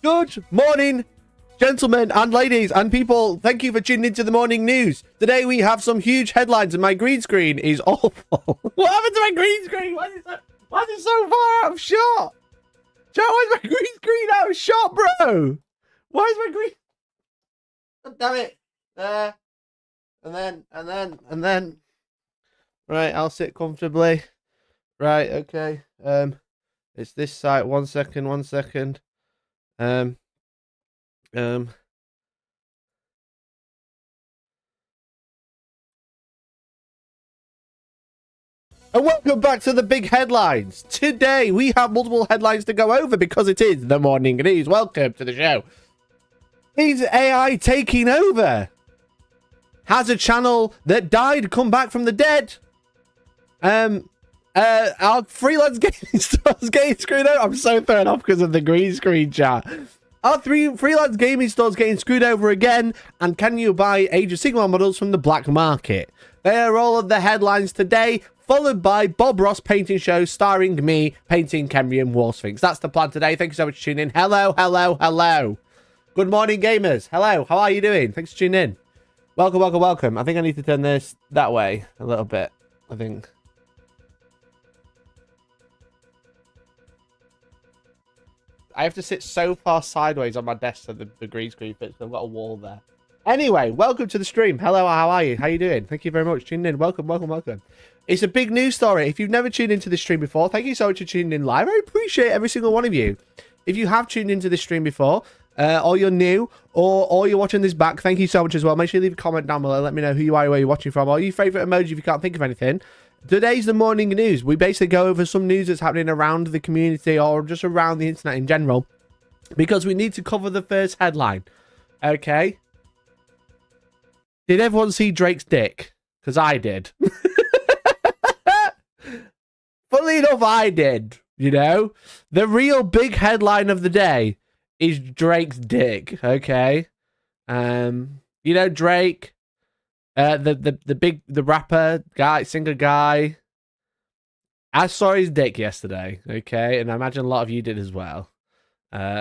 Good morning, gentlemen and ladies and people. Thank you for tuning into the morning news. Today we have some huge headlines and my green screen is awful. What happened to my green screen? Why is it so far out of shot? Joe, why is my green screen out of shot, bro? Why is my green... Oh, damn it. There. And then. Right, I'll sit comfortably. Right, okay. It's this side. One second. And welcome back to the big headlines. Today we have multiple headlines to go over because it is the morning news. Welcome to the show. Is AI taking over? Has a channel that died come back from the dead? Our freelance gaming stores getting screwed over. I'm so thrown off because of the green screen chat. Our freelance gaming stores getting screwed over again, and can you buy Age of Sigmar models from the black market? They are all of the headlines today, followed by Bob Ross painting show starring me painting Cambrian War Sphinx. That's the plan today. Thank you so much for tuning in. Hello. Good morning, gamers. Hello, how are you doing? Thanks for tuning in. Welcome. I think I need to turn this that way a little bit. I think. I have to sit so far sideways on my desk so the green screen fits. I've got a wall there. Anyway, welcome to the stream. Hello, how are you? How you doing? Thank you very much for tuning in. Welcome. It's a big news story. If you've never tuned into the stream before, thank you so much for tuning in live. I appreciate every single one of you. If you have tuned into this stream before, or you're new, or you're watching this back, thank you so much as well. Make sure you leave a comment down below. Let me know who you are, where you're watching from, or your favourite emoji if you can't think of anything. Today's the morning news. We basically go over some news that's happening around the community or just around the internet in general, because we need to cover the first headline. Okay. Did everyone see Drake's dick? Because I did. Funnily enough, I did. You know, the real big headline of the day is Drake's dick. Okay. You know, Drake, the rapper guy, singer guy. I saw his dick yesterday. Okay. And I imagine a lot of you did as well.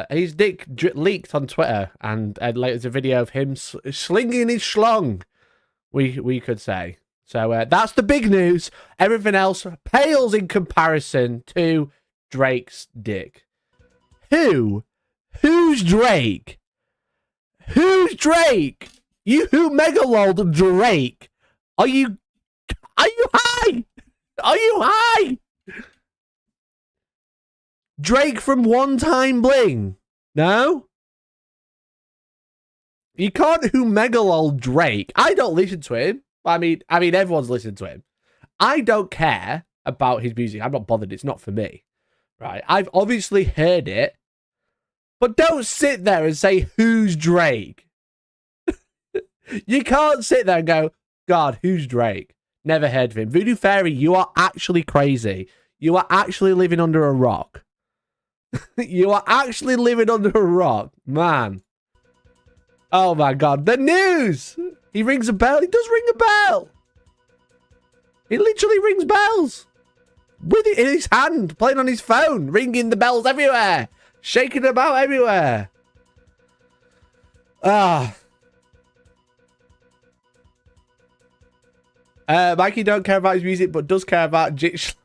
His dick leaked on Twitter, and like, there's a video of him slinging his schlong, we could say. So that's the big news. Everything else pales in comparison to Drake's dick. Who's Drake? Who's Drake? You who megalod Drake? Are you high? Are you high? Drake from One Time Bling? No? You can't who megalol Drake. I don't listen to him. I mean, everyone's listened to him. I don't care about his music. I'm not bothered. It's not for me. Right? I've obviously heard it. But don't sit there and say, who's Drake? You can't sit there and go, God, who's Drake? Never heard of him. Voodoo Fairy, you are actually crazy. You are actually living under a rock. You are actually living under a rock. Man. Oh my God. The news! He rings a bell. He does ring a bell. He literally rings bells. With it in his hand. Playing on his phone. Ringing the bells everywhere. Shaking about everywhere. Mikey don't care about his music, but does care about Jitch.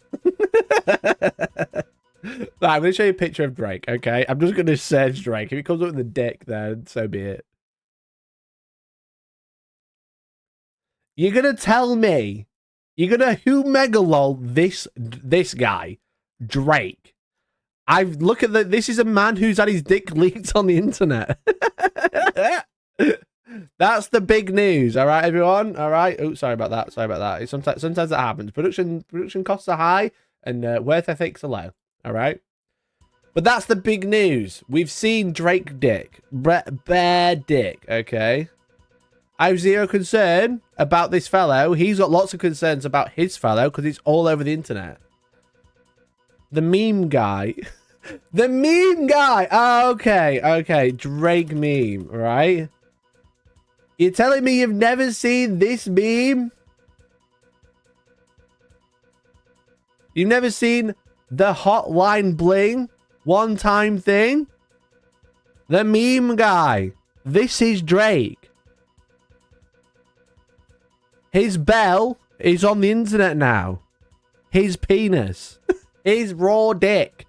I'm going to show you a picture of Drake, okay? I'm just going to search Drake. If it comes up with the dick, then so be it. You're going to tell me, you're going to who megalol this guy, Drake. I've look at the, this is a man who's had his dick leaked on the internet. That's the big news. All right, everyone. All right. Oh, sorry about that. Sometimes that happens. Production costs are high and worth ethics are low. All right. But that's the big news. We've seen Drake dick, bare dick. Okay. I have zero concern about this fellow. He's got lots of concerns about his fellow because it's all over the internet. The meme guy. The meme guy. Oh, okay. Drake meme, right? You're telling me you've never seen this meme? You've never seen the hotline bling one time thing? The meme guy. This is Drake. His bell is on the internet now. His penis. His raw dick.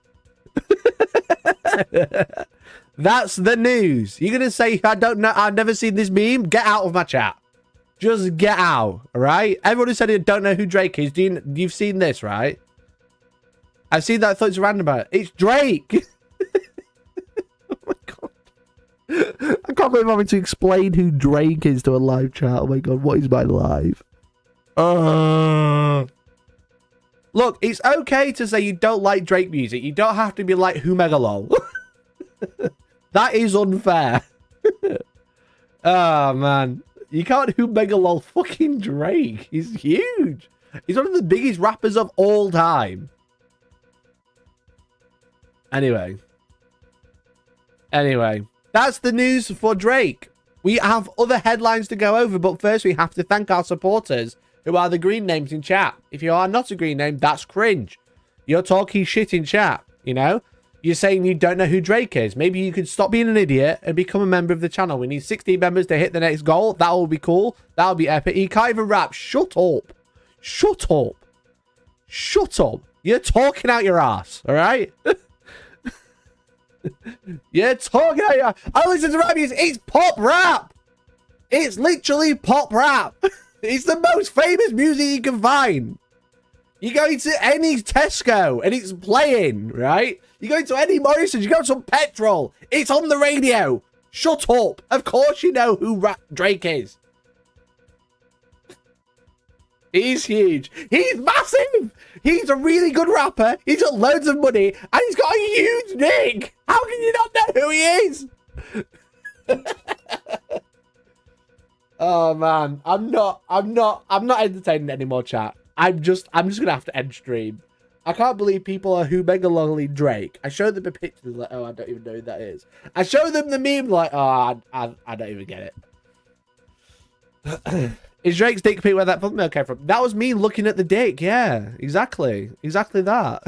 That's the news. You're going to say, I don't know, I've never seen this meme? Get out of my chat. Just get out, all right? Everyone who said they don't know who Drake is, you've seen this, right? I've seen that. I thought it's random about it. It's Drake. Oh my god. I can't believe I'm having to explain who Drake is to a live chat. Oh my god, what is my life? Look, it's okay to say you don't like Drake music. You don't have to be like Who Megalol. That is unfair. Oh man. You can't Who Megalol fucking Drake. He's huge. He's one of the biggest rappers of all time. Anyway, that's the news for Drake. We have other headlines to go over, but first we have to thank our supporters, who are the green names in chat. If you are not a green name, that's cringe. You're talking shit in chat, you know? You're saying you don't know who Drake is. Maybe you could stop being an idiot and become a member of the channel. We need 16 members to hit the next goal. That will be cool. That will be epic. You can't even rap. Shut up. Shut up. Shut up. You're talking out your ass, all right? You're talking out your ass. I listen to rap music. It's pop rap. It's literally pop rap. It's the most famous music you can find. You go into any Tesco and it's playing, right? You go into any Morrison's, you go to some petrol. It's on the radio. Shut up. Of course you know who Drake is. He's huge. He's massive. He's a really good rapper. He's got loads of money and he's got a huge dick. How can you not know who he is? Oh man, I'm not entertaining anymore, chat. I'm just gonna have to end stream. I can't believe people are Who Megalolly Drake. I showed them a picture, like, oh, I don't even know who that is. I showed them the meme, like, oh, I don't even get it. Is Drake's dick pic where that thumbnail came from? That was me looking at the dick. Yeah, exactly that.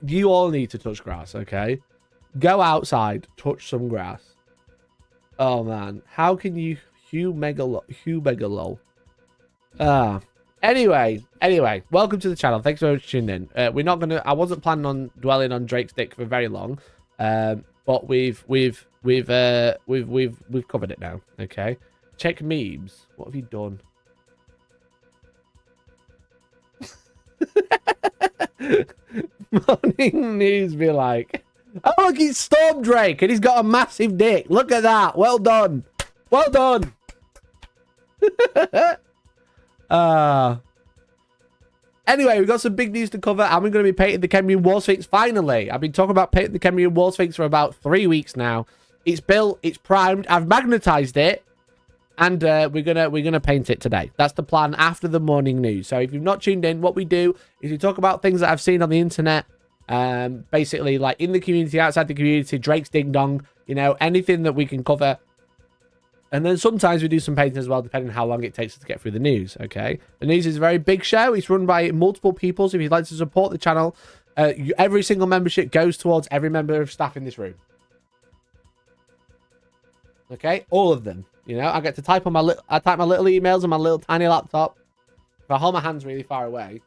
You all need to touch grass, okay? Go outside, touch some grass. Oh man, how can you Hugh Megalol? Anyway, welcome to the channel. Thanks for tuning in. We're not gonna. I wasn't planning on dwelling on Drake's dick for very long, but we've covered it now. Okay, check memes. What have you done? Morning news be like, oh look, he's Storm Drake and he's got a massive dick. Look at that. Well done. Well done. Anyway, we've got some big news to cover, and we're going to be painting the Khemrian War Sphinx finally. I've been talking about painting the Khemrian War Sphinx for about 3 weeks now. It's built, it's primed, I've magnetized it, and we're gonna paint it today. That's the plan after the morning news. So if you've not tuned in, what we do is we talk about things that I've seen on the internet, basically like in the community, outside the community, Drake's ding dong, you know, anything that we can cover. And then sometimes we do some painting as well, depending on how long it takes us to get through the news, okay? The news is a very big show. It's run by multiple people, so if you'd like to support the channel, every single membership goes towards every member of staff in this room. Okay? All of them. You know, I get to type on I type my little emails on my little tiny laptop. If I hold my hands really far away.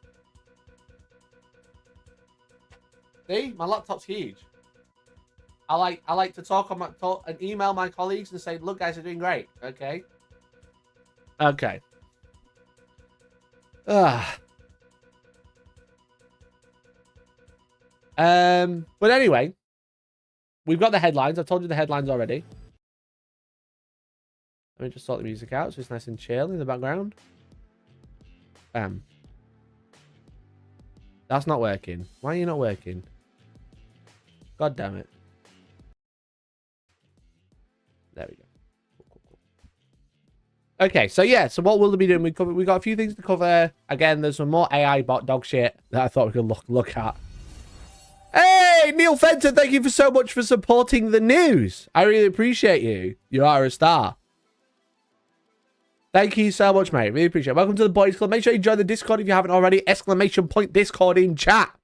See? My laptop's huge. I like to talk and email my colleagues and say, look, guys are doing great. Okay. Okay. But anyway, we've got the headlines. I've told you the headlines already. Let me just sort the music out so it's nice and chill in the background. Bam. That's not working. Why are you not working? God damn it. There we go. Cool. Okay, so yeah, so what we'll be doing, we got a few things to cover. Again, there's some more AI bot dog shit that I thought we could look at. Hey, Neil Fenton, thank you so much for supporting the news. I really appreciate you. You are a star. Thank you so much, mate. Really appreciate it. Welcome to the Boys Club. Make sure you join the Discord if you haven't already. ! Discord in chat.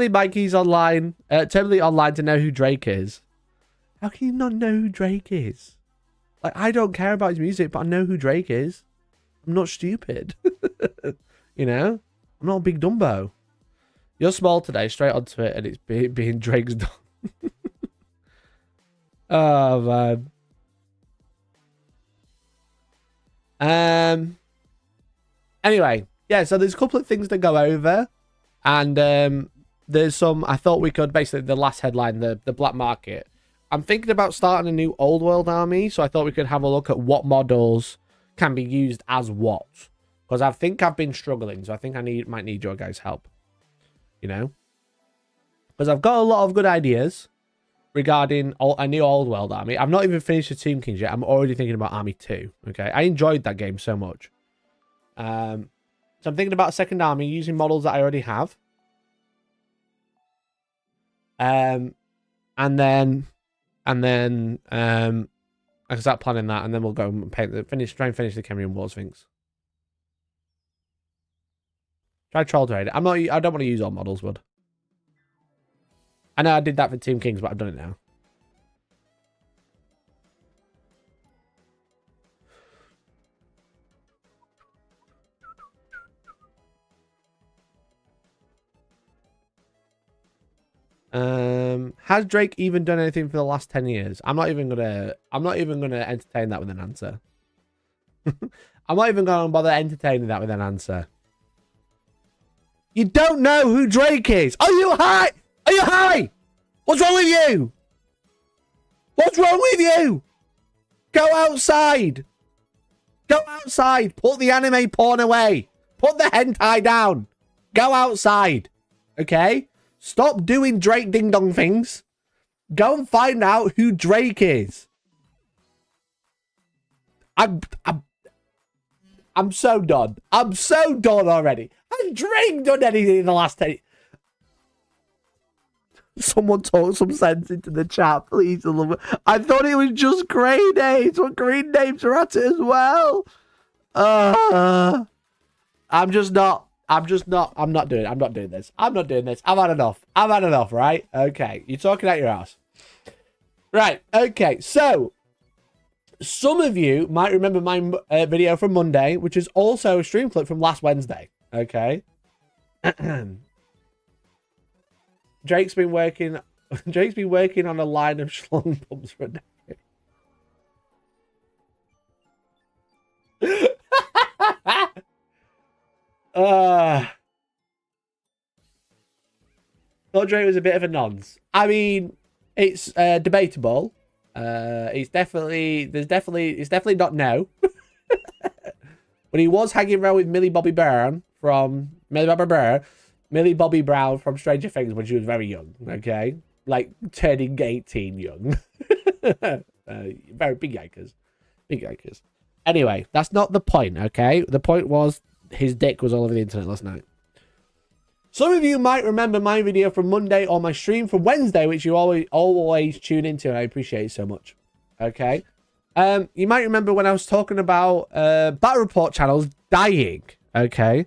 Mikey's online, totally online to know who Drake is. How can you not know who Drake is? Like, I don't care about his music, but I know who Drake is. I'm not stupid. You know? I'm not a big Dumbo. You're small today, straight onto it, and it's being Drake's done. Oh, man. Anyway, yeah, so there's a couple of things to go over. And there's some, I thought we could, basically, the last headline, the black market. I'm thinking about starting a new old world army, so I thought we could have a look at what models can be used as what. Because I think I've been struggling, so I think I might need your guys' help. You know? Because I've got a lot of good ideas regarding a new old world army. I've not even finished the Tomb Kings yet. I'm already thinking about Army 2. Okay? I enjoyed that game so much. So I'm thinking about a second army using models that I already have. And then I can start planning that, and then we'll go and try and finish the Kemrian War Sphinx. Try Troll Trade. I don't want to use all models, would. I know I did that for Team Kings, but I've done it now. Has Drake even done anything for the last 10 years? I'm not even gonna entertain that with an answer. I'm not even gonna bother entertaining that with an answer. You don't know who Drake is. Are you high? Are you high? What's wrong with you? What's wrong with you? Go outside. Go outside. Put the anime porn away. Put the hentai down. Go outside. Okay? Stop doing Drake ding-dong things. Go and find out who Drake is. I'm so done. I'm so done already. Has Drake done anything in the last 10 years? Someone talk some sense into the chat, please. I thought it was just grey names, but green names are at it as well. I'm not doing this. I've had enough, right? Okay. You're talking out your ass. Right. Okay. So, some of you might remember my video from Monday, which is also a stream clip from last Wednesday. Okay. Drake's been working on a line of schlong pumps for a decade. Thought Drake was a bit of a nonce. I mean, it's debatable. It's definitely not no. But he was hanging around with Millie Bobby Brown from Stranger Things when she was very young. Okay, like turning 18 young. Very big yikers. Anyway, that's not the point. Okay, the point was his dick was all over the internet last night. Some of you might remember my video from Monday or my stream from Wednesday, which you always tune into, and I appreciate it so much. Okay. You might remember when I was talking about battle report channels dying. Okay.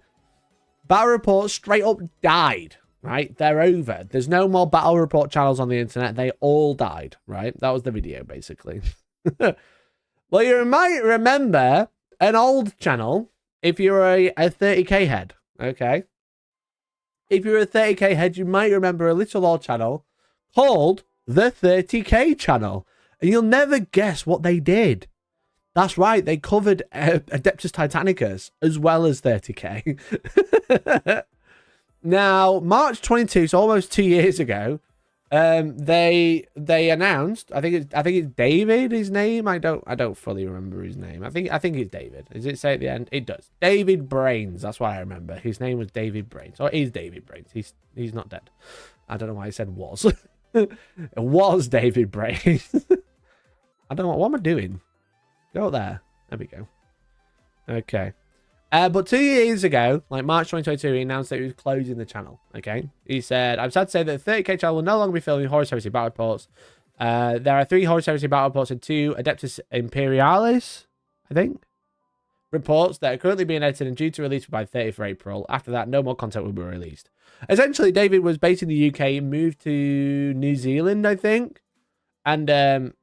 Battle reports straight up died. Right? They're over. There's no more battle report channels on the internet. They all died. Right? That was the video, basically. Well, you might remember an old channel if you're a 30k head. Okay. If you're a 30k head, you might remember a little old channel called the 30k channel. And you'll never guess what they did. That's right, they covered Adeptus Titanicus as well as 30k. Now, March 22, so almost 2 years ago, they announced, I think it's David, his name. I don't fully remember his name. I think it's David. Does it say at the end? It does. David Brains. That's what I remember. His name was David Brains. Or is David Brains. He's not dead. I don't know why I said was. It was David Brains. I don't know what am I doing? Go there. There we go. Okay. But 2 years ago, like March 2022, he announced that he was closing the channel. Okay. He said, I'm sad to say that the 30k channel will no longer be filming Horus Heresy battle reports. There are 3 Horus Heresy battle reports and 2 Adeptus Imperialis, I think. reports that are currently being edited and due to release by 30th of April. After that, no more content will be released. Essentially, David was based in the UK, moved to New Zealand, I think, and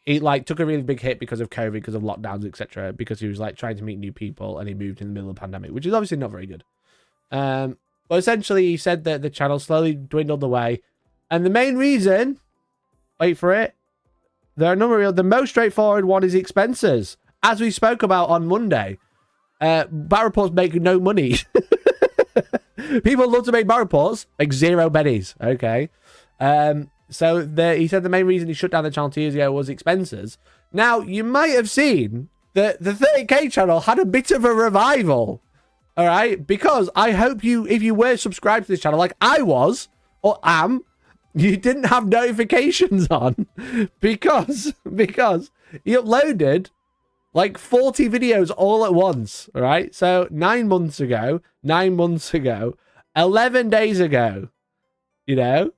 he like took a really big hit because of COVID, because of lockdowns, etc. Because he was like trying to meet new people, and he moved in the middle of the pandemic, which is obviously not very good. But essentially, he said that the channel slowly dwindled away, and the main reason, wait for it, there are a number of the most straightforward one is expenses, as we spoke about on Monday. Battle reports make no money. People love to make battle reports, make zero bennies. Okay. So he said the main reason he shut down the channel 2 years ago was expenses. Now, you might have seen that the 30k channel had a bit of a revival. All right? Because I hope you, if you were subscribed to this channel like I was, or am, you didn't have notifications on because he uploaded like 40 videos all at once. All right? So 9 months ago, 11 days ago, you know?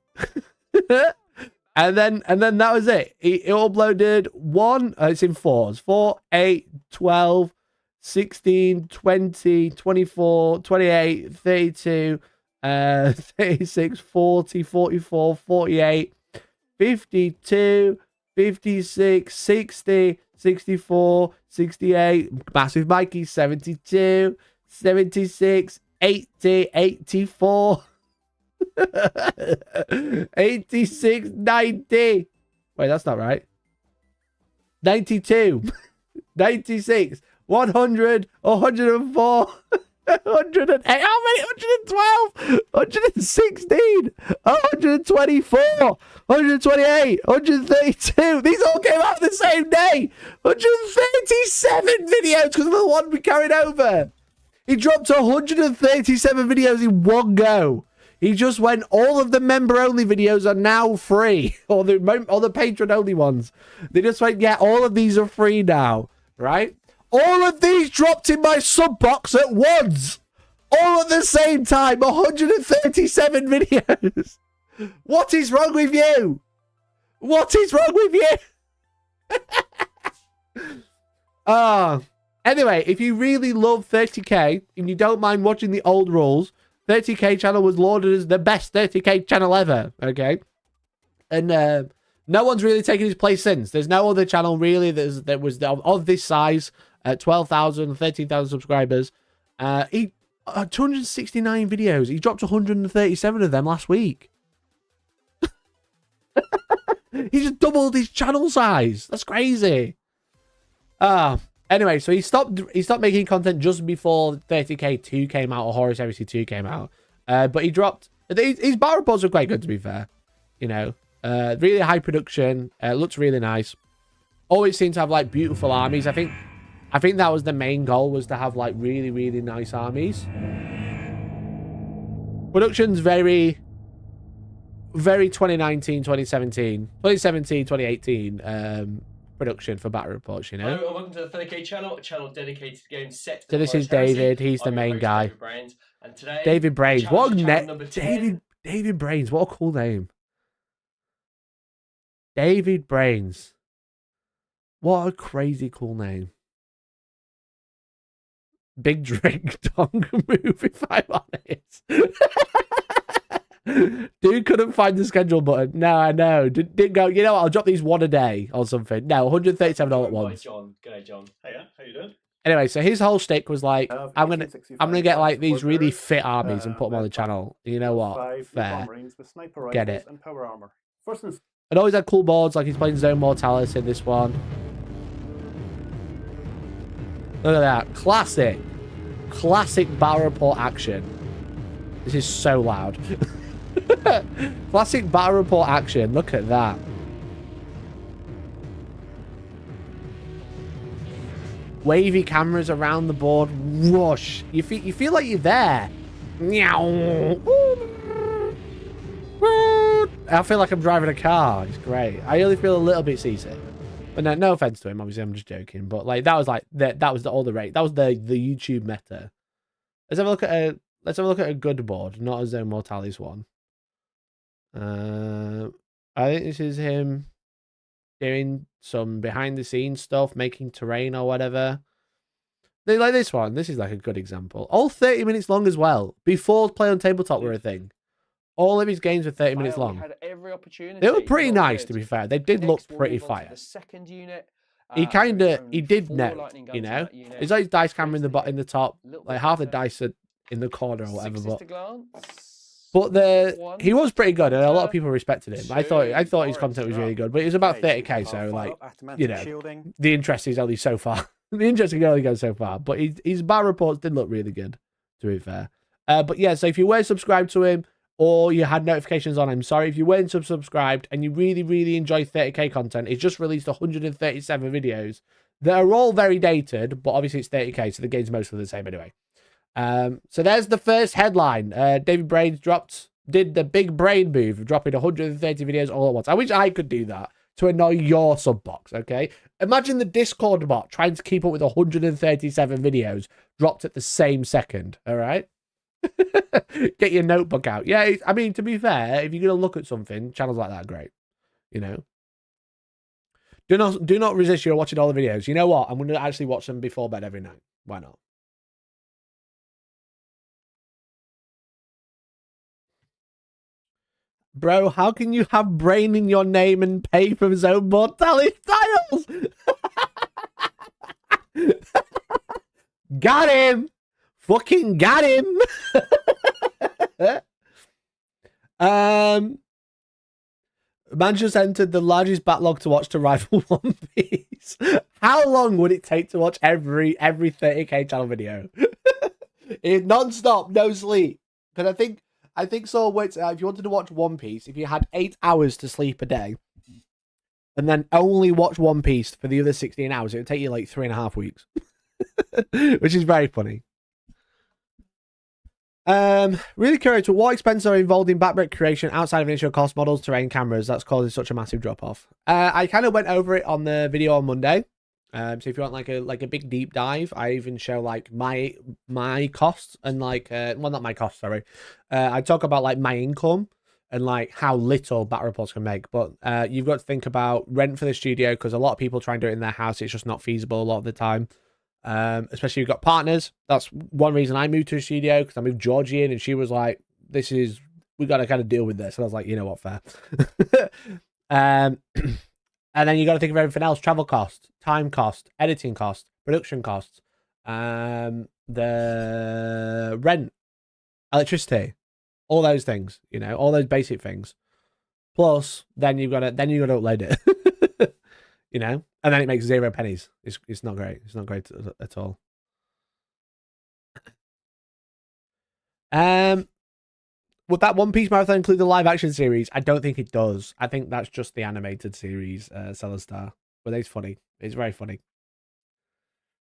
and then that was it. He uploaded one, it's in fours, 4, 8, 12, 16, 20, 24, 28, 32, 36, 40, 44, 48, 52, 56, 60, 64, 68, Massive Mikey, 72, 76, 80, 84, 86, 90. Wait, that's not right. 92, 96, 100, 104, 108, how many? 112, 116, 124, 128, 132. These all came out the same day. 137 videos because of the one we carried over. He dropped 137 videos in one go. He just went, all of the member-only videos are now free. Or the patron-only ones. They just went, yeah, all of these are free now. Right? All of these dropped in my sub box at once. All at the same time. 137 videos. What is wrong with you? What is wrong with you? Anyway, if you really love 30k and you don't mind watching the old rules, 30k channel was lauded as the best 30k channel ever, okay? And no one's really taken his place since. There's no other channel really that was of this size, 12,000, 13,000 subscribers. He 269 videos. He dropped 137 of them last week. He just doubled his channel size. That's crazy. Anyway, so he stopped making content just before 30k 2 came out, or Horus Heresy 2 came out. But he dropped... His battle reports are quite good, to be fair. You know, really high production. Looks really nice. Always seemed to have, like, beautiful armies. I think that was the main goal, was to have, like, really, really nice armies. Production's very 2019, 2017, 2018 production for battle reports, you know. Hello and welcome to the 30k channel, a channel dedicated to games set. So this is David. He's the main guy. David Brains, and today, David Brains. What a David Brains. What a cool name. David Brains. What a crazy cool name. Big drink dong move, if I'm honest. Dude couldn't find the schedule button. No, I know. Didn't go, you know what, I'll drop these one a day or something. No, 137 all at once. John. G'day, John. Hiya, how you doing? Anyway, so his whole shtick was like, I'm gonna get like these really fit armies and put them on the channel. You know what? Fair. Get it. And always had cool boards, like he's playing Zone Mortalis in this one. Look at that. Classic battle report action. This is so loud. Classic battle report action. Look at that. Wavy cameras around the board. Whoosh. You feel like you're there. Meow. I feel like I'm driving a car. It's great. I only feel a little bit seasick. But no offense to him. Obviously, I'm just joking. But like that was all the rate. That was the YouTube meta. Let's have a look at a good board, not a Zone Mortalis one. I think this is him doing some behind the scenes stuff, making terrain or whatever. They like this one. This is like a good example. All 30 minutes long as well. Before Play on Tabletop were a thing. All of his games were 30 minutes long. Had every opportunity. They were pretty nice, to be fair. They did look pretty fire. The second unit. He did know, you know. It's like his dice camera in the top, like half the dice are in the corner or whatever. But he was pretty good, and a lot of people respected him. I thought his content was really good, but it was about 30k, so like, you know, the interest is only so far. The interest can only go so far. But his battle reports did look really good, to be fair. But yeah, so if you were subscribed to him, or you had notifications on, I'm sorry. If you weren't subscribed and you really, really enjoy 30k content, he's just released 137 videos that are all very dated, but obviously it's 30k, so the game's mostly the same anyway. So there's the first headline. David Brains did the big brain move of dropping 130 videos all at once. I wish I could do that to annoy your sub box, okay? Imagine the Discord bot trying to keep up with 137 videos dropped at the same second, all right? Get your notebook out. Yeah, I mean, to be fair, if you're going to look at something, channels like that are great, you know? Do not resist you watching all the videos. You know what? I'm going to actually watch them before bed every night. Why not? Bro, how can you have brain in your name and pay for his own mortality styles? Got him! Fucking got him! Man just entered the largest backlog to watch to rival One Piece. How long would it take to watch every 30k channel video? Non-stop, no sleep. Because I think so. Wait, if you wanted to watch One Piece, if you had 8 hours to sleep a day, and then only watch One Piece for the other 16 hours, it would take you like 3.5 weeks, which is very funny. Really curious to what expenses are involved in backbrick creation outside of initial cost models, terrain, cameras that's causing such a massive drop off. I kind of went over it on the video on Monday. So if you want like a big deep dive, I even show like my costs and like well, not my costs, sorry. I talk about like my income and like how little battle reports can make. But you've got to think about rent for the studio, because a lot of people try and do it in their house. It's just not feasible a lot of the time. Especially if you've got partners. That's one reason I moved to a studio, because I moved Georgie in and she was like, we got to kind of deal with this. And I was like, you know what, fair. And then you got to think of everything else: travel cost, time cost, editing cost, production costs, the rent, electricity, all those things, you know, all those basic things. Plus, then you got to upload it, you know, and then it makes 0 pennies. It's not great. It's not great at all. Would that One Piece marathon include the live action series? I don't think it does. I think that's just the animated series, Celestar. But it's funny. It's very funny.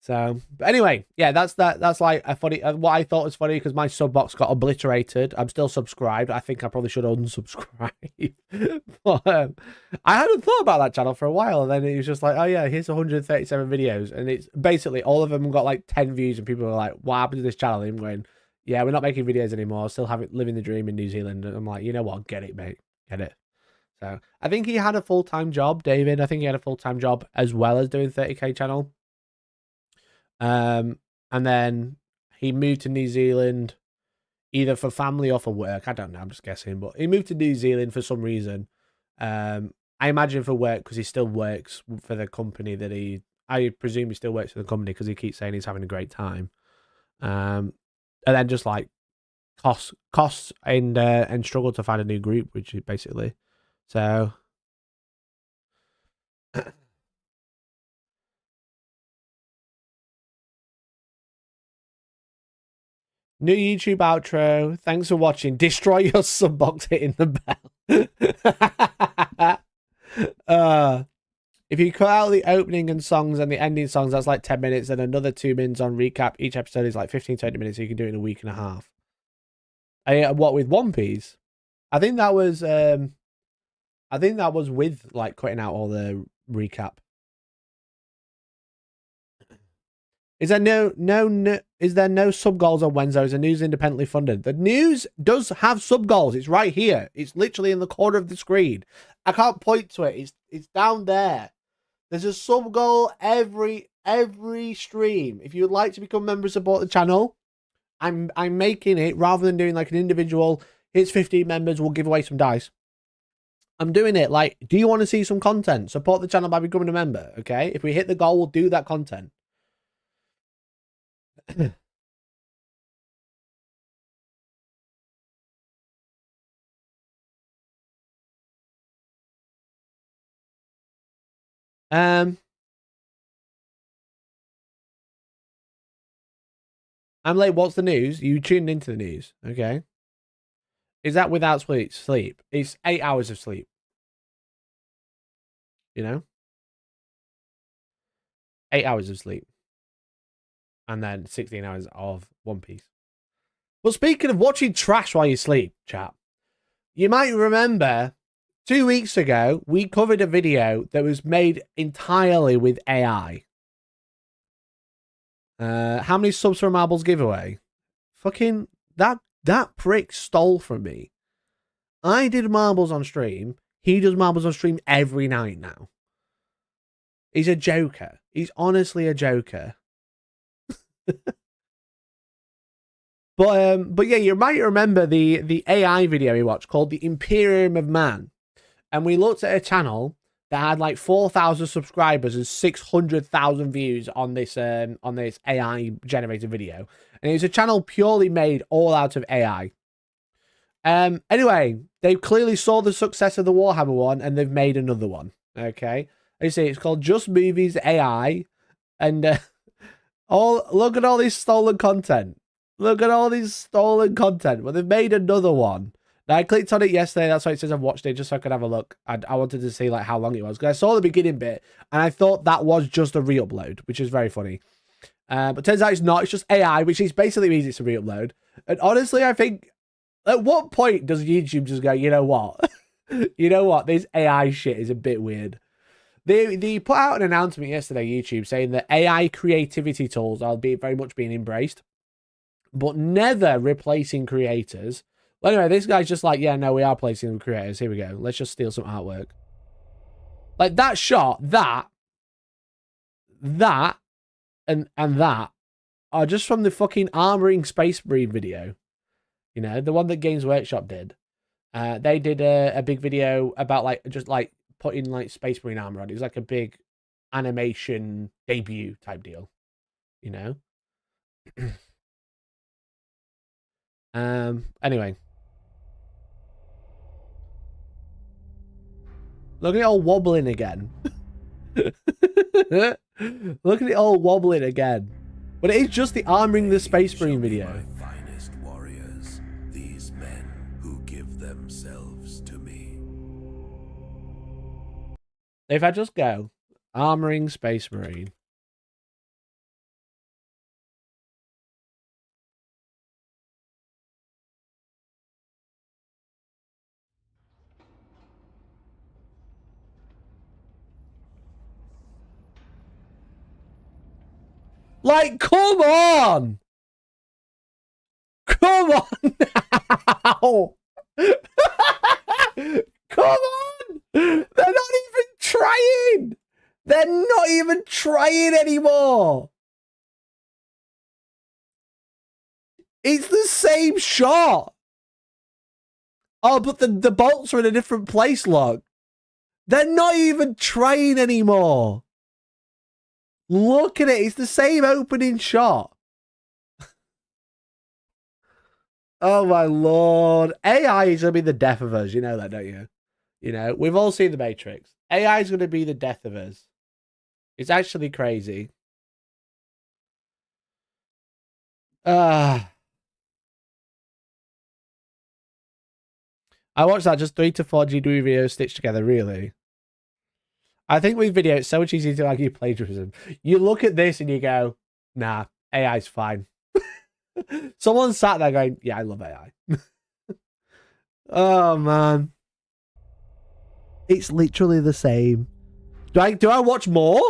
So, but anyway, yeah, that's like a funny. What I thought was funny, because my sub box got obliterated. I'm still subscribed. I think I probably should unsubscribe. But I hadn't thought about that channel for a while, and then it was just like, oh yeah, here's 137 videos, and it's basically all of them got like 10 views, and people are like, what happened to this channel? And I'm going, yeah, we're not making videos anymore. Still living the dream in New Zealand. And I'm like, you know what? Get it, mate. Get it. So I think he had a full-time job, David. I think he had a full-time job as well as doing 30k channel. And then he moved to New Zealand either for family or for work. I don't know. I'm just guessing. But he moved to New Zealand for some reason. I imagine for work, because he still works for the company that I presume he still works for the company, because he keeps saying he's having a great time. And then just like costs and struggle to find a new group, which is basically so. New YouTube outro. Thanks for watching. Destroy your sub box hitting the bell. If you cut out the opening and songs and the ending songs, that's like 10 minutes, and another 2 minutes on recap. Each episode is like 15-20 minutes, so you can do it in a week and a half. What with One Piece? I think that was with like cutting out all the recap. Is there no sub goals on Wednesday? Is the news independently funded? The news does have sub goals. It's right here. It's literally in the corner of the screen. I can't point to it. It's down there. There's a sub goal every every stream. If you would like to become a member and support the channel, I'm making it, rather than doing like an individual, here's 15 members, we'll give away some dice. I'm doing it like, do you want to see some content? Support the channel by becoming a member, okay? If we hit the goal, we'll do that content. I'm like, what's the news? You tuned into the news, okay? Is that without sleep? It's 8 hours of sleep. You know? 8 hours of sleep. And then 16 hours of One Piece. But speaking of watching trash while you sleep, chap, you might remember 2 weeks ago, we covered a video that was made entirely with AI. How many subs for a marbles giveaway? Fucking, that prick stole from me. I did marbles on stream. He does marbles on stream every night now. He's a joker. He's honestly a joker. But yeah, you might remember the AI video we watched called The Imperium of Man. And we looked at a channel that had like 4,000 subscribers and 600,000 views on this AI generated video. And it was a channel purely made all out of AI. Anyway, they clearly saw the success of the Warhammer one and they've made another one. Okay. You see, it's called Just Movies AI. And look at all this stolen content. Look at all this stolen content. Well, they've made another one. Now, I clicked on it yesterday. That's why it says I've watched it, just so I could have a look. I wanted to see like how long it was, because I saw the beginning bit and I thought that was just a re-upload, which is very funny. But turns out it's not. It's just AI, which is basically means it's a re-upload. And honestly, I think, at what point does YouTube just go, you know what? You know what? This AI shit is a bit weird. They put out an announcement yesterday, YouTube, saying that AI creativity tools are very much being embraced, but never replacing creators. Well, anyway, this guy's just like, yeah, no, we are placing creators. Here we go. Let's just steal some artwork. Like that shot, that, and that are just from the fucking Armoring Space Marine video. You know, the one that Games Workshop did. They did a big video about like just like putting like Space Marine armor on. It was like a big animation debut type deal. You know. Anyway. Look at it all wobbling again. Look at it all wobbling again. But it is just the Armoring the Space Marine video. My finest warriors, these men who give themselves to me. If I just go, Armoring Space Marine. Like, come on! Come on now! Come on! They're not even trying! They're not even trying anymore! It's the same shot! Oh, but the bolts are in a different place, look. They're not even trying anymore! Look at it, it's the same opening shot. Oh my lord. AI is going to be the death of us, you know that, don't you? You know, we've all seen The Matrix. AI is going to be the death of us. It's actually crazy. I watched that just 3 to 4 GW videos stitched together, really. I think with video, it's so much easier to argue plagiarism. You look at this and you go, nah, AI's fine. Someone sat there going, yeah, I love AI. Oh, man. It's literally the same. Do I watch more?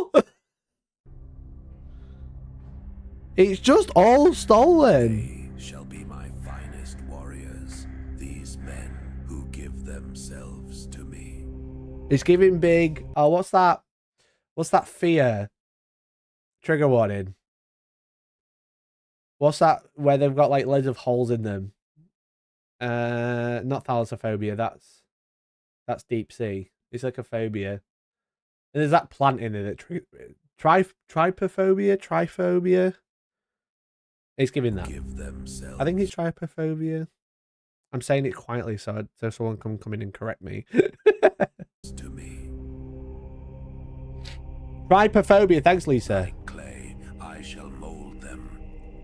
It's just all stolen. They shall be my finest warriors, these men who give themselves to me. It's giving big. Oh, what's that? What's that fear? Trigger warning. What's that? Where they've got like loads of holes in them. Not thalassophobia. That's deep sea. It's like a phobia. And there's that plant in it that trypophobia. It's giving that. I think it's trypophobia. I'm saying it quietly so someone can come in and correct me. To me. Trypophobia. Thanks, Lisa. Like clay, I shall mold them,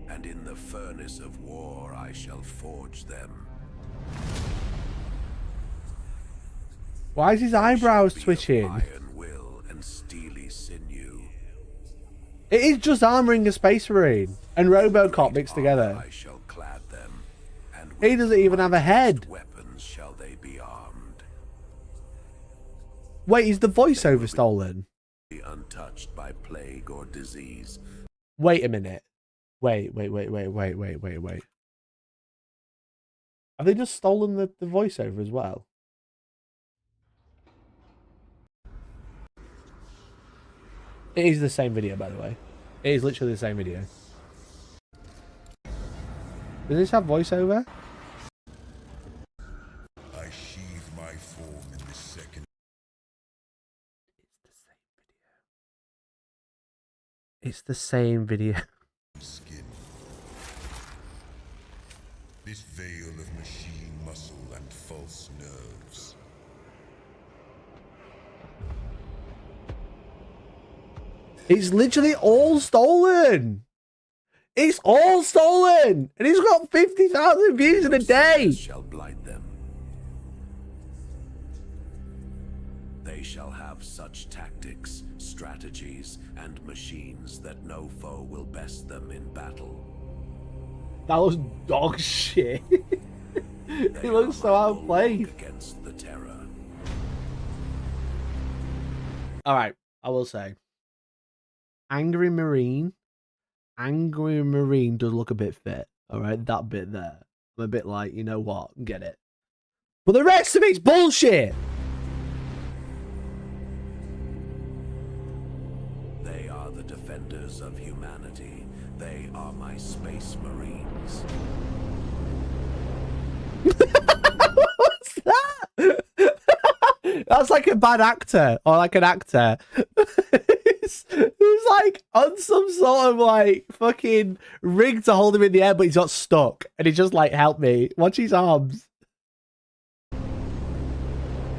and in the furnace of war I shall forge them. Why is his eyebrows Be of twitching? iron will and steely sinew. It is just armoring a space marine and RoboCop mixed together. I shall clad them, and He with doesn't even have a mightiest head. Weapons shall they be armed. Wait, is the voiceover stolen? Be untouched by plague or disease. Wait a minute. Wait. Have they just stolen the voiceover as well? It is the same video, by the way. It is literally the same video. Does this have voiceover? I sheathe my form in the second It's the same video. skin. This veil of machine muscle and false nerves. It's literally all stolen. It's all stolen. And he's got 50,000 views in a day. Shall blight them. They shall have such tactics, strategies, and machines that no foe will best them in battle. That was dog shit. They He looks are so my out of bulwark place. against the terror. All right, I will say, Angry Marine does look a bit fit. All right, that bit there, I'm a bit like, you know what, get it. But the rest of it's bullshit. They are the defenders of humanity. They are my space marines. What's that? That's like a bad actor or like an actor who's like on some sort of like fucking rig to hold him in the air, but he's got stuck and he's just like, help me. Watch his arms.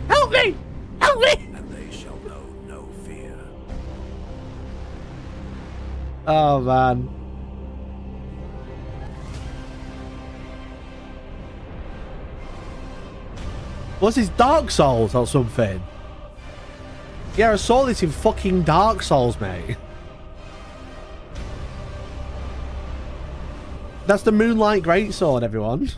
Help me! Help me! And they shall know no fear. Oh man. What's his Dark Souls or something? Yeah, I saw this in fucking Dark Souls, mate. That's the Moonlight Greatsword, everyone.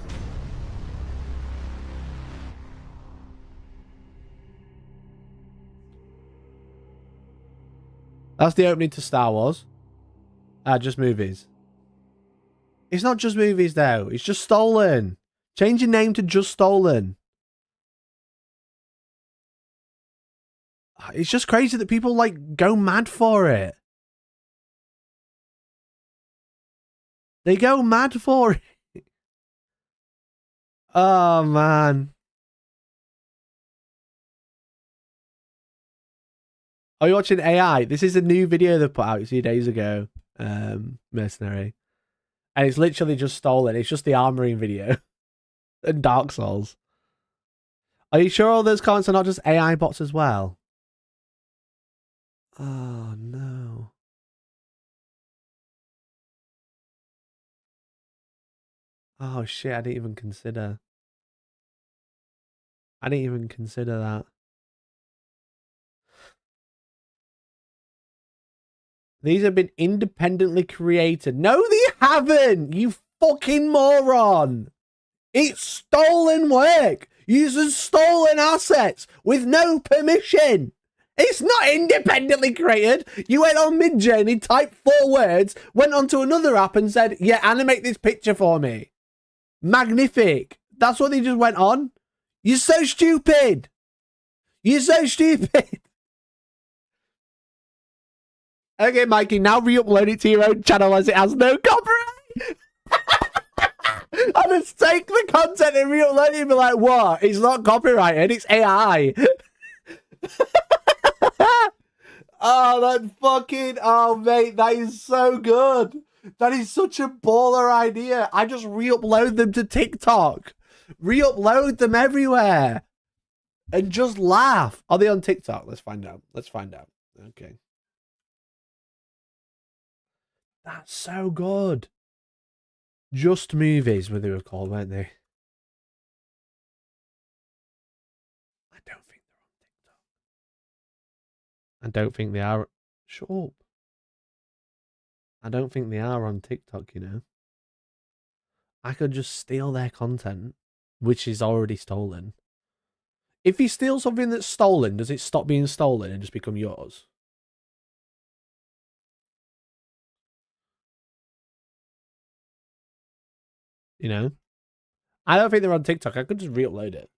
That's the opening to Star Wars. Just movies. It's not just movies, though. It's just stolen. Change your name to Just Stolen. It's just crazy that people, like, go mad for it. They go mad for it. Oh, man. Are you watching AI? This is a new video they put out a few days ago. Mercenary. And it's literally just stolen. It's just the armoring video. And Dark Souls. Are you sure all those comments are not just AI bots as well? Oh, no. Oh, shit. I didn't even consider. I didn't even consider that. These have been independently created. No, they haven't. You fucking moron. It's stolen work. Using stolen assets with no permission. It's not independently created. You went on Midjourney, typed 4 words, went onto another app and said, yeah, animate this picture for me. Magnific. That's what they just went on. You're so stupid. You're so stupid. Okay, Mikey, now re-upload it to your own channel as it has no copyright. I'll just take the content and re-upload it and be like, what? It's not copyrighted, it's AI. Oh, that fucking... Oh, mate, that is so good. That is such a baller idea. I just re-upload them to TikTok. Re-upload them everywhere. And just laugh. Are they on TikTok? Let's find out. Let's find out. Okay. That's so good. Just Movies, were they were called, weren't they? I don't think they're on TikTok. I don't think they are. Shut up. I don't think they are on TikTok, you know. I could just steal their content, which is already stolen. If you steal something that's stolen, does it stop being stolen and just become yours? You know? I don't think they're on TikTok. I could just re-upload it.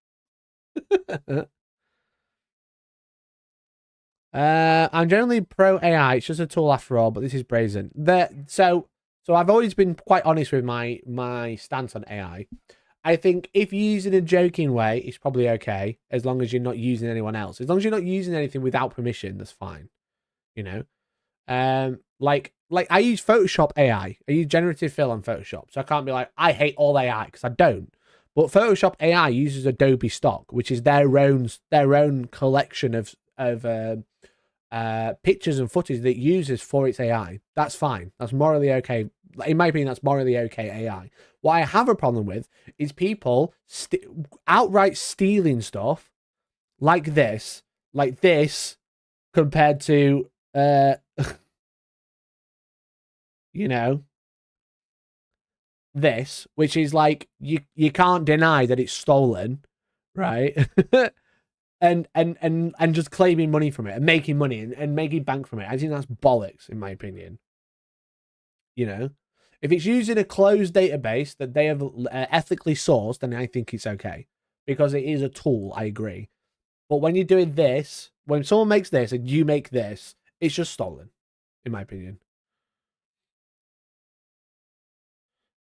I'm generally pro AI. It's just a tool after all, but this is brazen. So I've always been quite honest with my stance on AI. I think if you use it in a joking way, it's probably okay, as long as you're not using anyone else. As long as you're not using anything without permission, that's fine. You know? Like I use Photoshop AI. I use generative fill on Photoshop. So I can't be like, I hate all AI, because I don't. But Photoshop AI uses Adobe stock, which is their own collection of pictures and footage that it uses for its AI. That's fine. That's morally okay. In my opinion, that's morally okay AI. What I have a problem with is people outright stealing stuff like this, compared to, you know, this, which is like, you can't deny that it's stolen, right? and just claiming money from it and making money and making bank from it. I think that's bollocks, in my opinion. You know, if it's using a closed database that they have ethically sourced, then I think it's okay, because it is a tool. I agree. But when you're doing this, when someone makes this and you make this, it's just stolen, in my opinion.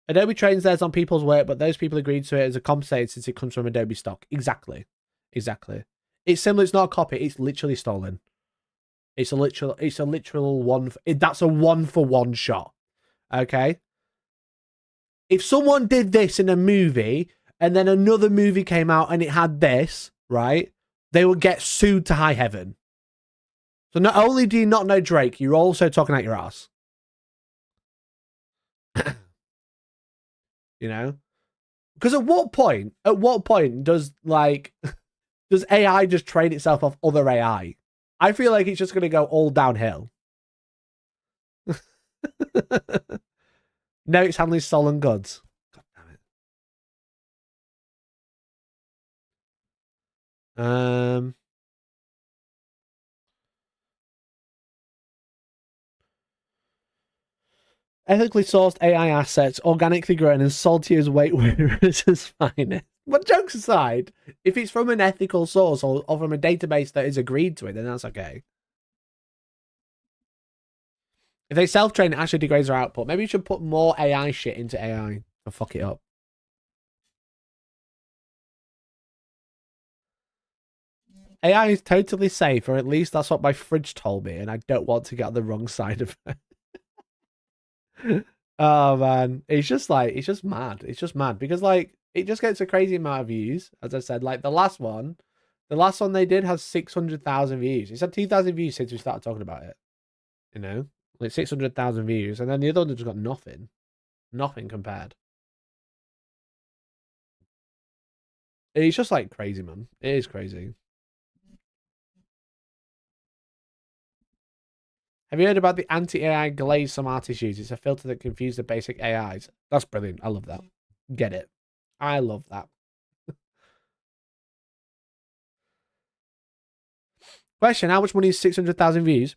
Adobe trains theirs on people's work, but those people agreed to it as a compensation since it comes from Adobe stock. Exactly. It's similar. It's not a copy. It's literally stolen. It's a literal one. That's a 1-for-1 shot. Okay. If someone did this in a movie and then another movie came out and it had this, right, they would get sued to high heaven. So not only do you not know Drake, you're also talking out your ass. You know? Because at what point does AI just train itself off other AI? I feel like it's just going to go all downhill. No, it's handling stolen goods. God damn it. Ethically sourced AI assets, organically grown and sold to you as weight wearers as finest. But jokes aside, if it's from an ethical source or from a database that is agreed to it, then that's okay. If they self-train, it actually degrades their output. Maybe you should put more AI shit into AI to fuck it up. AI is totally safe, or at least that's what my fridge told me, and I don't want to get on the wrong side of it. Oh man, it's just mad. It's just mad because like it just gets a crazy amount of views. As I said, like the last one they did has 600,000 views. It's had 2,000 views since we started talking about it. You know, like 600,000 views, and then the other one just got nothing compared. It's just like crazy, man. It is crazy. Have you heard about the anti-AI glaze some artists use? It's a filter that confuses the basic AIs. That's brilliant. I love that. Get it. I love that. Question, how much money is 600,000 views?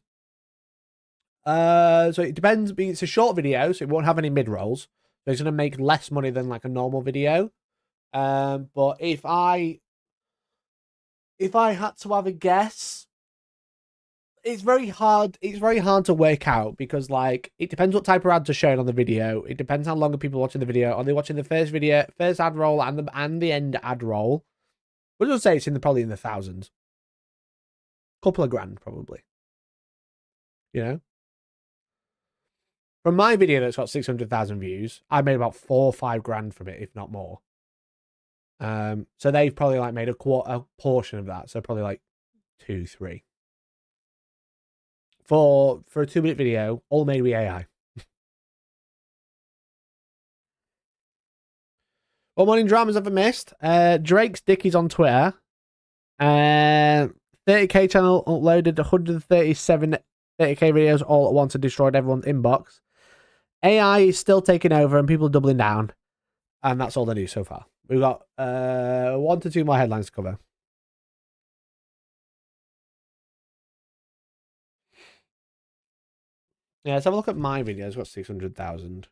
So it depends. It's a short video, so it won't have any mid-rolls. So it's going to make less money than like a normal video. But if I had to have a guess, it's very hard. It's very hard to work out because, like, it depends what type of ads are shown on the video. It depends how long are people watching the video. Are they watching the first ad roll, and the end ad roll? We'll just say it's probably in the thousands. Couple of grand, probably. You know? From my video that's got 600,000 views, I made about 4 or 5 grand from it, if not more. So they've probably like made a portion of that. So probably like 2, 3. For a 2-minute video, all made with AI. What morning dramas have I missed? Drake's dick is on Twitter. 30k channel uploaded 137 30k videos all at once and destroyed everyone's inbox. AI is still taking over and people are doubling down. And that's all the news so far. We've got 1 to 2 more headlines to cover. Yeah, let's have a look at my video. It's got 600,000.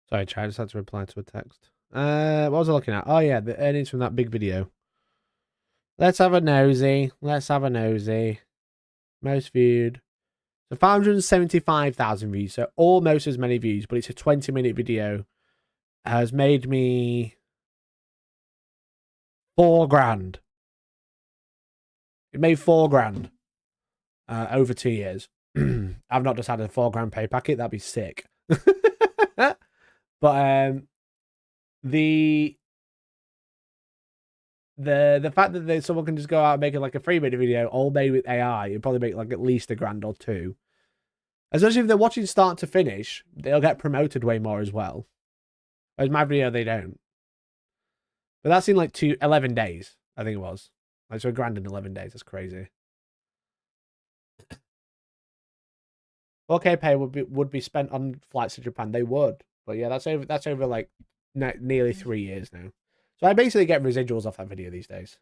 Sorry, chat, I just had to reply to a text. What was I looking at? Oh, yeah, the earnings from that big video. Let's have a nosy. Let's have a nosy. Most viewed. So 575,000 views. So almost as many views, but it's a 20-minute video. Has made me 4 grand. It made 4 grand over 2 years. I've not just had a 4 grand pay packet. That'd be sick. But the fact that someone can just go out and make it like a 3-minute video all made with AI, you'd probably make like at least 1 grand or 2. Especially if they're watching start to finish, they'll get promoted way more as well. Whereas my video, they don't. But that's in like 11 days, I think it was. Like, so 1 grand in 11 days. That's crazy. 4K pay would be spent on flights to Japan. They would. But yeah, that's over like nearly 3 years now. So I basically get residuals off that video these days.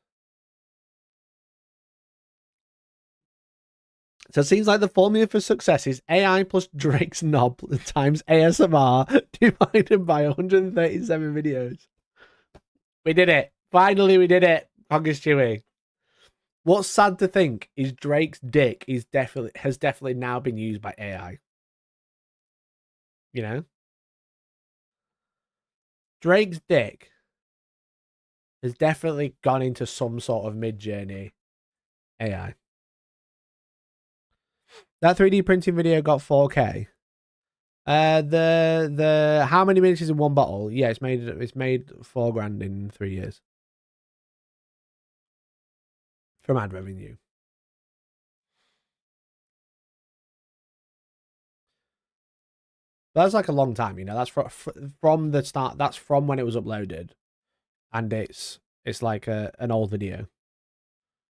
So it seems like the formula for success is AI plus Drake's knob times ASMR divided by 137 videos. We did it. Finally, we did it. Hoggish Chewy. What's sad to think is Drake's dick has definitely now been used by AI. You know? Drake's dick has definitely gone into some sort of mid-journey AI. That 3D printing video got 4K. The how many minutes is in one bottle? Yeah, it's made 4 grand in 3 years. From ad revenue. That's like a long time, you know. That's from the start. That's from when it was uploaded, and it's like an old video.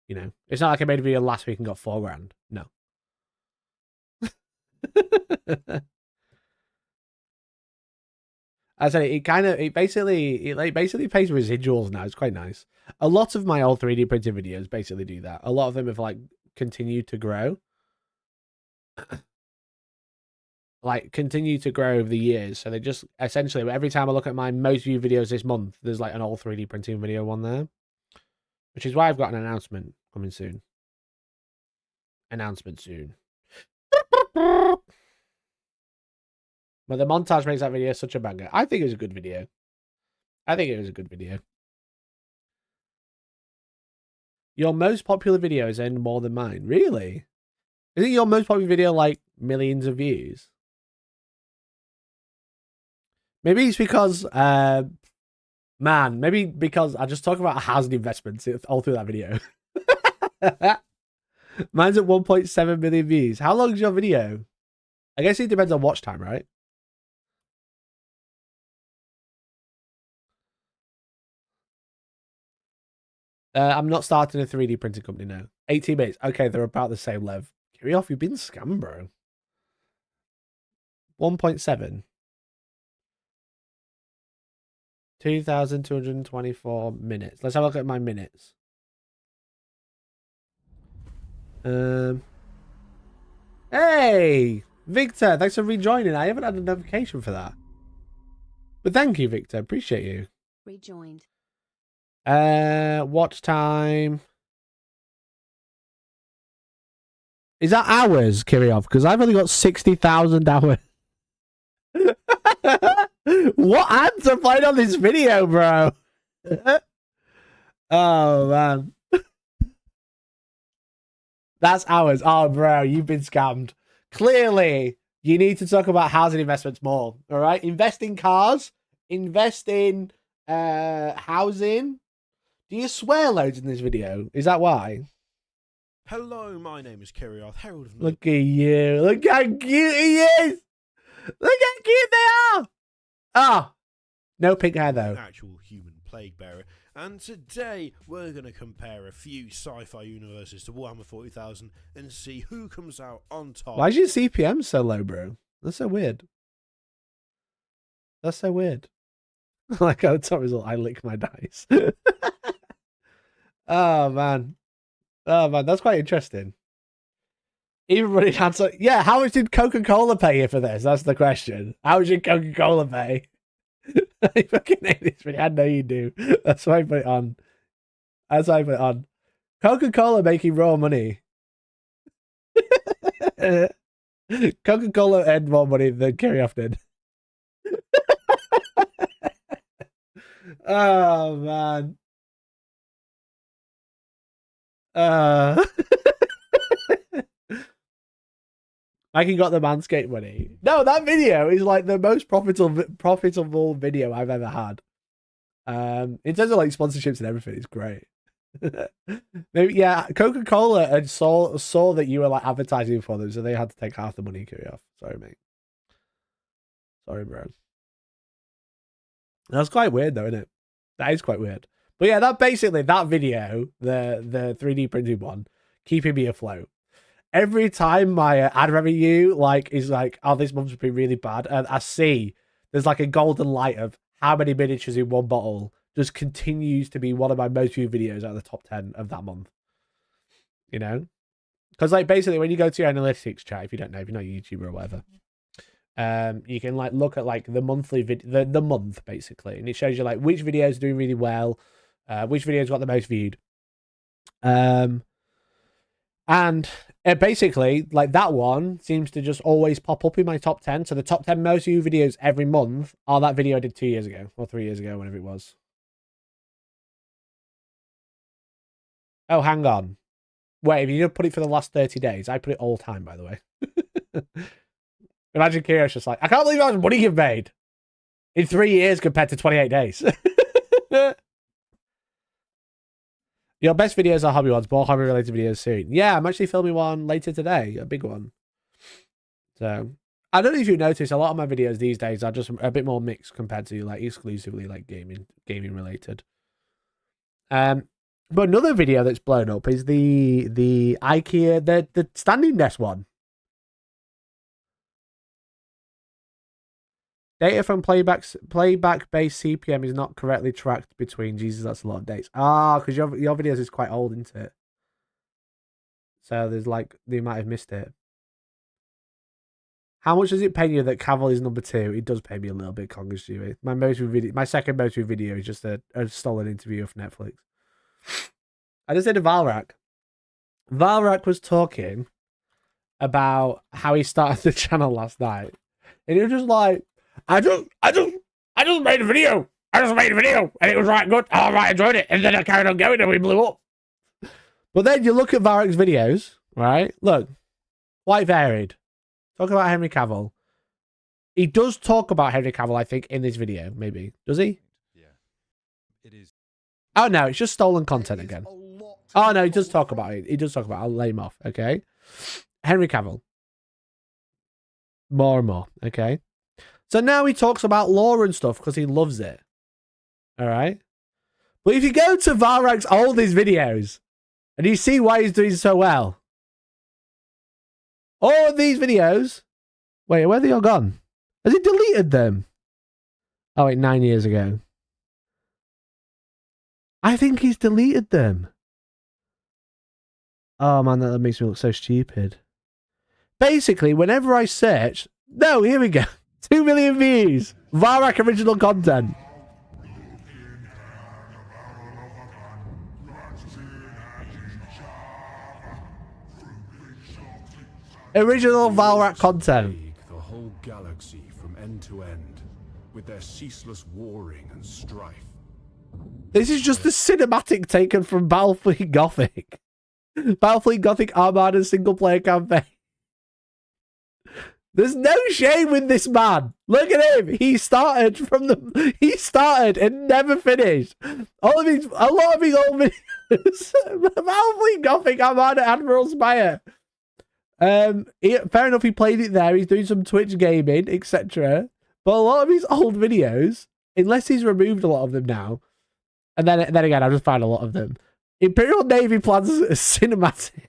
You know, it's not like I made a video last week and got 4 grand. No. I said it basically pays residuals now. It's quite nice. A lot of my old 3D printed videos basically do that. A lot of them have like continued to grow. Like continue to grow over the years. So they just essentially every time I look at my most viewed videos this month, there's like an old 3D printing video one there. Which is why I've got an announcement coming soon. Announcement soon. But the montage makes that video such a banger. I think it was a good video. Your most popular video has earned more than mine. Really? Isn't your most popular video like millions of views? Maybe it's because, maybe because I just talk about housing investments all through that video. Mine's at 1.7 million views. How long is your video? I guess it depends on watch time, right? I'm not starting a 3D printing company now. 18 minutes. Okay, they're about the same level. Carry off, you've been scammed, bro. 1.7. 2,224 minutes. Let's have a look at my minutes. Hey, Victor, thanks for rejoining. I haven't had a notification for that. But thank you, Victor. Appreciate you. Rejoined. Watch time. Is that hours, Kirillov? Because I've only got 60,000 hours. What ads are playing on this video, bro? Oh, man. That's hours. Oh, bro, you've been scammed. Clearly, you need to talk about housing investments more. All right? Invest in cars. Invest in housing. Do you swear loads in this video? Is that why? Hello, my name is Kiriath, Herald of Look at you. Look how cute he is. Look how cute they are. Ah. No pink hair, though. Actual human plague bearer. And today, we're going to compare a few sci-fi universes to Warhammer 40,000 and see who comes out on top. Why is your CPM so low, bro? That's so weird. That's so weird. Like, at the top result, I lick my dice. Oh, man. Oh, man, that's quite interesting. Even running hands. Yeah, how much did Coca-Cola pay you for this? That's the question. How much did Coca-Cola pay? I fucking hate this video. I know you do. That's why I put it on. That's why I put it on. Coca-Cola making raw money. Coca-Cola earned more money than Kirillov did. Oh, man. Mikey got the Manscaped money. No, that video is like the most profitable video I've ever had. In terms of like sponsorships and everything, it's great. Maybe, yeah, Coca-Cola and saw that you were like advertising for them, so they had to take half the money. Carry off. Sorry, mate. Sorry, bro. That's quite weird, though, isn't it? That is quite weird. But yeah, that basically that video, the 3D printing one, keeping me afloat. Every time my ad revenue is like, oh, this month's been really bad, and I see there's like a golden light of how many miniatures in one bottle, just continues to be one of my most viewed videos out of the top 10 of that month. You know? Because like basically when you go to your analytics chat, if you don't know, if you're not a YouTuber or whatever, you can like look at like the monthly the month basically, and it shows you like which videos are doing really well, which videos got the most viewed. And basically, like that one seems to just always pop up in my top 10. So the top 10 most viewed videos every month are that video I did 2 years ago or 3 years ago, whenever it was. Oh, hang on. Wait, if you put it for the last 30 days, I put it all time, by the way. Imagine Kira's just like, I can't believe how much money you've made in 3 years compared to 28 days. Your best videos are hobby ones, more hobby related videos soon. Yeah, I'm actually filming one later today, a big one. So I don't know if you notice, a lot of my videos these days are just a bit more mixed compared to like exclusively like gaming related. But another video that's blown up is the IKEA, the standing desk one. Data from playback-based CPM is not correctly tracked between. Jesus, that's a lot of dates. Ah, because your videos is quite old, isn't it? So there's like, they might have missed it. How much does it pay you that Cavill is number 2? It does pay me a little bit, Congress Stewie. My second most viewed video is just a stolen interview off Netflix. I just did a Valrak. Valrak was talking about how he started the channel last night. And he was just like, I just made a video. And it was right good. Oh, I enjoyed it. And then I carried on going and we blew up. But then you look at Valrak's videos, right? Look, quite varied. Talk about Henry Cavill. He does talk about Henry Cavill, I think, in this video, maybe. Does he? Yeah. It is. Oh, no, it's just stolen content again. Oh, no, he does talk about it. He does talk about it. I'll lay him off, okay? Henry Cavill. More and more, okay? So now he talks about lore and stuff because he loves it. All right? But if you go to Valrak's oldest videos and you see why he's doing so well, all of these videos. Wait, where are they all gone? Has he deleted them? Oh, wait, 9 years ago. I think he's deleted them. Oh, man, that makes me look so stupid. Basically, whenever I search... No, here we go. 2 million views. Valrak original content. Original Valrak content. The whole galaxy from end to end, with their ceaseless warring and strife. This is just the cinematic taken from Battlefleet Gothic. Battlefleet Gothic Armada single player campaign. There's no shame with this man. Look at him. He started and never finished. A lot of his old videos. Battlefleet Gothic Armada Admiral Spire. Fair enough, he played it there. He's doing some Twitch gaming, etc. But a lot of his old videos, unless he's removed a lot of them now, and then again, I'll just find a lot of them. Imperial Navy plans a cinematic.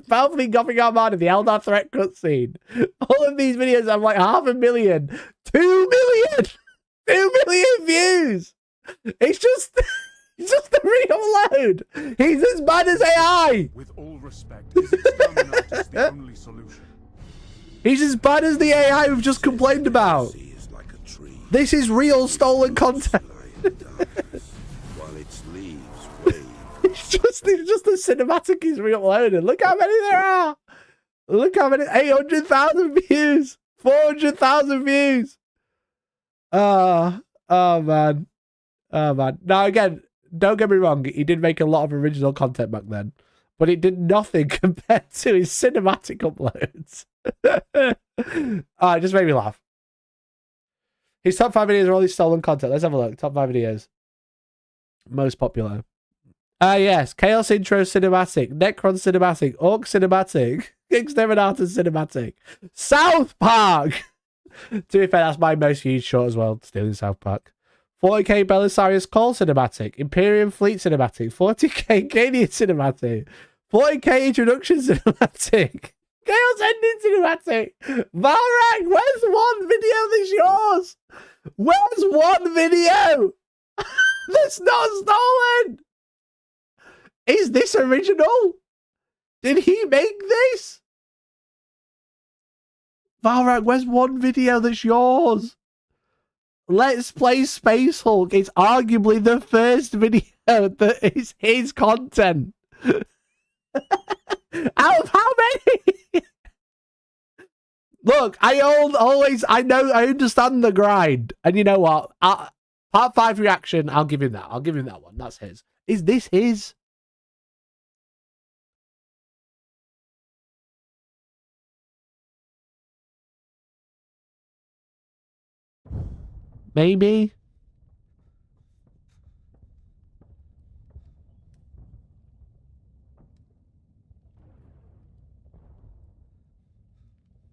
Battlefleet Gothic Armada, the Eldar threat cutscene. All of these videos have like 500,000, 2 million, 2 million views. It's just a real load. He's as bad as AI. With all respect, is exterminate the only solution? He's as bad as the AI we've just complained about. This is real stolen content. While its leaves wave. It's just a cinematic he's re-uploaded. Look how many there are. Look how many. 800,000 views. 400,000 views. Oh man. Oh man. Now again, don't get me wrong. He did make a lot of original content back then, but it did nothing compared to his cinematic uploads. It just made me laugh. His top 5 videos are all these stolen content. Let's have a look. Top 5 videos. Most popular. Yes. Chaos Intro Cinematic. Necron Cinematic. Orc Cinematic. Exterminator Cinematic. South Park! To be fair, that's my most viewed short as well. Still in South Park. 40k Belisarius Call Cinematic. Imperium Fleet Cinematic. 40k Gania Cinematic. 40k Introduction Cinematic. Chaos Ending Cinematic. Valrak, where's one video that's yours? Where's one video that's not stolen? Is this original? Did he make this? Valrak, where's one video that's yours? Let's Play Space Hulk. It's arguably the first video that is his content. Out of how many? Look, I understand the grind. And you know what? Part 5 reaction, I'll give him that. I'll give him that one. That's his. Is this his? Maybe.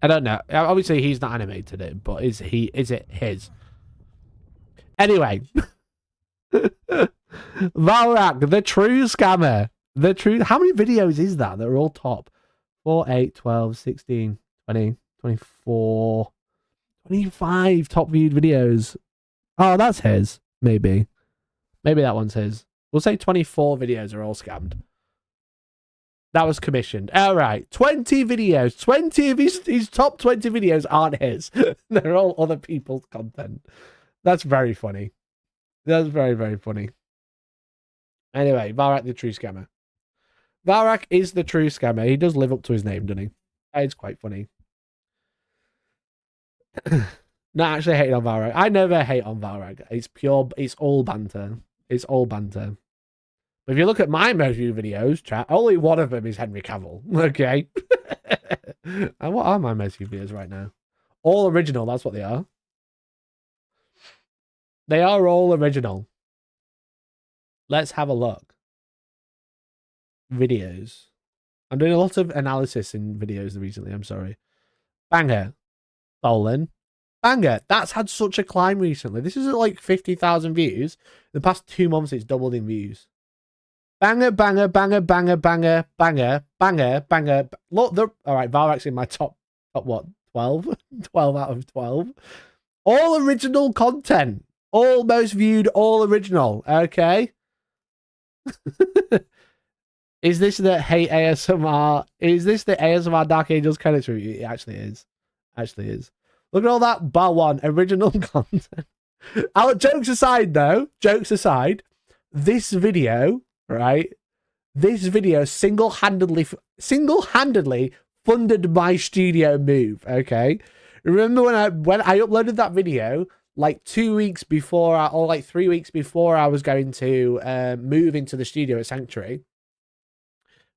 I don't know. Obviously, he's not animated it, but is it his? Anyway. Valrak, the true scammer. How many videos is that? They're all top. 4, 8, 12, 16, 20, 24, 25 top viewed videos. Oh, that's his. Maybe that one's his. We'll say 24 videos are all scammed. That was commissioned. All right. 20 videos. 20 of his top 20 videos aren't his. They're all other people's content. That's very funny. That's very, very funny. Anyway, Valrak the true scammer. Valrak is the true scammer. He does live up to his name, doesn't he? It's quite funny. Not actually hating on Valrak. I never hate on Valrak. It's all banter. It's all banter. But if you look at my most viewed videos, chat, only one of them is Henry Cavill. Okay. And what are my most viewed videos right now? All original, that's what they are. They are all original. Let's have a look. Videos. I'm doing a lot of analysis in videos recently, I'm sorry. Banger. Stolen. Banger. That's had such a climb recently. This is at like 50,000 views. The past 2 months, it's doubled in views. Banger, banger, banger, banger, banger, banger, banger, banger. Look, all right, Varrak's in my top what? 12? 12 out of 12. All original content. All most viewed, all original. Okay. Is this the Hate ASMR? Is this the ASMR Dark Angels credits review? It actually is. Actually is. Look at all that bar one original content. Jokes aside, though, jokes aside, this video, right? This video single-handedly funded my studio move. Okay, remember when I uploaded that video like 2 weeks before, or like 3 weeks before I was going to move into the studio at Sanctuary,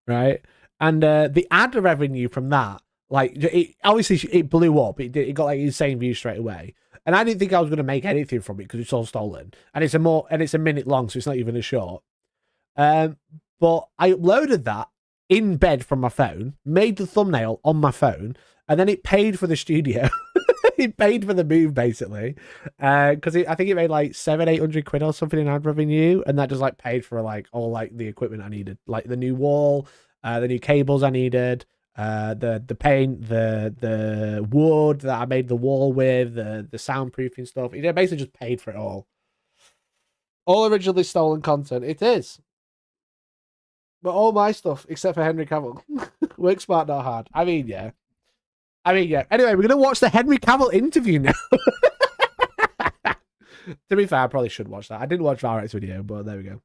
right? And the ad revenue from that, like, obviously it blew up. It got like insane views straight away. And I didn't think I was going to make anything from it because it's all stolen. And it's a minute long, so it's not even a short. But I uploaded that in bed from my phone, made the thumbnail on my phone, and then it paid for the studio. It paid for the move, basically. Because I think it made like 700-800 quid or something in ad revenue, and that just like paid for like all like the equipment I needed, like the new wall, the new cables I needed, the paint, the wood that I made the wall with, the soundproofing stuff. It basically just paid for it all. All originally stolen content. It is. But all my stuff, except for Henry Cavill. Work smart, not hard. I mean, yeah. Anyway, we're going to watch the Henry Cavill interview now. To be fair, I probably should watch that. I didn't watch Varrak's video, but there we go.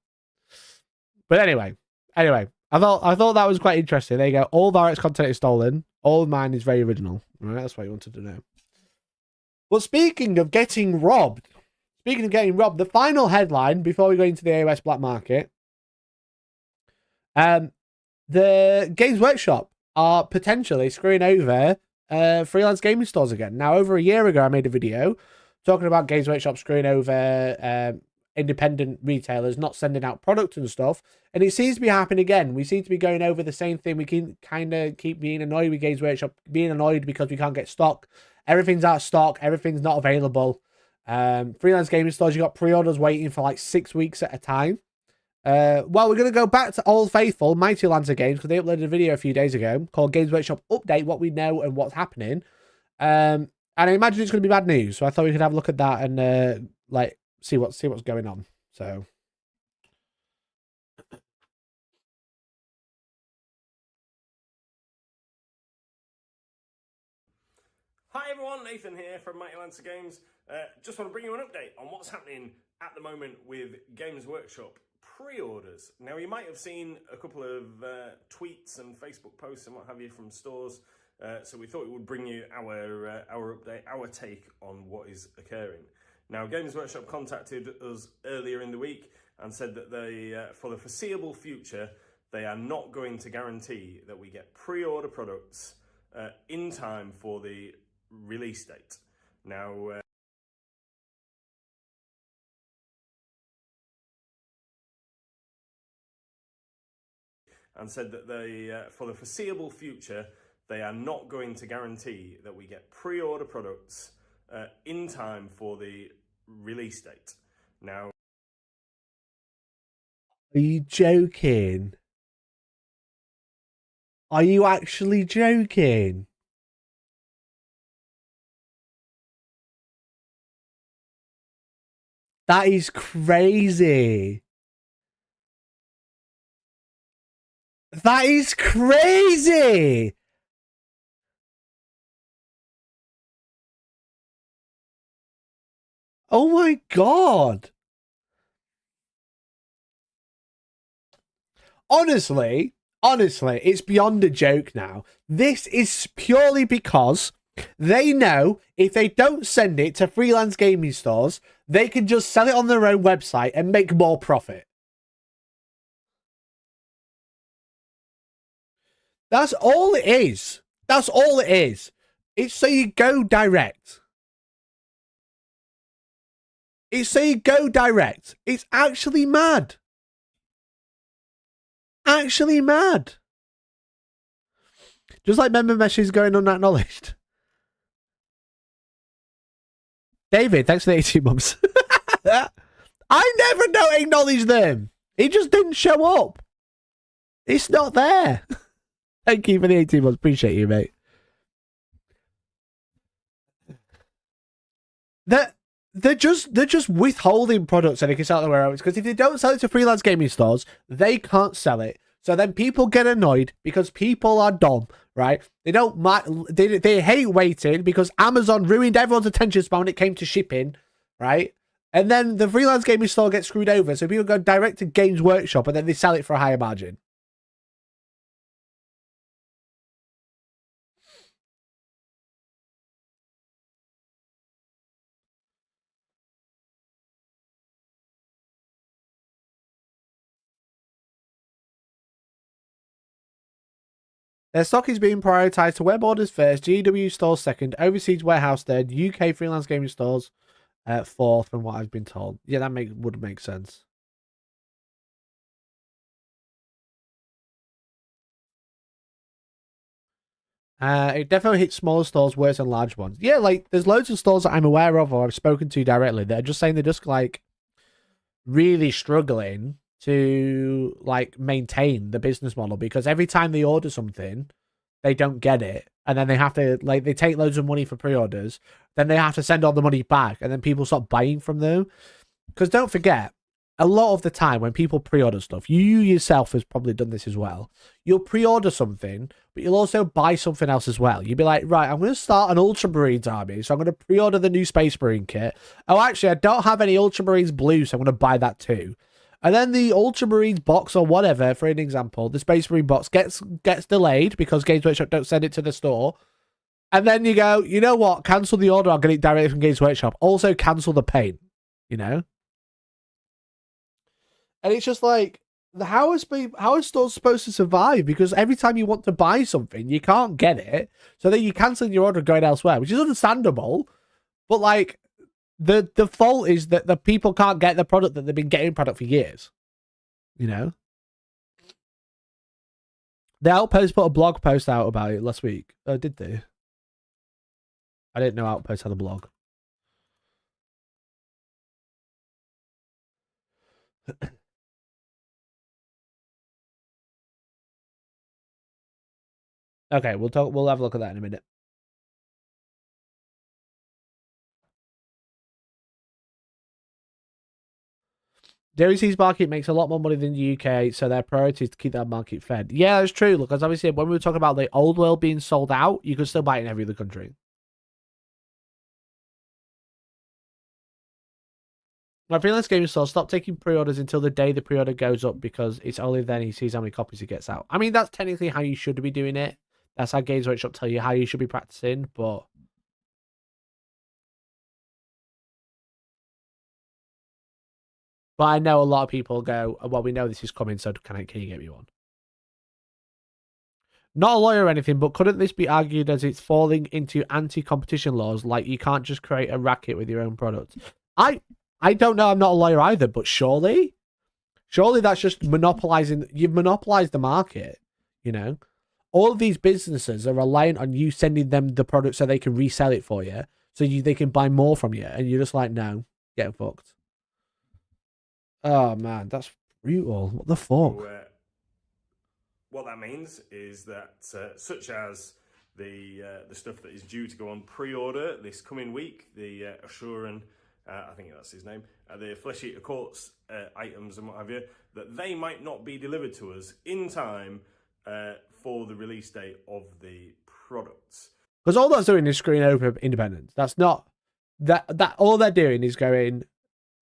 But anyway, I thought that was quite interesting. There you go. All Varrak's content is stolen. All of mine is very original. All right, that's what you wanted to know. Well, speaking of getting robbed, the final headline before we go into the AOS black market, the Games Workshop are potentially screwing over freelance gaming stores again. Now, over a year ago, I made a video talking about Games Workshop screwing over independent retailers not sending out product and stuff, and it seems to be happening again. We seem to be going over the same thing. We can kind of keep being annoyed with Games Workshop, being annoyed because we can't get stock. Everything's out of stock. Everything's not available. Freelance gaming stores, you got pre-orders waiting for like 6 weeks at a time. Well, we're going to go back to Old Faithful, Mighty Lancer Games, because they uploaded a video a few days ago called Games Workshop Update, what we know and what's happening. And I imagine it's going to be bad news, so I thought we could have a look at that and like see what's going on. So Hi everyone, Nathan here from Mighty Lancer Games. Just want to bring you an update on what's happening at the moment with Games Workshop pre-orders. Now, you might have seen a couple of tweets and Facebook posts and what have you from stores, so we thought we would bring you our update, our take on what is occurring. Now, Games Workshop contacted us earlier in the week and said that they, for the foreseeable future, they are not going to guarantee that we get pre-order products in time for the release date. Now, and said that they, for the foreseeable future, they are not going to guarantee that we get pre-order products in time for the release date. Now, are you joking? Are you actually joking? That is crazy. That is crazy. Oh my God. Honestly, it's beyond a joke now. This is purely because they know if they don't send it to freelance gaming stores, they can just sell it on their own website and make more profit. That's all it is. That's all it is. It's so you go direct. It's so you go direct. It's actually mad. Actually mad. Just like member meshes going unacknowledged. David, thanks for the 18 months. I never don't acknowledge them. It just didn't show up. It's not there. Thank you for the 18 months. Appreciate you, mate. They're just withholding products so they can sell it to warehouses, because if they don't sell it to freelance gaming stores, they can't sell it. So then people get annoyed because people are dumb, right? They don't they hate waiting because Amazon ruined everyone's attention span when it came to shipping, right? And then the freelance gaming store gets screwed over, so people go direct to Games Workshop and then they sell it for a higher margin. Their stock is being prioritised to web orders first, GW stores second, overseas warehouse third, UK freelance gaming stores fourth, from what I've been told. Yeah, that would make sense. It definitely hits smaller stores worse than large ones. Yeah, like there's loads of stores that I'm aware of or I've spoken to directly that are just saying they're just like really struggling to like maintain the business model, because every time they order something, they don't get it, and then they have to like they take loads of money for pre-orders, then they have to send all the money back, and then people stop buying from them. Because don't forget, a lot of the time when people pre-order stuff, you yourself has probably done this as well. You'll pre-order something, but you'll also buy something else as well. You'll be like, right, I'm going to start an Ultramarines army, so I'm going to pre-order the new Space Marine kit. Oh, actually, I don't have any Ultramarines blue, so I'm going to buy that too. And then the Ultramarines box or whatever, for an example, the Space Marine box gets delayed because Games Workshop don't send it to the store. And then you go, you know what? Cancel the order. I'll get it directly from Games Workshop. Also cancel the paint, you know? And it's just like, how is stores supposed to survive? Because every time you want to buy something, you can't get it. So then you cancel your order going elsewhere, which is understandable. But like, the fault is that the people can't get the product that they've been getting product for years. You know? The Outpost put a blog post out about it last week. Oh, did they? I didn't know Outpost had a blog. Okay, we'll have a look at that in a minute. The overseas market makes a lot more money than the UK, so their priority is to keep that market fed. Yeah, that's true. Look, as obviously when we were talking about the old world being sold out, you could still buy it in every other country. My freelance gaming store stopped taking pre-orders until the day the pre-order goes up, because it's only then he sees how many copies he gets out. I mean, that's technically how you should be doing it. That's how Games Workshop tell you how you should be practicing, but I know a lot of people go, well, we know this is coming, so can you get me one? Not a lawyer or anything, but couldn't this be argued as it's falling into anti-competition laws, like you can't just create a racket with your own product? I don't know, I'm not a lawyer either, but surely that's just monopolizing. You've monopolized the market, you know? All of these businesses are reliant on you sending them the product so they can resell it for you, so they can buy more from you, and you're just like, no, get fucked. Oh man, that's brutal. What the fuck? So, what that means is that, such as the stuff that is due to go on pre-order this coming week, the Assuran, I think that's his name, the Flesh Eater Courts items and what have you, that they might not be delivered to us in time for the release date of the products. Because all that's doing is screwing over independence. That's not that all they're doing is going,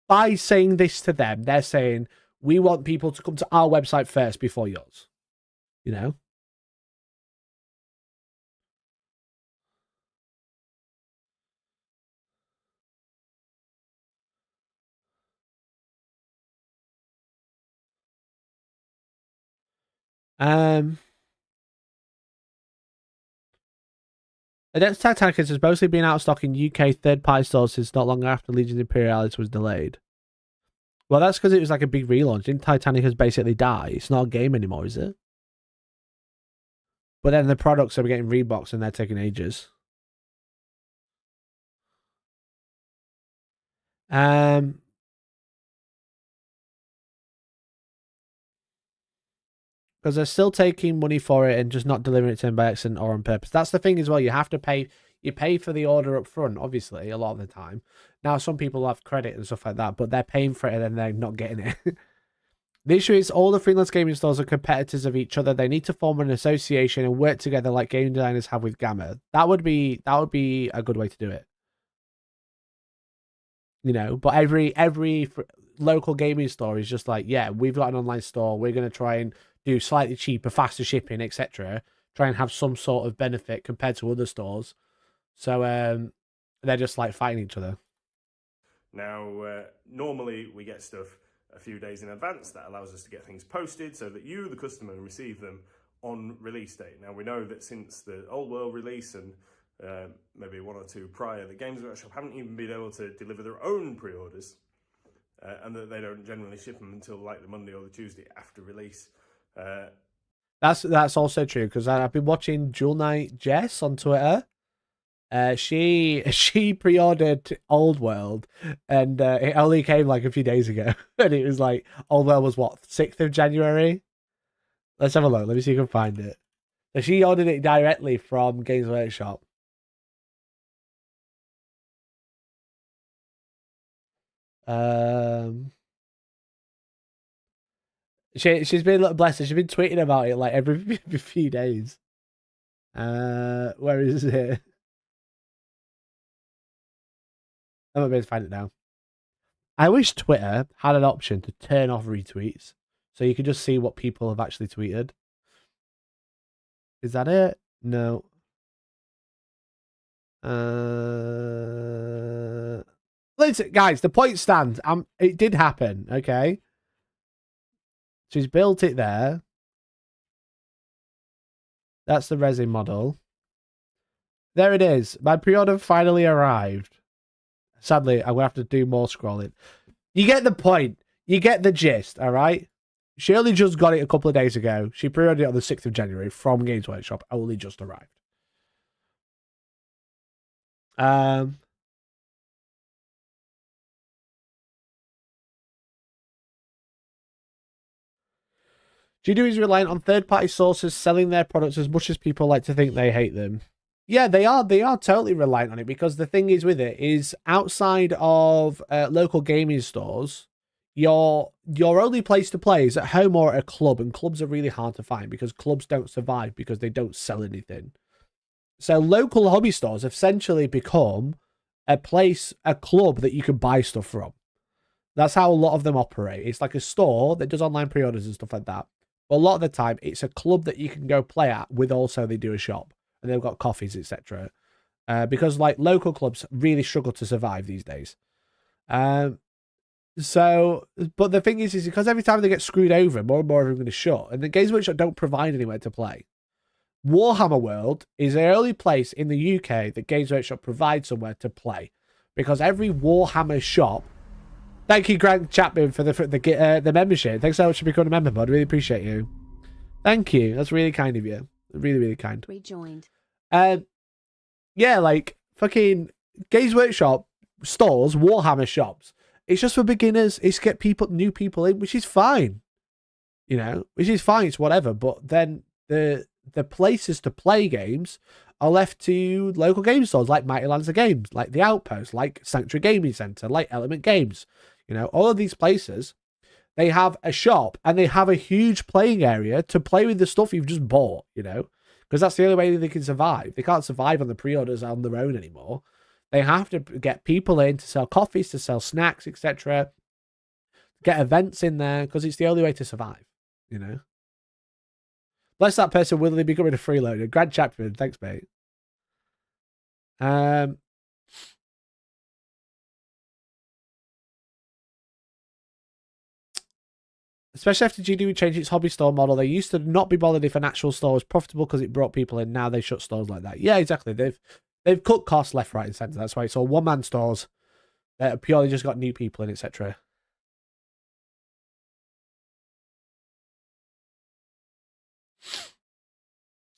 by saying this to them, they're saying we want people to come to our website first before yours. You know? Adeptus Titanicus has mostly been out of stock in UK third-party stores since not long after Legion Imperialis was delayed. Well, that's because it was like a big relaunch. Didn't Titanicus basically die? It's not a game anymore, is it? But then the products are getting reboxed and they're taking ages. Because they're still taking money for it and just not delivering it to them by accident or on purpose. That's the thing as well. You have to pay. You pay for the order up front, obviously, a lot of the time. Now, some people have credit and stuff like that, but they're paying for it and then they're not getting it. The issue is all the freelance gaming stores are competitors of each other. They need to form an association and work together like game designers have with Gamma. That would be a good way to do it. You know, but every local gaming store is just like, yeah, we've got an online store. We're going to try and do slightly cheaper, faster shipping, etc. Try and have some sort of benefit compared to other stores. So they're just like fighting each other. Now, normally we get stuff a few days in advance. That allows us to get things posted so that you, the customer, receive them on release date. Now, we know that since the Old World release and maybe one or two prior, the Games Workshop haven't even been able to deliver their own pre-orders, and that they don't generally ship them until like the Monday or the Tuesday after release. That's also true, because I've been watching Jewel Knight Jess on Twitter. She pre-ordered Old World, and it only came like a few days ago, and it was like Old World was what, 6th of January. Let's have a look. Let me see if I can find it. So she ordered it directly from Games Workshop. She's been a little blessed. She's been tweeting about it like every few days. Where is it? I'm not able to find it now. I wish Twitter had an option to turn off retweets, so you could just see what people have actually tweeted. Is that it? No. Listen, guys, the point stands. It did happen, okay? She's built it there. That's the resin model. There it is. My pre-order finally arrived. Sadly, I'm going to have to do more scrolling. You get the point. You get the gist, all right? She only just got it a couple of days ago. She pre-ordered it on the 6th of January from Games Workshop. Only just arrived. GDO is reliant on third-party sources selling their products as much as people like to think they hate them. Yeah, they are totally reliant on it, because the thing is with it is outside of local gaming stores, your only place to play is at home or at a club, and clubs are really hard to find because clubs don't survive because they don't sell anything. So local hobby stores have essentially become a club that you can buy stuff from. That's how a lot of them operate. It's like a store that does online pre-orders and stuff like that. But a lot of the time, it's a club that you can go play at with also they do a shop. And they've got coffees, etc. Because like local clubs really struggle to survive these days. But the thing is because every time they get screwed over, more and more of them are going to shut. And the Games Workshop don't provide anywhere to play. Warhammer World is the only place in the UK that Games Workshop provides somewhere to play. Because every Warhammer shop... Thank you, Grant Chapman, for the membership. Thanks so much for becoming a member, bud. Really appreciate you. Thank you. That's really kind of you. Really, really kind. Rejoined. Yeah, like fucking Games Workshop stores, Warhammer shops. It's just for beginners. It's to get new people in, which is fine. You know, which is fine. It's whatever. But then the places to play games are left to local game stores like Mighty Lands of Games, like The Outpost, like Sanctuary Gaming Centre, like Element Games. You know, all of these places, they have a shop and they have a huge playing area to play with the stuff you've just bought, you know, because that's the only way they can survive. They can't survive on the pre-orders on their own anymore. They have to get people in to sell coffees, to sell snacks, etc. Get events in there because it's the only way to survive, you know. Bless that person willingly becoming a freeloader. Grant Chapman, thanks, mate. Especially after GDO changed its hobby store model, they used to not be bothered if an actual store was profitable because it brought people in. Now they shut stores like that. Yeah, exactly. They've cut costs left, right, and centre. That's why it's all one-man stores that purely just got new people in, etc.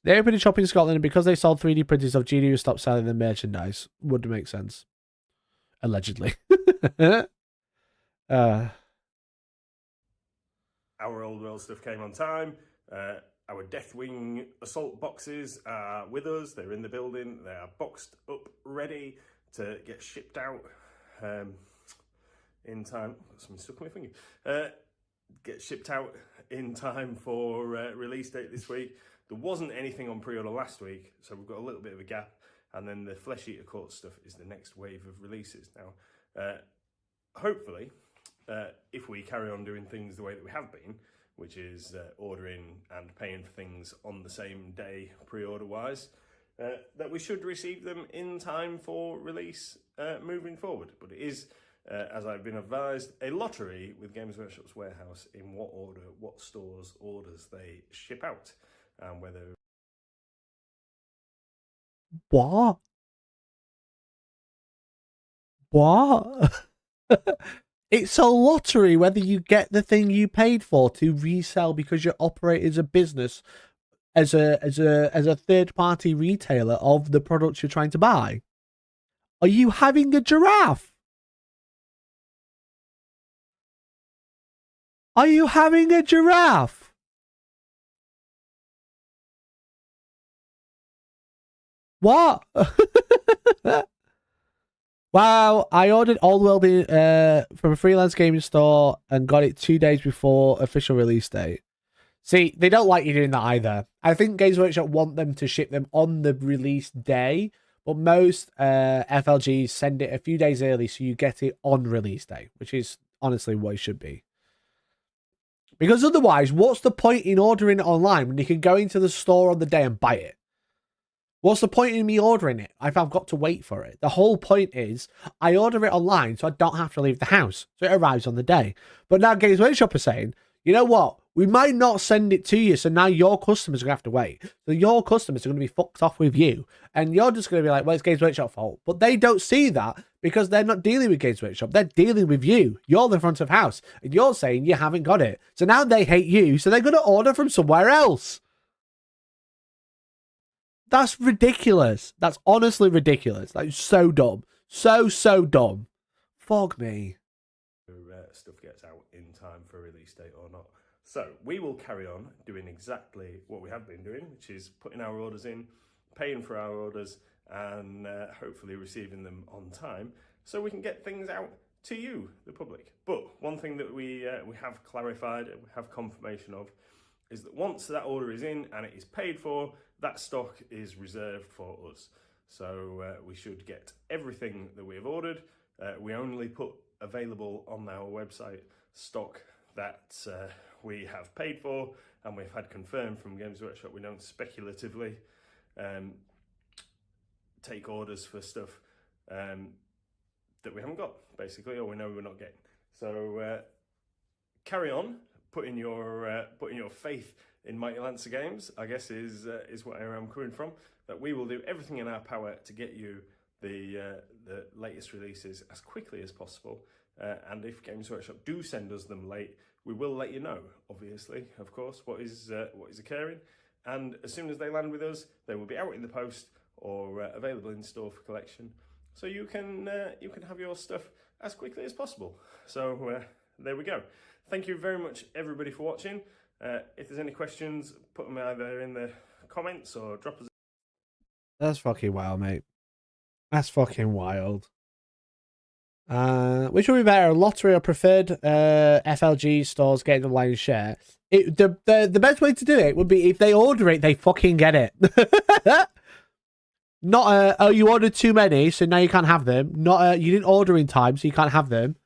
They opened a shop in Scotland, and because they sold 3D printers of GDO stopped selling the merchandise. Would make sense. Allegedly. Our old world stuff came on time. Our Deathwing assault boxes are with us. They're in the building. They are boxed up, ready to get shipped out in time. Got something stuck on my finger. Get shipped out in time for release date this week. There wasn't anything on pre-order last week, so we've got a little bit of a gap. And then the Flesh Eater Court stuff is the next wave of releases. Now, hopefully, if we carry on doing things the way that we have been, which is ordering and paying for things on the same day pre-order wise, that we should receive them in time for release moving forward. But it is, as I've been advised, a lottery with Games Workshop's warehouse in what order, what stores' orders they ship out, and whether... What? What? It's a lottery whether you get the thing you paid for to resell because you operate as a business, as a third party retailer of the products you're trying to buy. Are you having a giraffe? Are you having a giraffe? What? Wow, I ordered Old World from a freelance gaming store and got it 2 days before official release date. See, they don't like you doing that either. I think Games Workshop want them to ship them on the release day, but most FLGs send it a few days early so you get it on release day, which is honestly what it should be. Because otherwise, what's the point in ordering it online when you can go into the store on the day and buy it? What's the point in me ordering it if I've got to wait for it? The whole point is I order it online so I don't have to leave the house. So it arrives on the day. But now Games Workshop are saying, you know what? We might not send it to you, so now your customers are going to have to wait. So your customers are going to be fucked off with you. And you're just going to be like, well, it's Games Workshop's fault. But they don't see that because they're not dealing with Games Workshop. They're dealing with you. You're the front of house. And you're saying you haven't got it. So now they hate you, so they're going to order from somewhere else. That's ridiculous. That's honestly ridiculous. Like, so dumb. So dumb. Fog me. Stuff gets out in time for release date or not. So we will carry on doing exactly what we have been doing, which is putting our orders in, paying for our orders, and hopefully receiving them on time so we can get things out to you, the public. But one thing that we have clarified and we have confirmation of is that once that order is in and it is paid for, that stock is reserved for us. So we should get everything that we have ordered. We only put available on our website stock that we have paid for and we've had confirmed from Games Workshop. We don't speculatively take orders for stuff that we haven't got, basically, or we know we're not getting. So carry on putting your faith in Mighty Lancer Games, I guess, is where I'm coming from. That we will do everything in our power to get you the latest releases as quickly as possible. And if Games Workshop do send us them late, we will let you know, obviously, of course, what is occurring. And as soon as they land with us, they will be out in the post or available in store for collection. So you can have your stuff as quickly as possible. So there we go. Thank you very much, everybody, for watching. If there's any questions, put them either in the comments or drop us. That's fucking wild, mate. That's fucking wild. Which would be better, lottery or preferred FLG stores getting the lion's share? The best way to do it would be if they order it, they fucking get it. Not oh, you ordered too many, so now you can't have them. Not you didn't order in time, so you can't have them.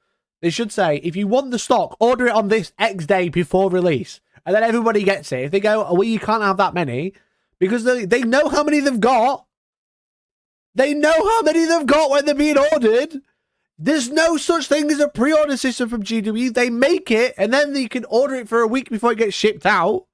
They should say, if you want the stock, order it on this X day before release. And then everybody gets it. If they go, oh, well, you can't have that many, because they know how many they've got. They know how many they've got when they're being ordered. There's no such thing as a pre-order system from GW. They make it, and then you can order it for a week before it gets shipped out.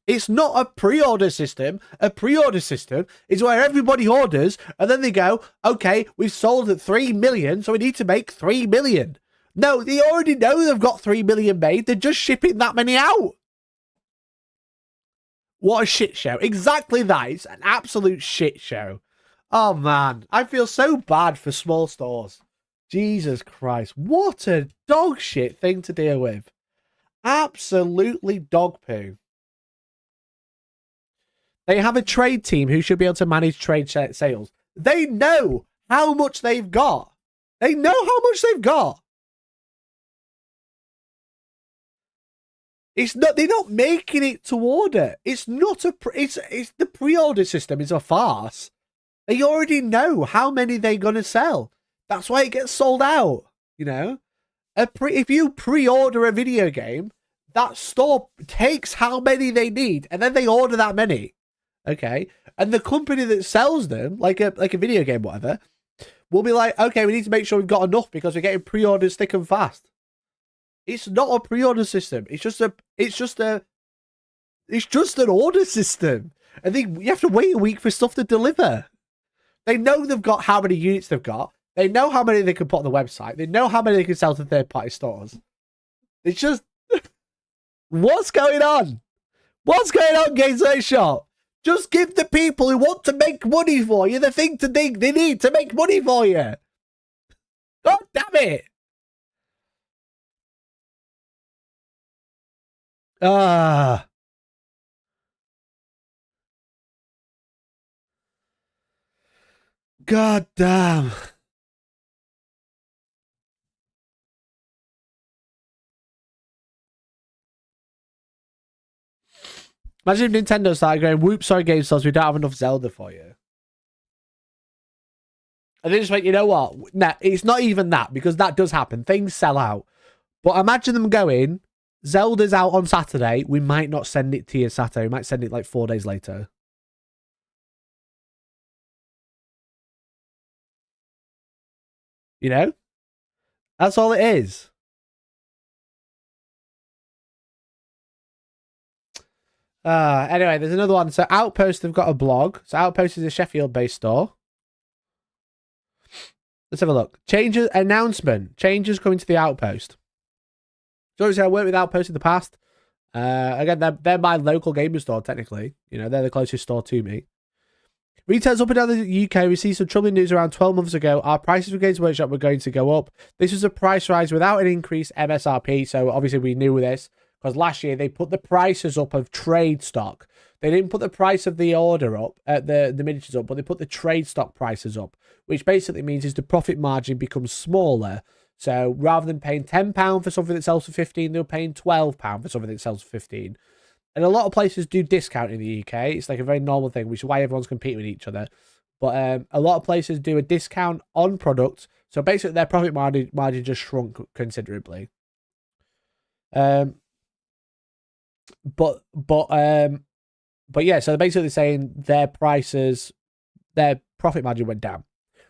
It's not a pre-order system. A pre-order system is where everybody orders, and then they go, okay, we've sold at 3 million, so we need to make 3 million. No, they already know they've got 3 million made. They're just shipping that many out. What a shit show. Exactly that. It's an absolute shit show. Oh, man. I feel so bad for small stores. Jesus Christ. What a dog shit thing to deal with. Absolutely dog poo. They have a trade team who should be able to manage trade sales. They know how much they've got. They know how much they've got. It's not. They're not making it to order. It's not a. It's the pre-order system is a farce. They already know how many they're gonna sell. That's why it gets sold out. You know, if you pre-order a video game, that store takes how many they need, and then they order that many. Okay, and the company that sells them, like a video game, whatever, will be like, okay, we need to make sure we've got enough because we're getting pre-orders thick and fast. It's not a pre-order system. It's just an order system. And then you have to wait a week for stuff to deliver. They know they've got how many units they've got. They know how many they can put on the website. They know how many they can sell to third-party stores. It's just, what's going on? What's going on, Games Workshop? Just give the people who want to make money for you the thing to think they need to make money for you. God damn it. Ah. God damn. Imagine if Nintendo started going, whoops, sorry, Game Stores, we don't have enough Zelda for you. And they just went, you know what? Nah, it's not even that, because that does happen. Things sell out. But imagine them going, Zelda's out on Saturday. We might not send it to you Saturday. We might send it like 4 days later. You know? That's all it is. Anyway, there's another one. So Outpost have got a blog. So Outpost is a Sheffield-based store. Let's have a look. Changes announcement. Changes coming to the Outpost. So obviously I worked with Outpost in the past. Again, they're my local gaming store, technically. You know, they're the closest store to me. Retailers up and down the UK received some troubling news around 12 months ago. Our prices for Games Workshop were going to go up. This was a price rise without an increased MSRP. So obviously we knew this. Because last year they put the prices up of trade stock. They didn't put the price of the order up, the miniatures up, but they put the trade stock prices up, which basically means is the profit margin becomes smaller. So rather than paying £10 for something that sells for 15, they're paying £12 for something that sells for 15. And a lot of places do discount in the UK. It's like a very normal thing, which is why everyone's competing with each other. But a lot of places do a discount on products. So basically their profit margin just shrunk considerably. But yeah, so they're basically saying their prices, their profit margin went down.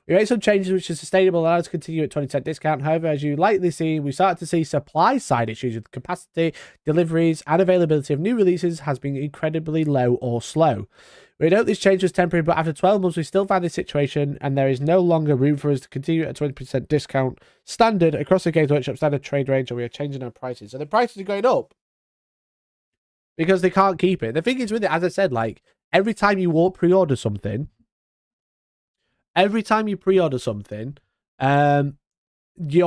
We made some changes which are sustainable and allow us to continue at 20% discount. However, as you likely see, we started to see supply side issues with capacity, deliveries, and availability of new releases has been incredibly low or slow. We note this change was temporary, but after 12 months, we still find this situation, and there is no longer room for us to continue at 20% discount standard across the Games Workshop standard trade range, and we are changing our prices. So the prices are going up because they can't keep it. The thing is with it, as I said, like every time you pre-order something, you're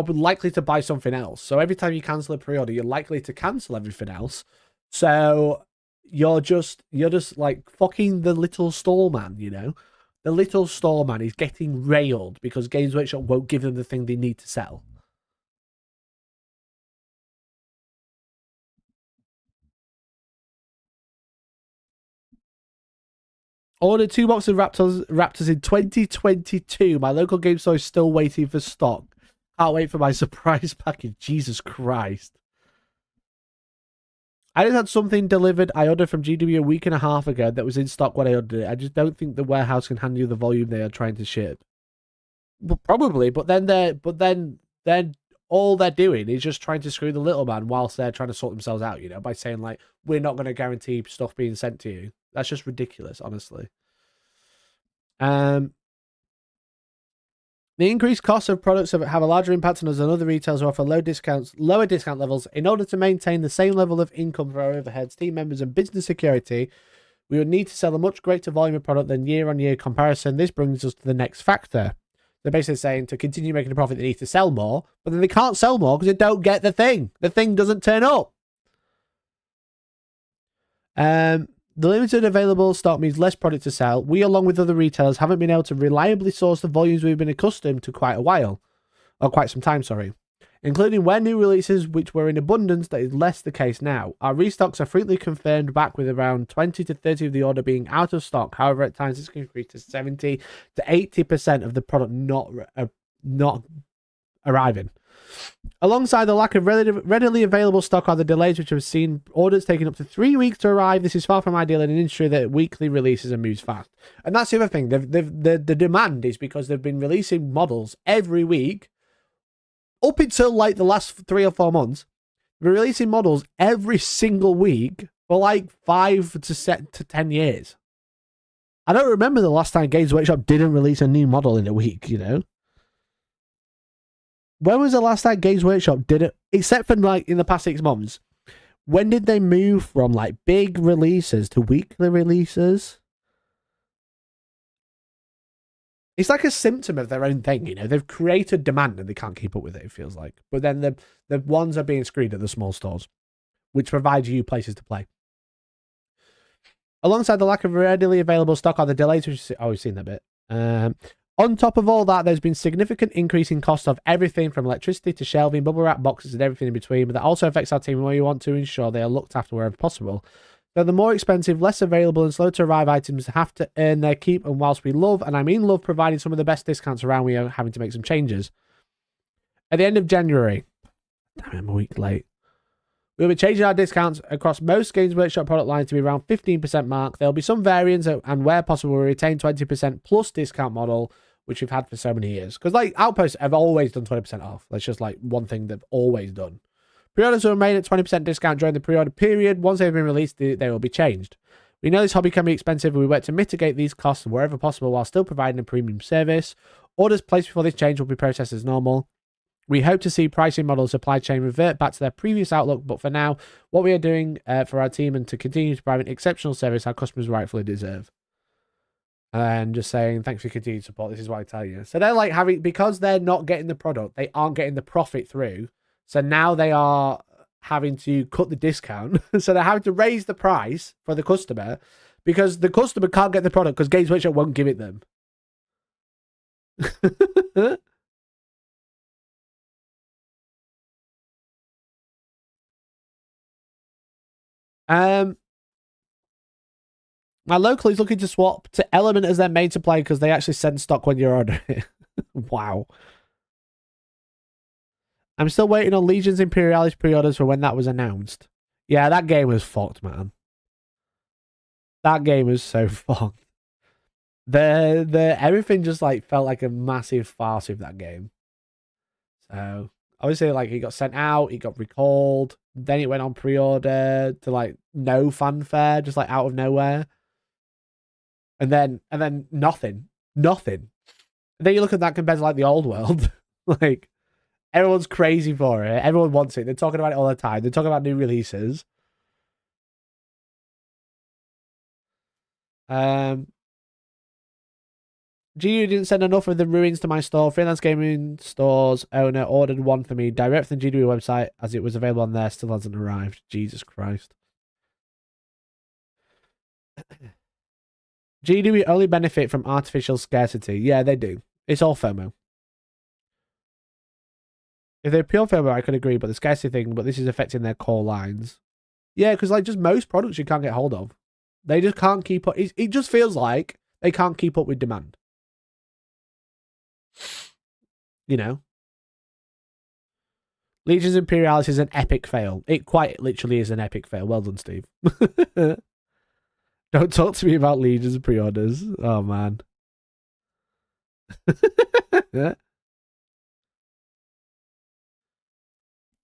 likely to buy something else. So every time you cancel a pre-order, you're likely to cancel everything else. So you're just like fucking the little store man, you know? The little store man is getting railed because Games Workshop won't give them the thing they need to sell. Ordered 2 boxes of Raptors in 2022. My local game store is still waiting for stock. Can't wait for my surprise package. Jesus Christ. I just had something delivered I ordered from GW a week and a half ago that was in stock when I ordered it. I just don't think the warehouse can handle the volume they are trying to ship. Well, probably, but then all they're doing is just trying to screw the little man whilst they're trying to sort themselves out, you know, by saying like, we're not going to guarantee stuff being sent to you. That's just ridiculous, honestly. The increased costs of products have a larger impact on us than other retailers who offer lower discount levels. In order to maintain the same level of income for our overheads, team members, and business security, we would need to sell a much greater volume of product than year-on-year comparison. This brings us to the next factor. They're basically saying to continue making a profit, they need to sell more, but then they can't sell more because they don't get the thing. The thing doesn't turn up. The limited available stock means less product to sell. We, along with other retailers, haven't been able to reliably source the volumes we've been accustomed to quite some time, including when new releases which were in abundance. That is less the case now. Our restocks are frequently confirmed back with around 20 to 30 of the order being out of stock. However, at times this can increase to 70 to 80% of the product not arriving. Alongside the lack of readily available stock are the delays which have seen orders taking up to 3 weeks to arrive. This is far from ideal in an industry that weekly releases and moves fast. And that's the other thing. The demand is because they've been releasing models every week up until like the last 3 or 4 months. We're releasing models every single week for like 5 to 10 years. I don't remember the last time Games Workshop didn't release a new model in a week, you know? When was the last time Games Workshop did it? Except for like in the past 6 months. When did they move from like big releases to weekly releases? It's like a symptom of their own thing, you know. They've created demand and they can't keep up with it, it feels like. But then the ones are being screwed at the small stores, which provides you places to play. Alongside the lack of readily available stock are the delays, which we've seen that bit. On top of all that, there's been significant increase in cost of everything from electricity to shelving, bubble wrap boxes, and everything in between. But that also affects our team, where we want to ensure they are looked after wherever possible. So the more expensive, less available, and slow to arrive items have to earn their keep. And whilst we love, and I mean love, providing some of the best discounts around, we are having to make some changes. At the end of January, damn it, I'm a week late. We'll be changing our discounts across most Games Workshop product lines to be around 15% mark. There'll be some variants, and where possible, we'll retain 20% plus discount model, which we've had for so many years. Because like Outposts have always done 20% off. That's just like one thing they've always done. Pre-orders will remain at 20% discount during the pre-order period. Once they've been released, they will be changed. We know this hobby can be expensive, and we work to mitigate these costs wherever possible while still providing a premium service. Orders placed before this change will be processed as normal. We hope to see pricing models supply chain revert back to their previous outlook, but for now, what we are doing for our team and to continue to provide an exceptional service our customers rightfully deserve. And just saying, thanks for your continued support. This is what I tell you. So they're like because they're not getting the product, they aren't getting the profit through. So now they are having to cut the discount. So they're having to raise the price for the customer because the customer can't get the product because Games Workshop won't give it them. My local is looking to swap to Element as their main supplier because they actually send stock when you're ordering it. Wow. I'm still waiting on Legions Imperialis pre-orders for when that was announced. Yeah, that game was fucked, man. That game was so fucked. Everything just like felt like a massive farce with that game. So obviously, like, it got sent out, it got recalled, then it went on pre-order to like no fanfare, just like out of nowhere. And then nothing. And then you look at that compared to like the old world. Like, everyone's crazy for it. Everyone wants it. They're talking about it all the time. They're talking about new releases. GU didn't send enough of the ruins to my store. Freelance Gaming Store's owner ordered one for me direct from the GW website as it was available on there. Still hasn't arrived. Jesus Christ. GW only benefit from artificial scarcity. Yeah, they do. It's all FOMO. If they're pure FOMO, I could agree, but the scarcity thing, but this is affecting their core lines. Yeah, because like just most products you can't get hold of. They just can't keep up. It just feels like they can't keep up with demand. You know? Legions Imperialis is an epic fail. It quite literally is an epic fail. Well done, Steve. Don't talk to me about Legions pre-orders. Oh, man.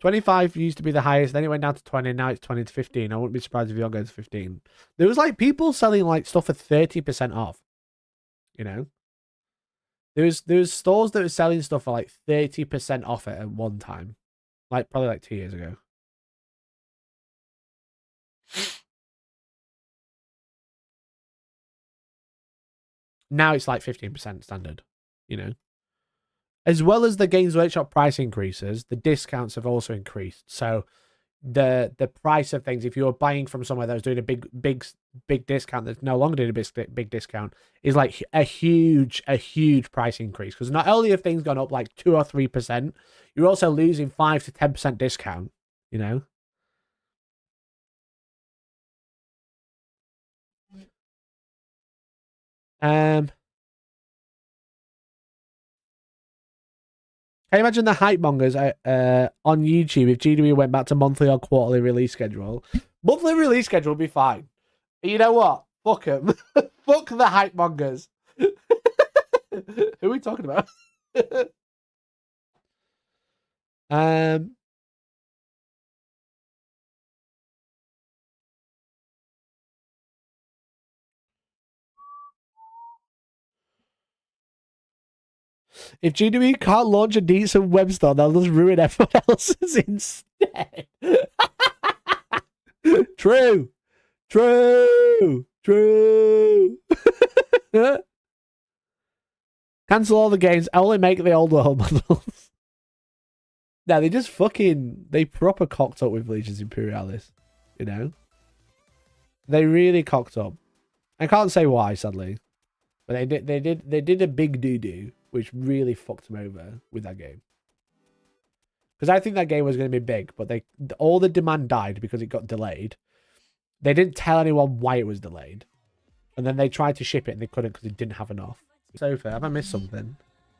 25 used to be the highest, then it went down to 20, now it's 20 to 15. I wouldn't be surprised if you're going to 15. There was like people selling like stuff for 30% off. You know? There was stores that were selling stuff for like 30% off at one time. Like probably like 2 years ago. Now it's like 15% standard, you know? as well as the Games Workshop price increases, the discounts have also increased. So the price of things, if you're buying from somewhere that was doing a big discount that's no longer doing a big discount, is like a huge price increase. Because not only have things gone up like 2 or 3%, you're also losing 5 to 10% discount, you know. Can you imagine the hype mongers on YouTube if GW went back to monthly or quarterly release schedule? Monthly release schedule would be fine. But you know what? Fuck them. Fuck the hype mongers. Who are we talking about? If GW can't launch a decent web store, they'll just ruin everyone else's instead. True. Cancel all the games. Only make the old world models. No, they proper cocked up with Legions Imperialis. You know? They really cocked up. I can't say why, sadly. But they did a big doo-doo, which really fucked them over with that game. Because I think that game was going to be big, but all the demand died because it got delayed. They didn't tell anyone why it was delayed. And then they tried to ship it and they couldn't because it didn't have enough. So fair. Have I missed something?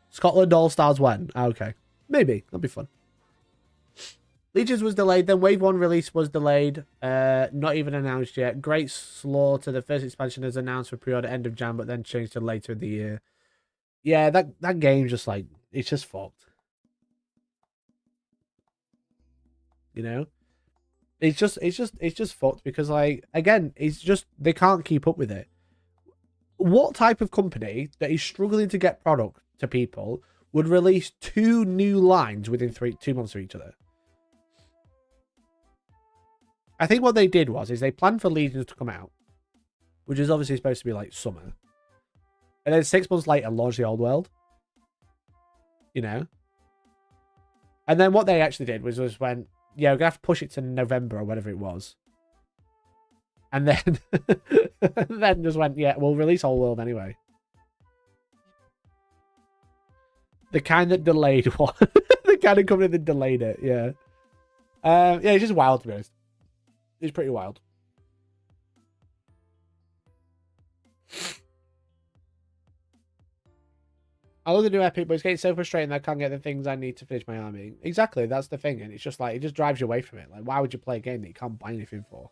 Scotland All-Stars when? Oh, okay. Maybe. That'll be fun. Legions was delayed. Then Wave 1 release was delayed. Not even announced yet. Great Slaughter, the first expansion, is announced for pre-order end of Jan, but then changed to later in the year. Yeah, that game's just like, it's just fucked. You know? It's just fucked because, like, again, it's just, they can't keep up with it. What type of company that is struggling to get product to people would release 2 new lines within 2 months of each other? I think what they did is they planned for Legions to come out, which is obviously supposed to be like summer. And then 6 months later, launch the old world. You know? And then what they actually did was went, yeah, we're going to have to push it to November or whatever it was. And then, then just went, yeah, we'll release Old World anyway. The kind that delayed one. The kind of company that delayed it, yeah. Yeah, it's just wild, to be honest. It's pretty wild. I love the new Epic, but it's getting so frustrating that I can't get the things I need to finish my army. Exactly, that's the thing. And it's just like, it just drives you away from it. Like, why would you play a game that you can't buy anything for?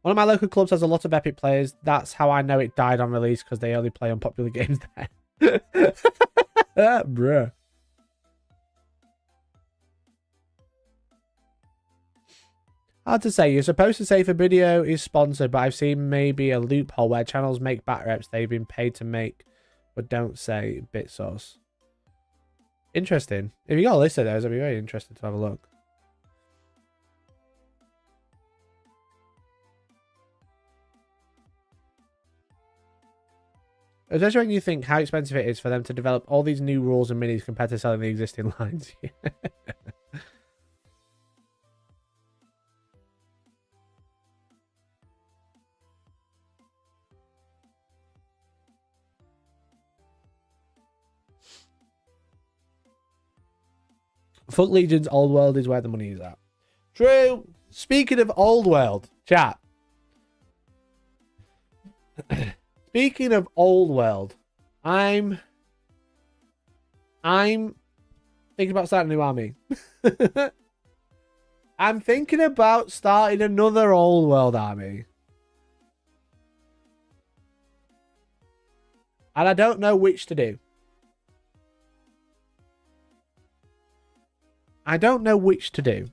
One of my local clubs has a lot of Epic players. That's how I know it died on release, because they only play unpopular games there. Bruh. Hard to say. You're supposed to say if a video is sponsored, but I've seen maybe a loophole where channels make bat reps they've been paid to make, but don't say bit sauce. Interesting. If you got a list of those, I'd be very interested to have a look. Especially when you think how expensive it is for them to develop all these new rules and minis compared to selling the existing lines. Fuck Legions, Old World is where the money is at. True. Speaking of Old World, chat. Speaking of Old World, I'm thinking about starting a new army. I'm thinking about starting another Old World army. And I don't know which to do. I don't know which to do.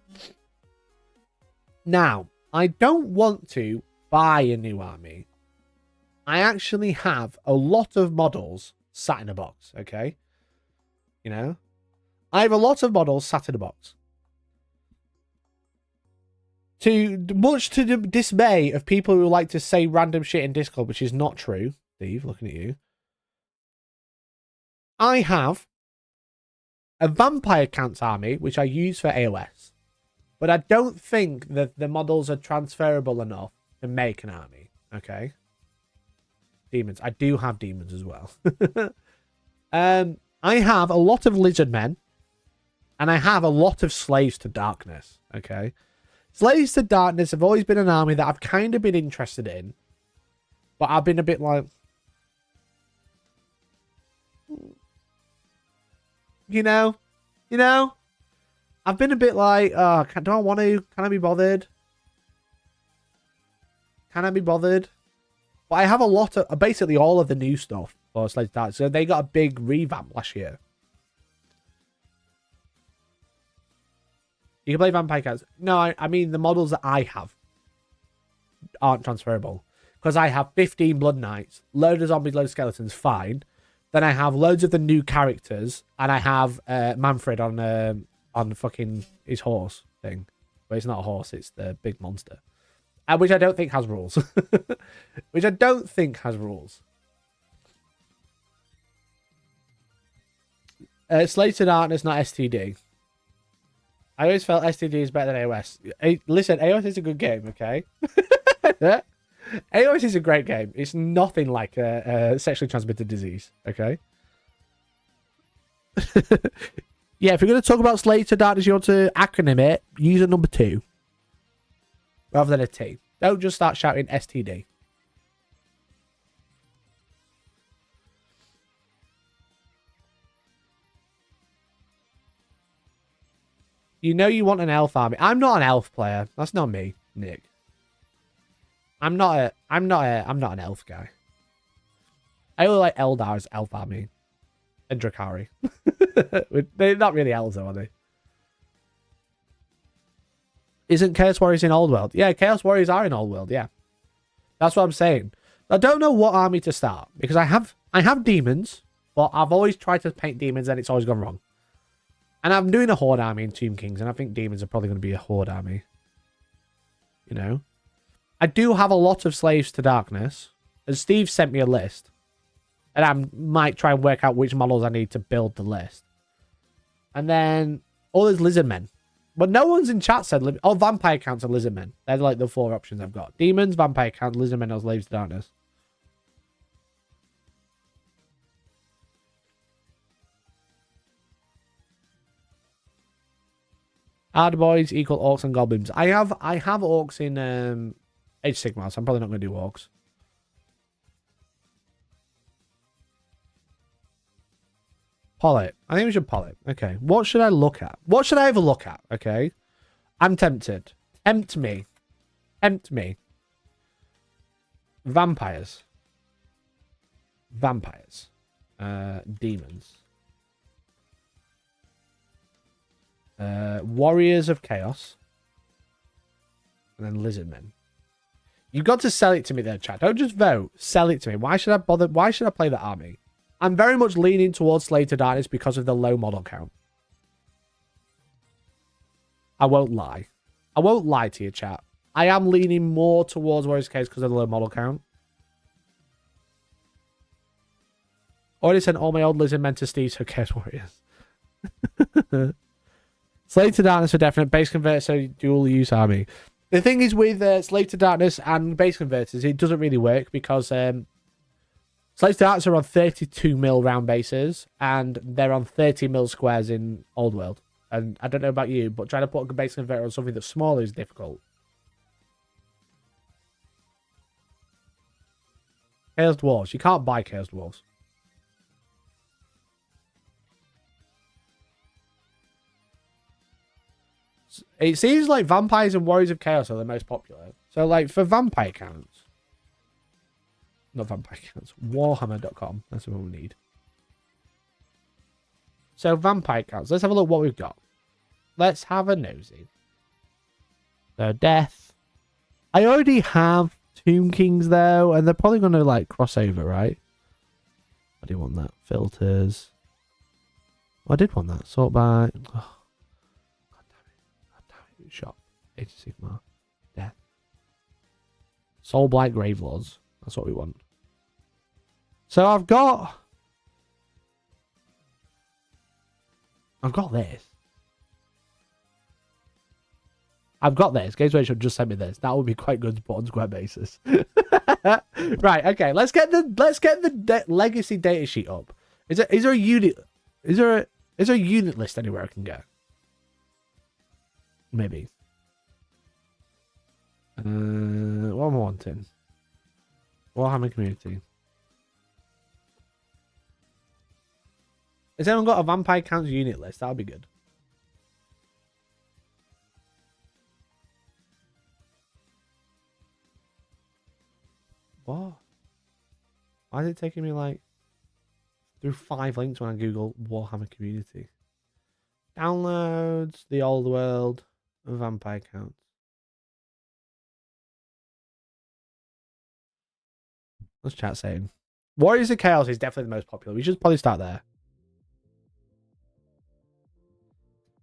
Now, I don't want to buy a new army. I actually have a lot of models sat in a box, okay? You know? I have a lot of models sat in a box. much to the dismay of people who like to say random shit in Discord, which is not true, Steve, looking at you, I have a Vampire Counts army, which I use for AOS. But I don't think that the models are transferable enough to make an army. Okay. Demons. I do have demons as well. I have a lot of lizard men. And I have a lot of slaves to darkness. Okay. Slaves to darkness have always been an army that I've kind of been interested in. But I've been a bit like... You know? I've been a bit like, oh, do I want to? Can I be bothered? Can I be bothered? But I have a lot of, basically all of the new stuff for Slaves to Darkness. So they got a big revamp last year. You can play Vampire Counts. No, I mean the models that I have aren't transferable. Because I have 15 Blood Knights, loads of zombies, loads of skeletons, fine. Then I have loads of the new characters, and I have Manfred on fucking his horse thing. But it's not a horse, it's the big monster. Which I don't think has rules. Which I don't think has rules. Slaves to Darkness, not STD. I always felt STD is better than AOS. Listen, AOS is a good game, okay? AOS is a great game. It's nothing like a sexually transmitted disease, okay? Yeah, if you're going to talk about Slaves to Darkness, you want to acronym it, use a number 2. Rather than a T. Don't just start shouting STD. You know you want an elf army. I'm not an elf player. That's not me, Nick. I'm not an elf guy. I only like Eldar's elf army. And Drakari. They're not really elves though, are they? Isn't Chaos Warriors in Old World? Yeah, Chaos Warriors are in Old World, yeah. That's what I'm saying. I don't know what army to start. Because I have demons. But I've always tried to paint demons and it's always gone wrong. And I'm doing a Horde army in Tomb Kings. And I think demons are probably going to be a Horde army. You know? I do have a lot of Slaves to Darkness. And Steve sent me a list. And I might try and work out which models I need to build the list. And then all those lizard men. But no one's in chat said... Oh, Vampire Counts and lizard men. They're like the 4 options I've got. Demons, Vampire Count, lizard men, or Slaves to Darkness. Hard boys equal orcs and goblins. I have orcs in Age of Sigmar, so I'm probably not going to do orcs. Poll it. I think we should poll it. Okay. What should I look at? What should I ever look at? Okay. I'm tempted. Tempt me. Tempt me. Vampires. Vampires. Demons. Warriors of Chaos. And then lizard men. You've got to sell it to me there, chat. Don't just vote. Sell it to me. Why should I bother? Why should I play that army? I'm very much leaning towards Slave to Darkness because of the low model count. I won't lie. I won't lie to you, chat. I am leaning more towards Warriors of Chaos because of the low model count. Already sent all my old lizard men to Steve, so Chaos Warriors. Slave to Darkness for definite. Base converter, so dual use army. The thing is with Slave to Darkness and base converters, it doesn't really work because Slaves to Darkness are on 32 mil round bases and they're on 30 mil squares in Old World. And I don't know about you, but trying to put a base converter on something that's smaller is difficult. Chaos Dwarves. You can't buy Chaos Dwarves. It seems like Vampires and Warriors of Chaos are the most popular. So, like, for Vampire Counts. Not Vampire Counts. Warhammer.com. That's what we need. So, Vampire Counts. Let's have a look what we've got. Let's have a nosy. So, Death. I already have Tomb Kings, though. And they're probably going to, like, cross over, right? I do want that. Filters. Oh, I did want that. Sort by... Oh. God damn it. Shop. 80 Sigmar. Soulblight Gravelords. That's what we want. So I've got this. I've got this. Games Workshop just sent me this. That would be quite good to put on square basis. Right. Okay. Let's get the legacy data sheet up. Is there a unit? Is there a unit list anywhere I can go? Maybe. What am I wanting? Warhammer community. Has anyone got a Vampire Counts unit list? That would be good. What? Why is it taking me like through 5 links when I Google Warhammer community? Downloads, the old world, and Vampire Counts. What's chat saying? Warriors of Chaos is definitely the most popular. We should probably start there.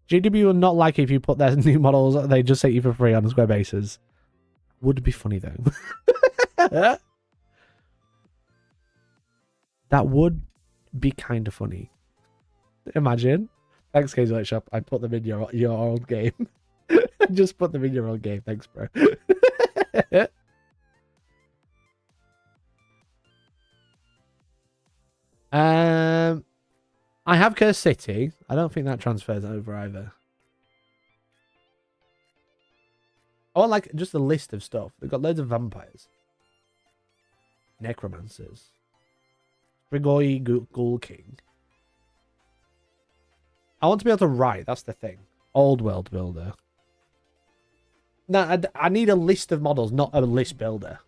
GW will not like it if you put their new models. They just set you for free on a square basis. Would be funny though. That would be kind of funny. Imagine. Thanks, Games Workshop. I put them in your old game. Just put them in your old game. Thanks, bro. I have Cursed City. I don't think that transfers over either. I want like just a list of stuff. They've got loads of vampires, necromancers, Strigoi Ghoul King. I want to be able to write. That's the thing. Old world builder. No, I need a list of models, not a list builder.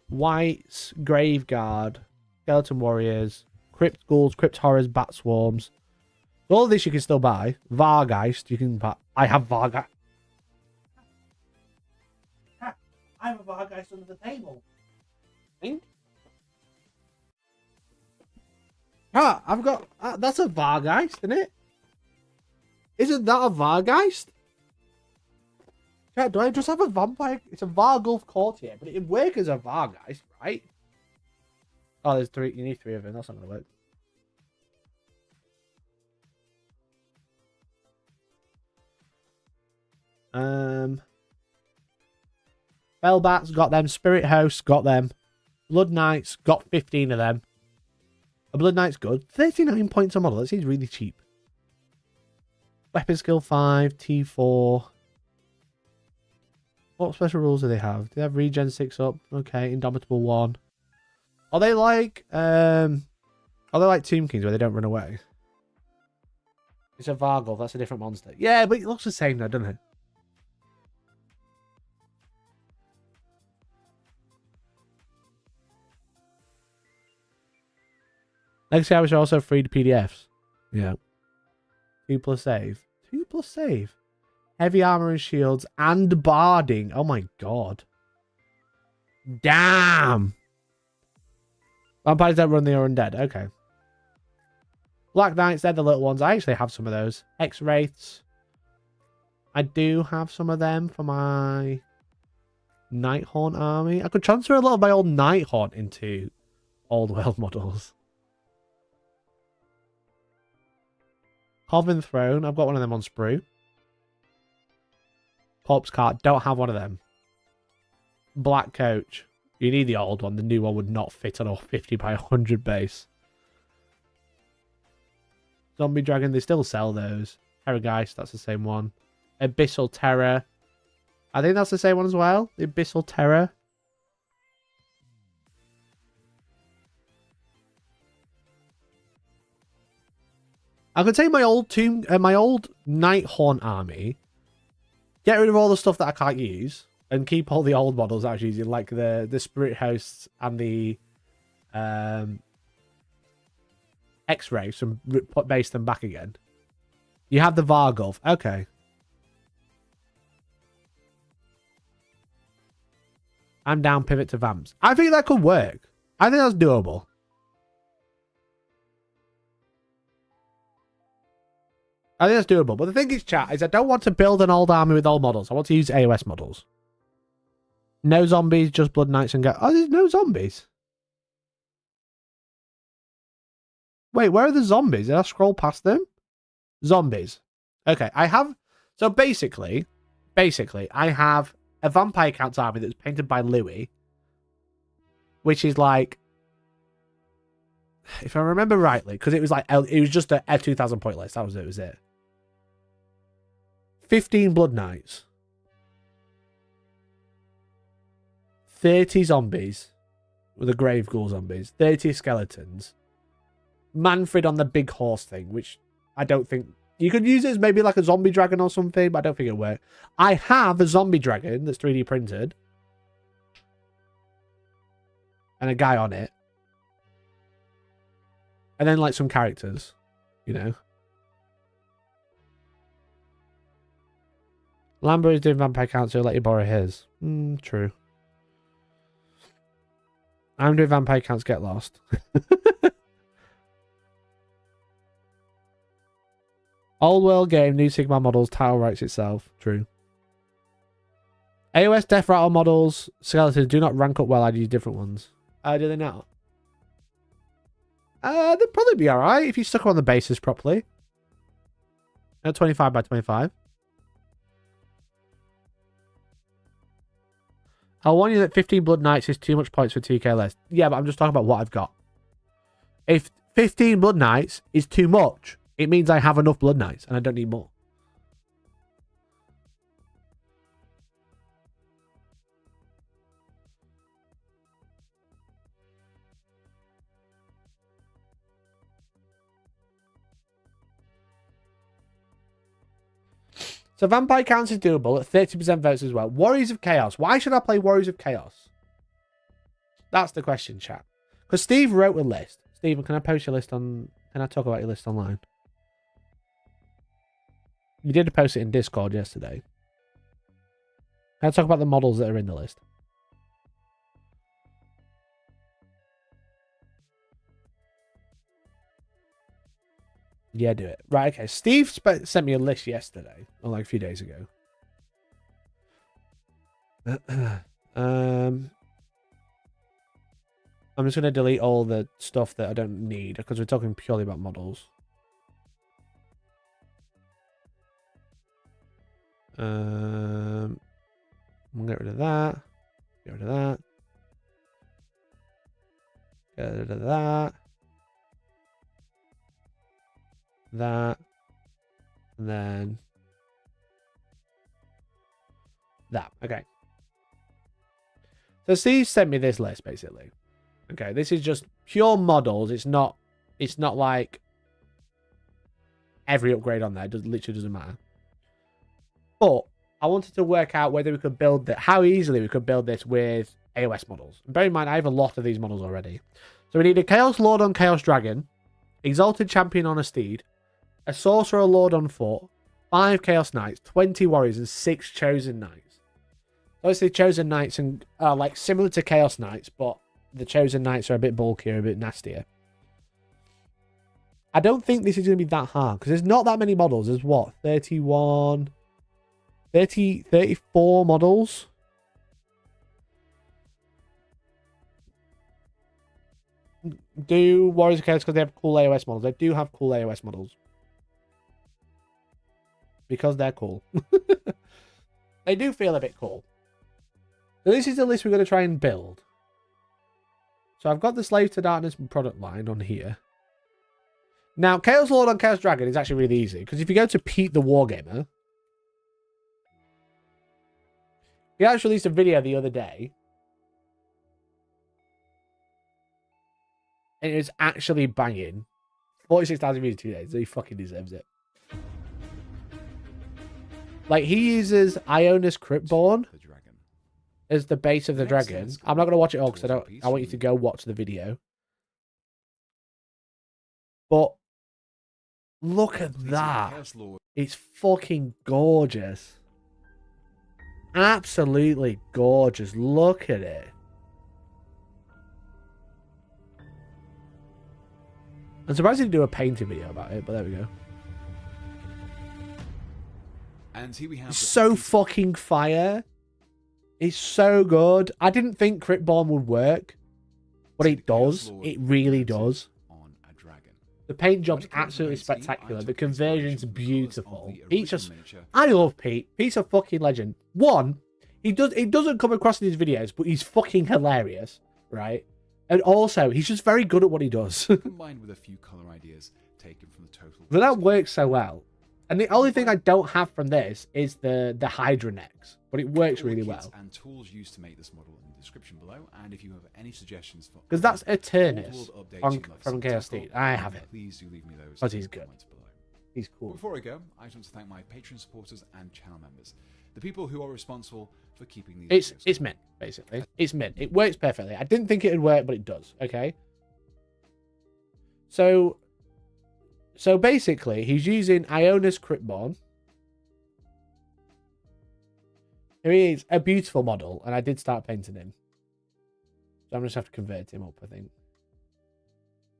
Whites, Graveguard, Skeleton Warriors, Crypt Ghouls, Crypt Horrors, Bat Swarms. All of this you can still buy. Vargeist, you can buy. I have Vargeist. I have a Vargeist under the table. Think? Ah, I've got... that's a Vargeist, isn't it? Isn't that a Vargeist? Yeah, do I just have a vampire? It's a Vargulf Courtier, but it'd work as a Vargeist, right? Oh, there's 3. You need 3 of them. That's not going to work. Bellbats, got them. Spirit Hosts, got them. Blood Knights, got 15 of them. A Blood Knight's good. 39 points a model. That seems really cheap. Weapon Skill 5, T4. What special rules do they have? Do they have Regen 6 up? Okay, Indomitable 1. Are they like Tomb Kings where they don't run away? It's a Vargulf, that's a different monster. Yeah, but it looks the same though, doesn't it? Legacy hours are also free to PDFs. Yeah. 2+ save. 2+ save. Heavy armor and shields and barding. Oh my god. Damn. Vampires don't run, they are undead. Okay. Black Knights, they're the little ones. I actually have some of those. X-Wraiths. I do have some of them for my Nighthaunt army. I could transfer a lot of my old Nighthaunt into old world models. Coven Throne. I've got one of them on Sprue. Corpse Cart. Don't have one of them. Black Coach. You need the old one. The new one would not fit on a 50 by 100 base. Zombie Dragon. They still sell those. Terrorgeist. That's the same one. Abyssal Terror. I think that's the same one as well. The Abyssal Terror. I could take my old Nighthaunt army, get rid of all the stuff that I can't use, and keep all the old models that I was using, like the Spirit Hosts and the X-Rays, and base them back again. You have the Vargulf. Okay. I'm down pivot to Vamps. I think that could work. I think that's doable. I think that's doable. But the thing is, chat, is I don't want to build an old army with old models. I want to use AOS models. No zombies, just blood knights and go. Oh, there's no zombies. Wait, where are the zombies? Did I scroll past them? Zombies. Okay, I have. So basically, I have a Vampire Count's army that's painted by Louis, which is like, if I remember rightly, because it was like it was just a 2,000 point list. That was it. Was it? 15 blood knights. 30 zombies with the grave ghoul zombies, 30 skeletons, Manfred on the big horse thing, which I don't think you could use it as maybe like a zombie dragon or something, but I don't think it'll work. I have a zombie dragon that's 3D printed and a guy on it, and then like some characters, you know. Lambert is doing Vampire Council, let you borrow his. True. I'm doing Vampire Counts Get Lost. Old world game, new Sigma models, title writes itself. True. AOS Death Rattle models, skeletons do not rank up well. I'd use different ones. Do they not? They'd probably be alright if you stuck them on the bases properly. 25 by 25. I'll warn you that 15 Blood Knights is too much points for 2k less. Yeah, but I'm just talking about what I've got. If 15 Blood Knights is too much, it means I have enough Blood Knights and I don't need more. So Vampire Counts is doable at 30% votes as well. Warriors of Chaos. Why should I play Warriors of Chaos? That's the question, chat. Because Steve wrote a list. Stephen, can I post your list on... Can I talk about your list online? You did post it in Discord yesterday. Can I talk about the models that are in the list? Yeah, do it. Right, okay. Steve sent me a list yesterday, or like a few days ago. I'm just going to delete all the stuff that I don't need, because we're talking purely about models. We'll get rid of that. Get rid of that. Get rid of that. That. And then that. Okay. So Steve sent me this list basically. Okay, this is just pure models. It's not like every upgrade on there. It literally doesn't matter. But I wanted to work out whether we could build that, how easily we could build this with AOS models. And bear in mind, I have a lot of these models already. So we need a Chaos Lord on Chaos Dragon, Exalted Champion on a Steed, a Sorcerer Lord on foot, 5 Chaos Knights, 20 Warriors, and 6 Chosen Knights. Obviously, Chosen Knights are like similar to Chaos Knights, but the Chosen Knights are a bit bulkier, a bit nastier. I don't think this is going to be that hard, because there's not that many models. There's what? 34 models? Do Warriors of Chaos because they have cool AOS models? They do have cool AOS models. Because they're cool. They do feel a bit cool. So this is the list we're going to try and build. So I've got the Slave to Darkness product line on here. Now, Chaos Lord on Chaos Dragon is actually really easy. Because if you go to Pete the Wargamer, he actually released a video the other day. And it was actually banging. 46,000 views in 2 days. So he fucking deserves it. Like, he uses Ionis Cryptborn as the base of the dragon. I'm not going to watch it all because I want you to go watch the video. But look at that. It's fucking gorgeous. Absolutely gorgeous. Look at it. I'm surprised he didn't do a painting video about it, but there we go. And here we have So fucking fire. It's so good. I didn't think Critborn would work, but it does. It really does. The paint job's absolutely spectacular. The conversion's beautiful. Pete's just... I love Pete. Pete's a fucking legend. One, it doesn't come across in his videos, but he's fucking hilarious, right? And also, he's just very good at what he does. Combined with a few color ideas taken from the total. But that works so well. And the only thing I don't have from this is the Hydra necks, but it works really well. And tools used to make this model in the description below, and if you have any suggestions for because that's Eternus from Chaos Steed. I have it. Please do leave me those. Because he's good. Below. He's cool. Before I go, I just want to thank my Patreon supporters and channel members, the people who are responsible for keeping these. It's mint, basically. It's mint. It works perfectly. I didn't think it would work, but it does. Okay. So basically, he's using Ionis Critborn. He is a beautiful model, and I did start painting him. So I'm just have to convert him up, I think.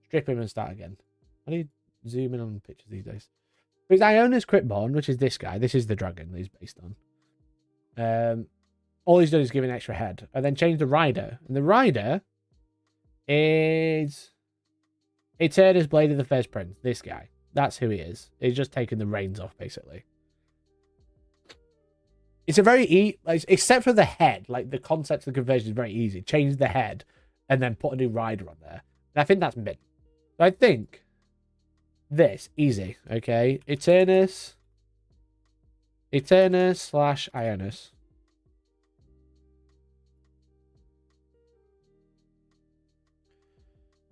Strip him and start again. I need to zoom in on pictures these days. But it's Ionis Critborn, which is this guy. This is the dragon that he's based on. All he's done is give an extra head, and then change the rider. And the rider is Eternus Blade of the First Prince. This guy. That's who he is. He's just taking the reins off, basically. It's a very except for the head, like the concept of the conversion is very easy. Change the head and then put a new rider on there. And I think that's mid. So I think this easy, okay? Eternus / Ionis.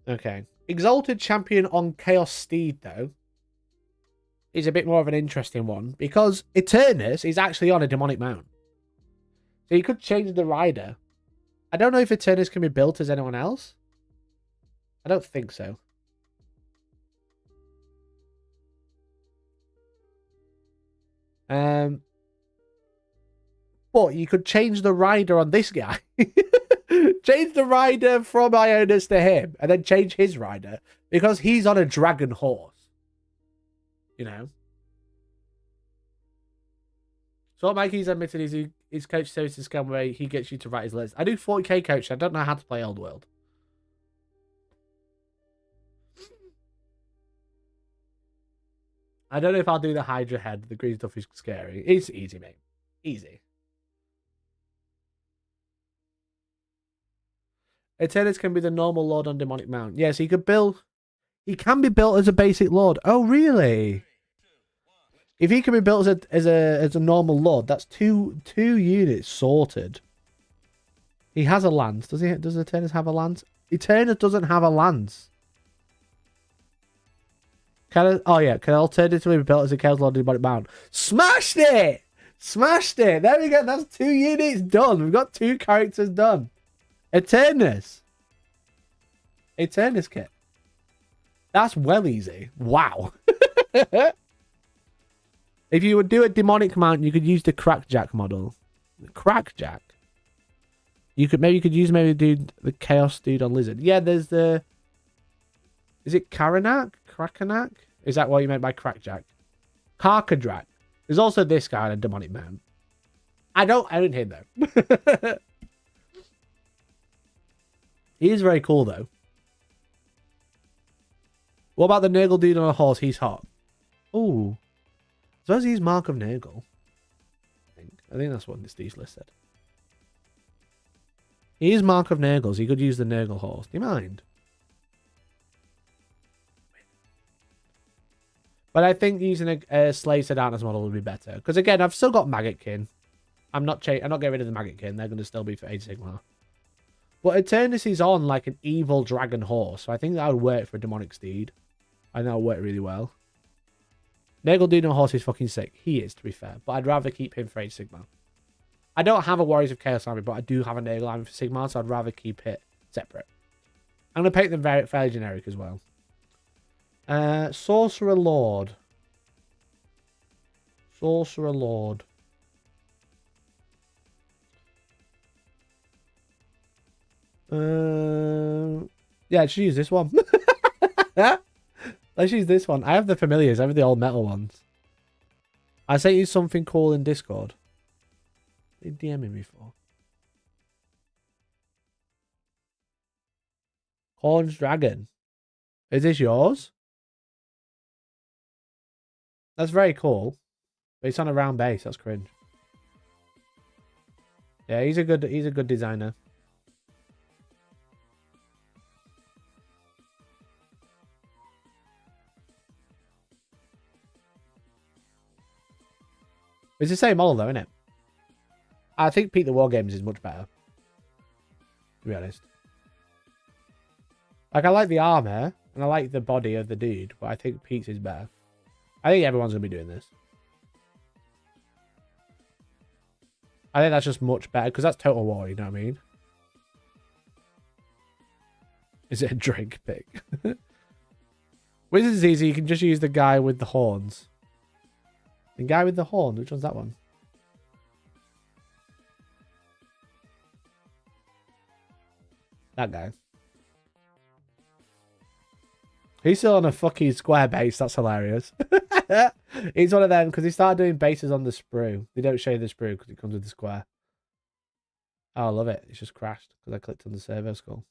Okay. Exalted Champion on Chaos Steed, though, is a bit more of an interesting one because Eternus is actually on a demonic mount. So you could change the rider. I don't know if Eternus can be built as anyone else. I don't think so. But you could change the rider on this guy. Change the rider from Ionis to him and then change his rider because he's on a dragon horse. You know. So what Mikey's admitted is his coach services scam where he gets you to write his list. I do 40k coach. I don't know how to play Old World. I don't know if I'll do the Hydra head. The green stuff is scary. It's easy, mate. Easy. Eternus can be the normal lord on demonic mount. Yes, he could build. He can be built as a basic lord. Oh, really? If he can be built as a normal lord, that's two units sorted. He has a lance. Does Eternus have a lance? Eternus doesn't have a lance. Can alternatively be built as a Chaos Lord demonic mount? Smashed it! Smashed it! There we go. That's 2 units done. We've got 2 characters done. Eternus kit. That's well easy. Wow. If you would do a demonic mount, you could use the Crackjack model. The Crackjack. You could use the Chaos dude on Lizard. Yeah, there's the. Is it Karanak? Krakanak? Is that what you meant by Crackjack? Karkadrak. There's also this guy on a demonic mount. I don't own him though. He is very cool though. What about the Nurgle dude on a horse? He's hot. Ooh. I suppose he's Mark of Nurgle. I think that's what this Steve's list said. He is Mark of Nurgle, so you could use the Nurgle horse. Do you mind? But I think using a Slave Sedanus model would be better. Because again, I've still got Maggotkin. I'm not getting rid of the Maggotkin. They're going to still be for Age Sigmar. But Eternus is on like an evil dragon horse. So I think that would work for a demonic steed. I think that would work really well. Nurgle Dude on a horse is fucking sick. He is, to be fair. But I'd rather keep him for Age Sigmar. I don't have a Warriors of Chaos army, but I do have a Nurgle army for Sigmar, so I'd rather keep it separate. I'm going to paint them fairly generic as well. Sorcerer Lord. Sorcerer Lord. Yeah, I should use this one. Let's use this one. I have the familiars. I have the old metal ones. I sent you something cool in Discord. They DM me before. Horns Dragon. Is this yours? That's very cool. But it's on a round base. That's cringe. Yeah, he's a good designer. It's the same model though, isn't it? I think Pete the Wargames is much better. To be honest. Like, I like the armor and I like the body of the dude, but I think Pete's is better. I think everyone's gonna be doing this. I think that's just much better because that's Total War, you know what I mean? Is it a drink pick? Wizard's easy, you can just use the guy with the horns. The guy with the horn, which one's that one? That guy. He's still on a fucking square base, that's hilarious. He's one of them because he started doing bases on the sprue. They don't show you the sprue because it comes with the square. Oh, I love it. It's just crashed because I clicked on the servo skull.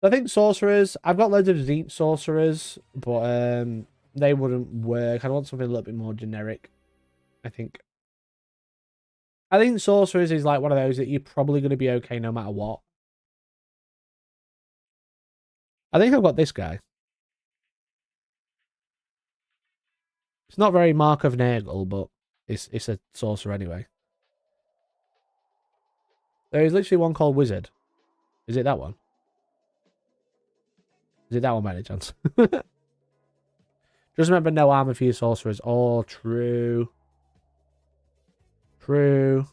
I think sorcerers, I've got loads of Zeet sorcerers, but they wouldn't work. I want something a little bit more generic, I think. I think sorcerers is like one of those that you're probably going to be okay no matter what. I think I've got this guy. It's not very Mark of Nagel, but it's a sorcerer anyway. There is literally one called Wizard. Is it that one? Is it that one by any chance? Just remember, no armor for your sorcerers. All true. True.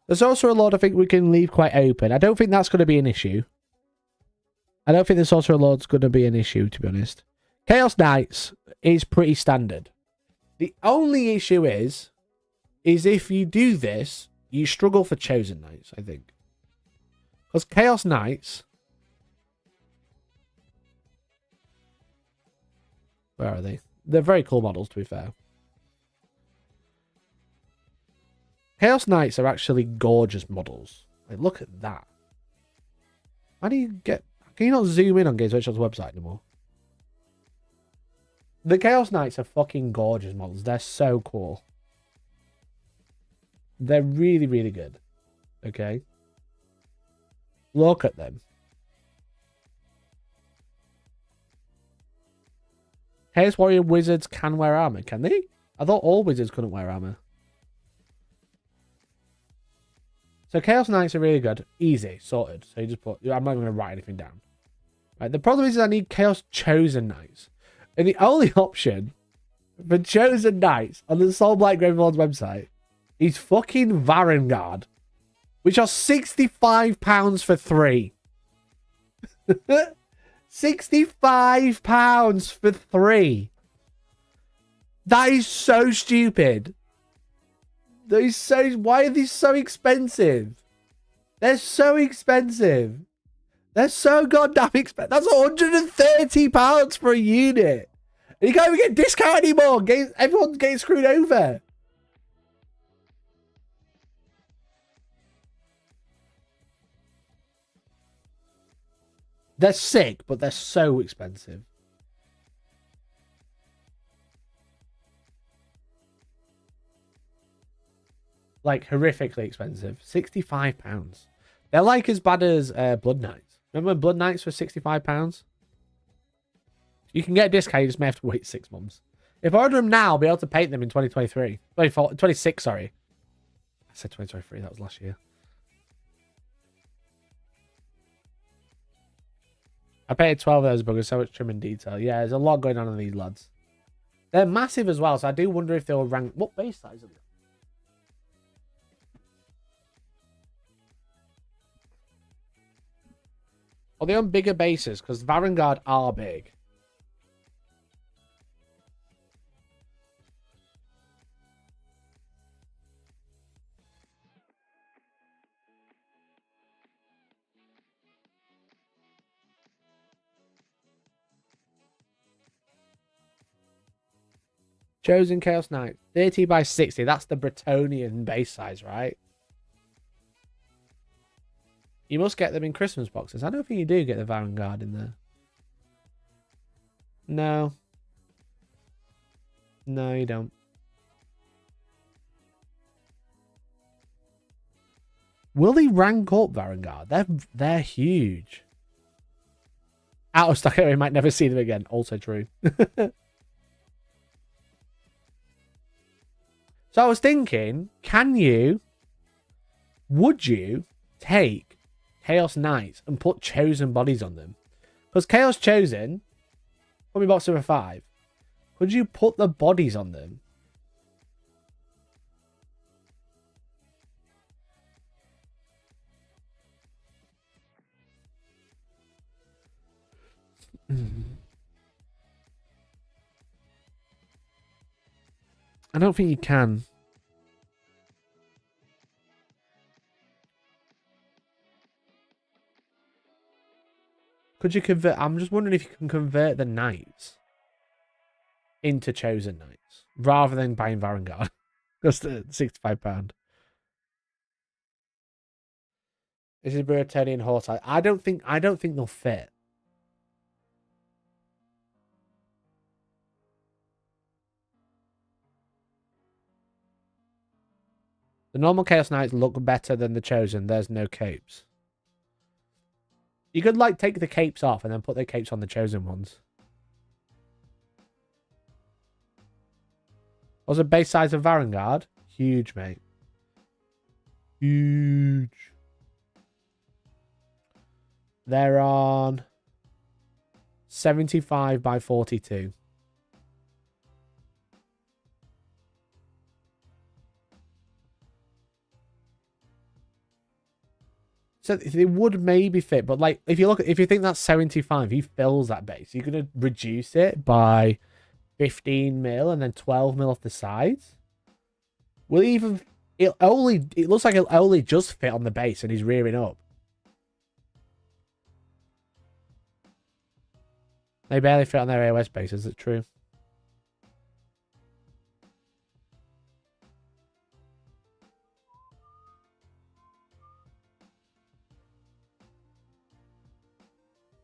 The Sorcerer Lord, I think we can leave quite open. I don't think that's going to be an issue. I don't think the Sorcerer Lord's going to be an issue, to be honest. Chaos Knights is pretty standard. The only issue is if you do this, you struggle for Chosen Knights, I think. Because Chaos Knights... Where are they? They're very cool models, to be fair. Chaos Knights are actually gorgeous models. Like, look at that. How do you get... Can you not zoom in on Games Workshop's website anymore? The Chaos Knights are fucking gorgeous models. They're so cool. They're really, really good. Okay? Look at them. Chaos Warrior wizards can wear armor, can they? I thought all wizards couldn't wear armor. So Chaos Knights are really good. Easy. Sorted. So you just put... I'm not going to write anything down. Right. The problem is I need Chaos Chosen Knights. And the only option for Chosen Knights on the Soul Blight Gravenlord's website is fucking Varangard. Which are £65 for 3. £65 for 3. That is so stupid. Why are these so expensive? They're so expensive. They're so goddamn expensive. That's £130 for a unit. And you can't even get discount anymore. Everyone's getting screwed over. They're sick, but they're so expensive. Like, horrifically expensive. £65. They're like as bad as Blood Knights. Remember when Blood Knights were £65? You can get a discount, you just may have to wait 6 months. If I order them now, I'll be able to paint them in 2023. 26, sorry. I said 2023, that was last year. I painted 12 of those buggers, so much trim and detail. Yeah, there's a lot going on in these lads. They're massive as well, so I do wonder if they'll rank... What base size are they? Are they on bigger bases? Because Varangard are big. Chosen Chaos Knight. 30 by 60. That's the Bretonian base size, right? You must get them in Christmas boxes. I don't think you do get the Vanguard in there. No. No, you don't. Will they rank up Vanguard? They're huge. Out of stock, we might never see them again. Also true. So I was thinking, would you take Chaos Knights and put Chosen bodies on them? Because Chaos Chosen, put me box number 5. Could you put the bodies on them? I don't think you can. Could you convert? I'm just wondering if you can convert the knights into Chosen Knights rather than buying Vanguard. Just £65. This is Britannian horse. I don't think they'll fit. The normal Chaos Knights look better than the Chosen. There's no capes. You could, like, take the capes off and then put the capes on the Chosen ones. What's the base size of Vanguard? Huge, mate. Huge. They're on 75 by 42. So they would maybe fit, but like if you think that's 75, he fills that base. You're gonna reduce it by 15 mil and then 12 mil off the sides. It looks like it'll only just fit on the base and he's rearing up. They barely fit on their AOS base, is it true?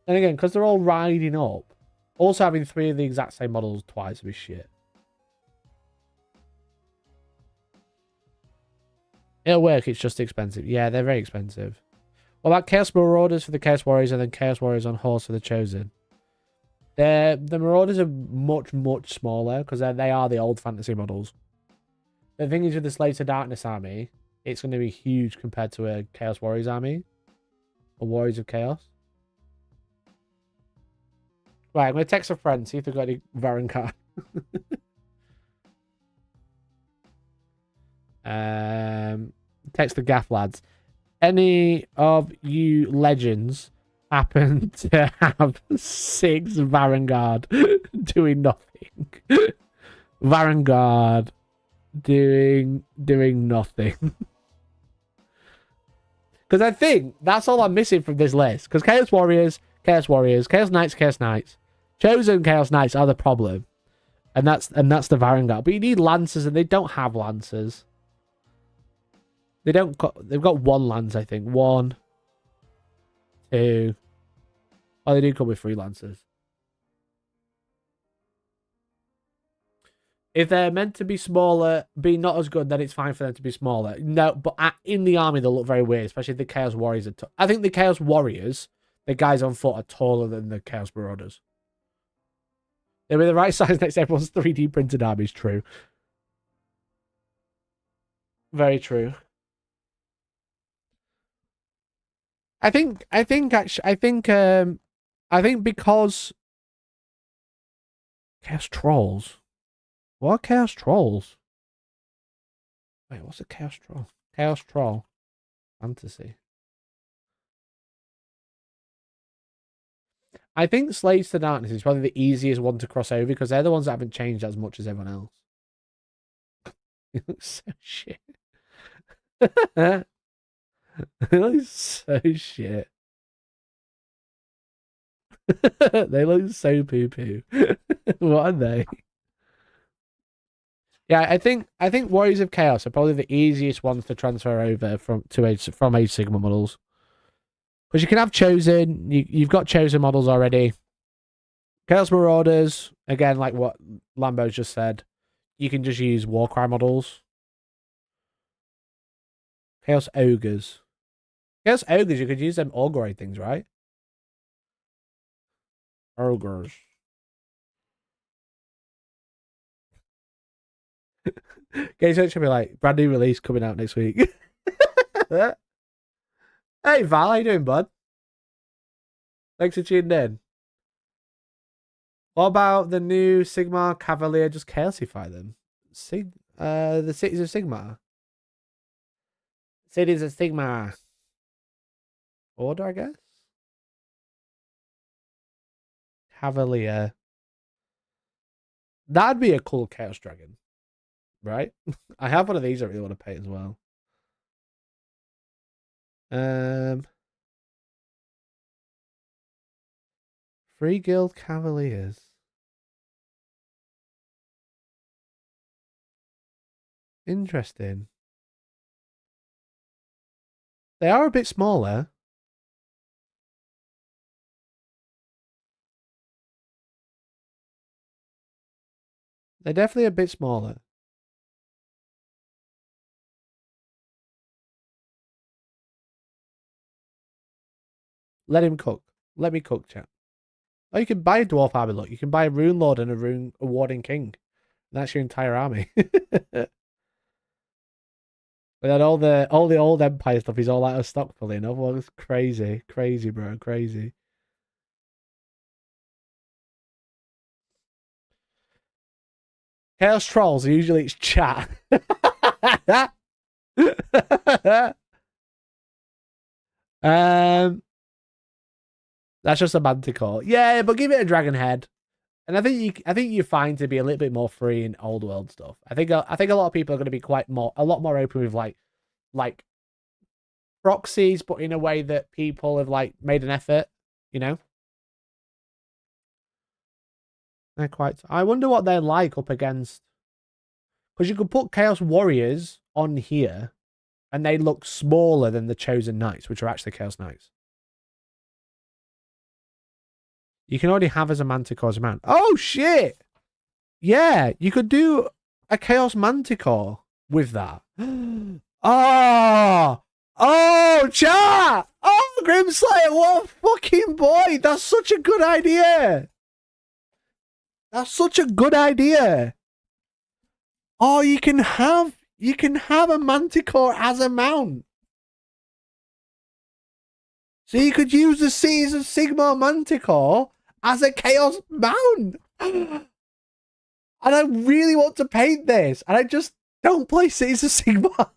And again, because they're all riding up, also having 3 of the exact same models twice would be shit. It'll work, it's just expensive. Yeah, they're very expensive. What about Chaos Marauders for the Chaos Warriors and then Chaos Warriors on horse for the Chosen? The Marauders are much, much smaller because they are the old fantasy models. The thing is with the Slaves of Darkness army, it's going to be huge compared to a Chaos Warriors army. Or Warriors of Chaos. Right, I'm going to text a friend, see if they've got any Varangar. Text the gaff lads. Any of you legends happen to have 6 Varangard doing nothing? Varangard doing nothing. Because I think that's all I'm missing from this list. Because Chaos Warriors, Chaos Knights. Chosen Chaos Knights are the problem. And that's the Varangard. But you need Lancers, and they don't have Lancers. They've got 1 Lance, I think. 1, 2. Oh, they do come with 3 Lancers. If they're meant to be smaller, be not as good, then it's fine for them to be smaller. No, but in the army, they look very weird, especially the Chaos Warriors. I think the Chaos Warriors, the guys on foot, are taller than the Chaos Marauders. They're the right size next to everyone's 3D printed army, is true. Very true. I think because Chaos Trolls. What are Chaos Trolls? Wait, what's a Chaos Troll? Chaos Troll. Fantasy. I think Slaves to Darkness is probably the easiest one to cross over because they're the ones that haven't changed as much as everyone else. It looks so shit. It looks so shit. They look so poo-poo. What are they? Yeah, I think Warriors of Chaos are probably the easiest ones to transfer over from Age Sigma models. Because you can have chosen. You've got chosen models already. Chaos Marauders, again, like what Lambo's just said. You can just use Warcry models. Chaos Ogres. Chaos Ogres, you could use them Augury things, right? Ogres. Games should be like, brand new release coming out next week. Hey Val, how you doing, bud? Thanks for tuning in. What about the new Sigmar Cavalier? Just chaosify them. The Cities of Sigmar. Cities of Sigmar. Order, I guess? Cavalier. That'd be a cool Chaos Dragon. Right? I have one of these I really want to paint as well. Free Guild Cavaliers. Interesting. They are a bit smaller. They're definitely a bit smaller. Let him cook. Let me cook, chat. Oh, you can buy a Dwarf army, look. You can buy a Rune Lord and a Rune Awarding King. That's your entire army. And then all the old Empire stuff is all out of stock, fully enough. Well, it's crazy. Crazy, bro. Crazy. Chaos Trolls, usually it's chat. That's just a Manticore. Yeah, but give it a dragon head. And I think you find to be a little bit more free in old world stuff. I think a lot of people are going to be a lot more open with like proxies, but in a way that people have like made an effort, you know. They're quite. I wonder what they're like up against. Because you could put Chaos Warriors on here, and they look smaller than the Chosen Knights, which are actually Chaos Knights. You can already have as a Manticore man. Oh, shit! Yeah, you could do a Chaos Manticore with that. Oh! Oh, chat! Oh, Grimslayer, what a fucking boy! That's such a good idea! That's such a good idea! Oh, you can have a Manticore as a mount. So you could use the Cities of Sigmar Manticore as a Chaos mount. And I really want to paint this. And I just don't play Cities of Sigmar.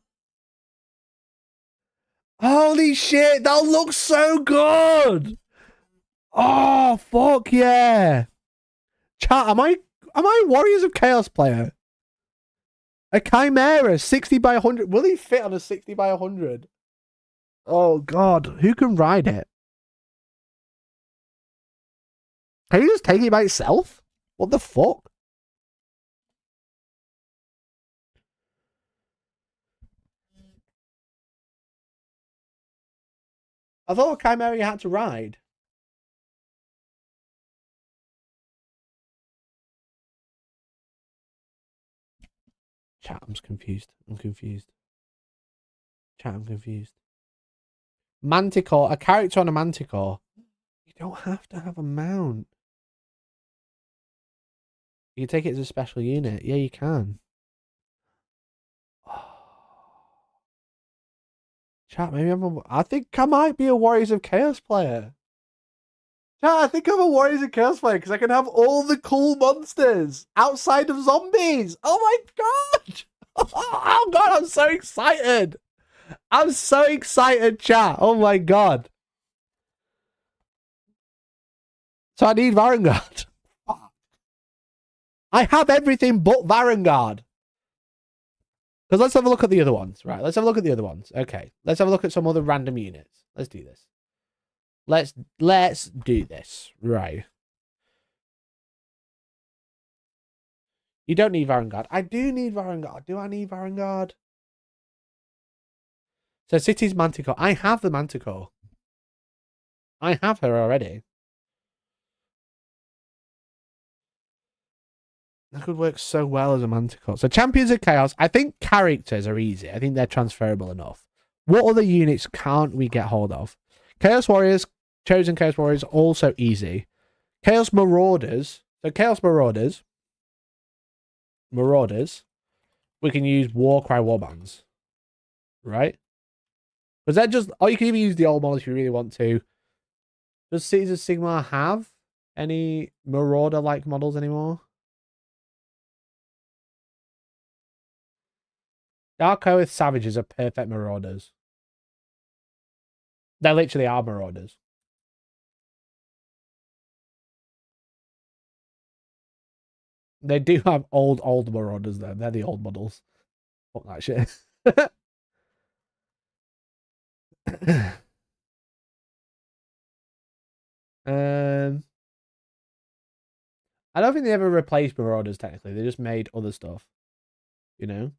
Holy shit, that looks so good. Oh, fuck yeah. Chat, am I Warriors of Chaos player? A Chimera, 60 by 100. Will he fit on a 60 by 100? Oh, God. Who can ride it? Can you just take it by itself? What the fuck? I thought a Chimera you had to ride. Chat, I'm confused. Chat, I'm confused. Manticore, a character on a Manticore. You don't have to have a mount. You can take it as a special unit. Yeah, you can. Chat, maybe I think I might be a Warriors of Chaos player. Chat, I think I'm a Warriors of Chaos player because I can have all the cool monsters outside of zombies. Oh my god! Oh god, I'm so excited. I'm so excited, chat. Oh my god. So I need Varangard. I have everything but Varangard. Because let's have a look at the other ones. Right, let's have a look at the other ones. Okay, let's have a look at some other random units. Let's do this. Let's do this. Right. You don't need Varangard. I do need Varangard. Do I need Varangard? So Cities Manticore. I have the Manticore. I have her already. That could work so well as a Manticore. So Champions of Chaos, I think characters are easy. I think they're transferable enough. What other units can't we get hold of? Chaos Warriors, Chosen Chaos Warriors, also easy. Chaos Marauders. So Chaos Marauders, we can use Warcry Warbands. Right? Because that just, or you can even use the old models if you really want to. Does Cities of Sigmar have any Marauder-like models anymore? Dark Oath Savages are perfect Marauders. They literally are Marauders. They do have old Marauders though. They're the old models. Fuck that shit. I don't think they ever replaced Marauders technically. They just made other stuff. You know?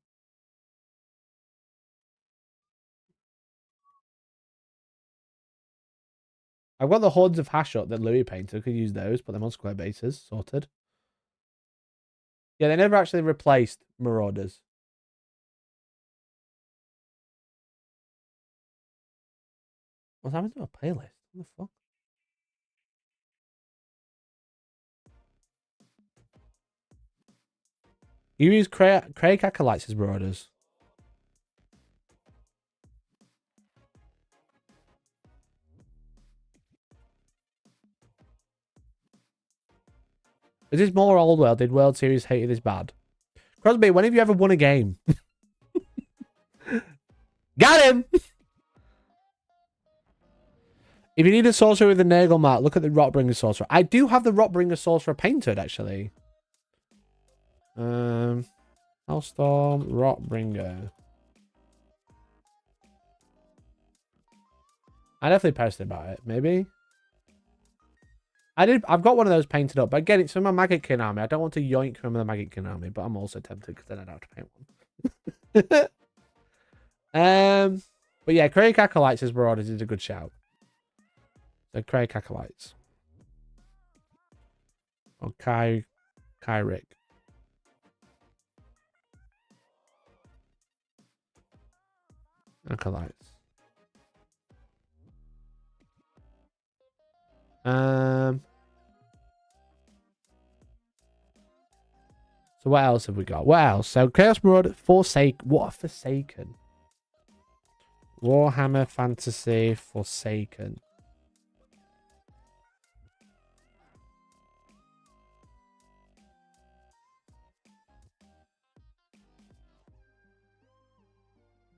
I've got the Hordes of Hashut that Louis painted. Could use those, put them on square bases. Sorted. Yeah, they never actually replaced Marauders. What's happened to my playlist? What the fuck? You use Craig Acolytes as Marauders. Is this more old world? Did World Series hate this bad? Crosby, when have you ever won a game? Got him! If you need a sorcerer with a Nurgle mark, look at the Rotbringer sorcerer. I do have the Rotbringer sorcerer painted, actually. Hellstorm, Rotbringer. I definitely posted about it, maybe. I've got one of those painted up, but again, it's from my Maggot King army. I don't want to yoink from the Maggot King army, but I'm also tempted because then I'd have to paint one. But yeah, Craig Acolytes as Marauders is a good shout. So Craig Acolytes. Or Kyrick. Acolytes. So what else have we got? What else? So Chaos Marauder, Forsaken. What a Forsaken? Warhammer Fantasy Forsaken.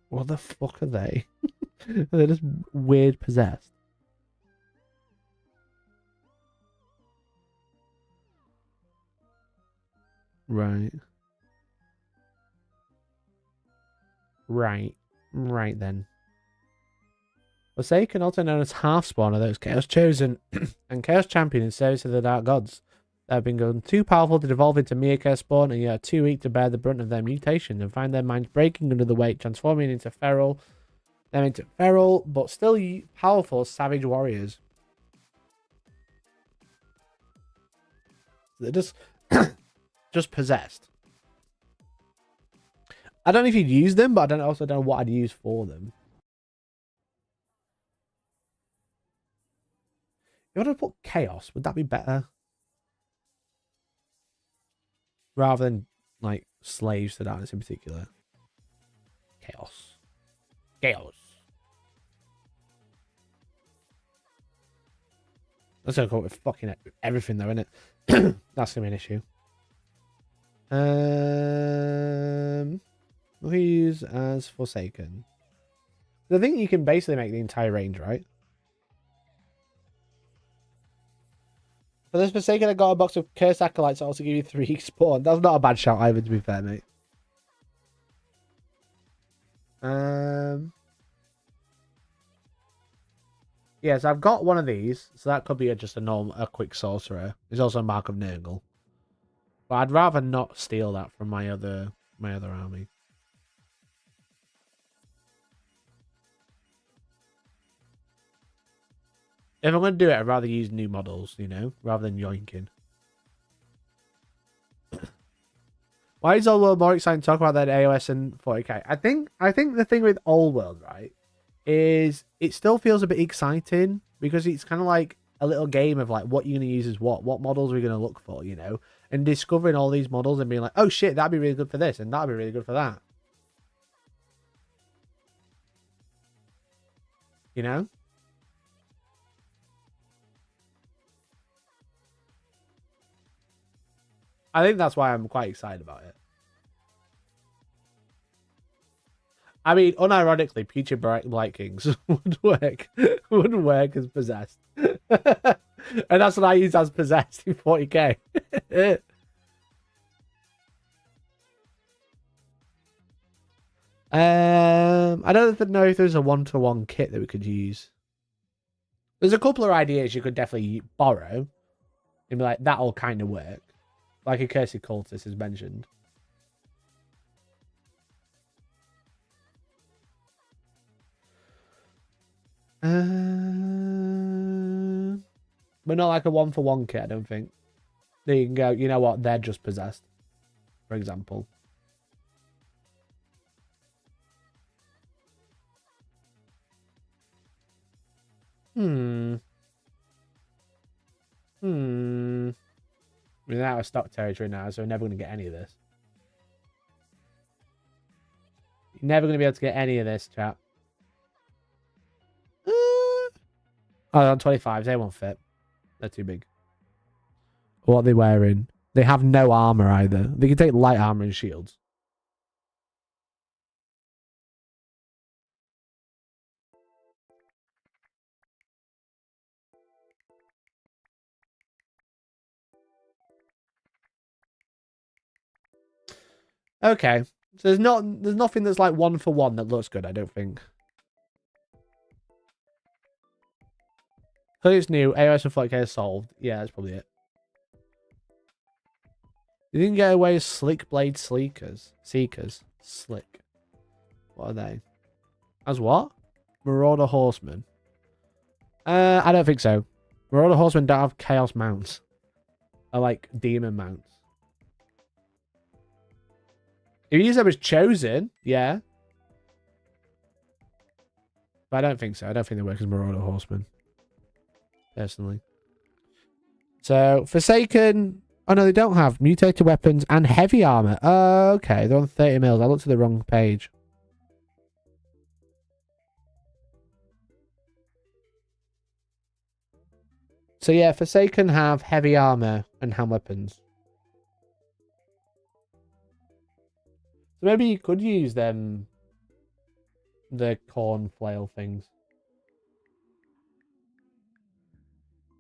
What the fuck are they? They're just weird possessed. Right. Right then. Forsaken, also known as Half-Spawn, are those Chaos Chosen and Chaos Champion in service of the Dark Gods. They have been grown too powerful to devolve into mere Chaos Spawn, and yet are too weak to bear the brunt of their mutation, and find their minds breaking under the weight, transforming into feral, but still powerful savage warriors. They're just possessed. I don't know if you'd use them, but I also don't know what I'd use for them. If I put Chaos, would that be better? Rather than, like, Slaves to Darkness in particular. Chaos. That's gonna come with fucking everything, though, isn't it? That's gonna be an issue. We'll use as Forsaken. I think you can basically make the entire range, right? For this Forsaken, I got a box of Cursed Acolytes that also give you 3 spawn. That's not a bad shout either, to be fair, mate. Yeah, so I've got one of these, so that could be just a quick sorcerer. There's also a Mark of Nurgle. But I'd rather not steal that from my other army. If I'm going to do it, I'd rather use new models, you know, rather than yoinking. Why is Old World more exciting to talk about than AOS and 40k? I think the thing with Old World, right, is it still feels a bit exciting because it's kind of like a little game of like what you're going to use as what models are we going to look for, you know, and discovering all these models and being like, oh shit, that'd be really good for this and that'd be really good for that. You know? I think that's why I'm quite excited about it. I mean, unironically, Future Blight Kings would work as possessed. And that's what I use as possessed in 40k. I don't know if there's a one-to-one kit that we could use. There's a couple of ideas you could definitely borrow. And be like, that'll kind of work. Like a Cursed Cultist is mentioned. But not like a one-for-one kit, I don't think. There you can go, you know what, they're just possessed. For example. We're out of stock territory now, so we're never going to get any of this. You're never going to be able to get any of this, chap. Oh, they're on 25s. They won't fit. They're too big. What are they wearing? They have no armor either. They can take light armor and shields. Okay. So there's nothing that's like one for one that looks good, I don't think. So it's new. AOS and 40k is solved. Yeah, that's probably it. You didn't get away as Slick Blade Seekers. Slick. What are they? As what? Marauder Horsemen. I don't think so. Marauder Horsemen don't have Chaos mounts. They're like demon mounts. If you use them as Chosen, yeah. But I don't think so. I don't think they work as Marauder Horsemen. Personally. So, Forsaken... Oh, no, they don't have mutated weapons and heavy armor. Oh, okay. They're on 30 mils. I looked at the wrong page. So, yeah, Forsaken have heavy armor and hand weapons. So maybe you could use them, the corn flail things.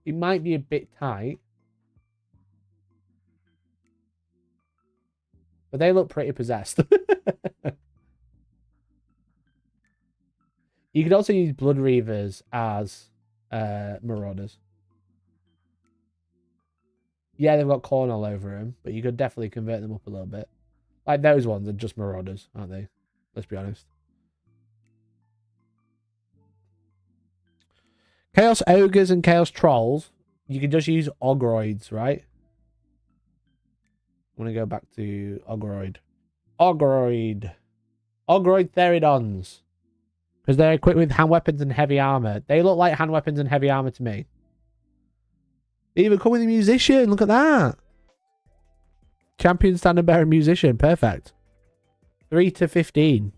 It might be a bit tight. But they look pretty possessed. You could also use Blood Reavers as Marauders. Yeah, they've got corn all over them, but you could definitely convert them up a little bit. Like those ones are just Marauders, aren't they? Let's be honest. Chaos Ogres and Chaos Trolls. You can just use Ogroids, right? I'm going to go back to Ogroid. Ogroid Theridons. Because they're equipped with hand weapons and heavy armor. They look like hand weapons and heavy armor to me. They even come with a musician. Look at that. Champion, standard bearer, musician. Perfect. 3 to 15.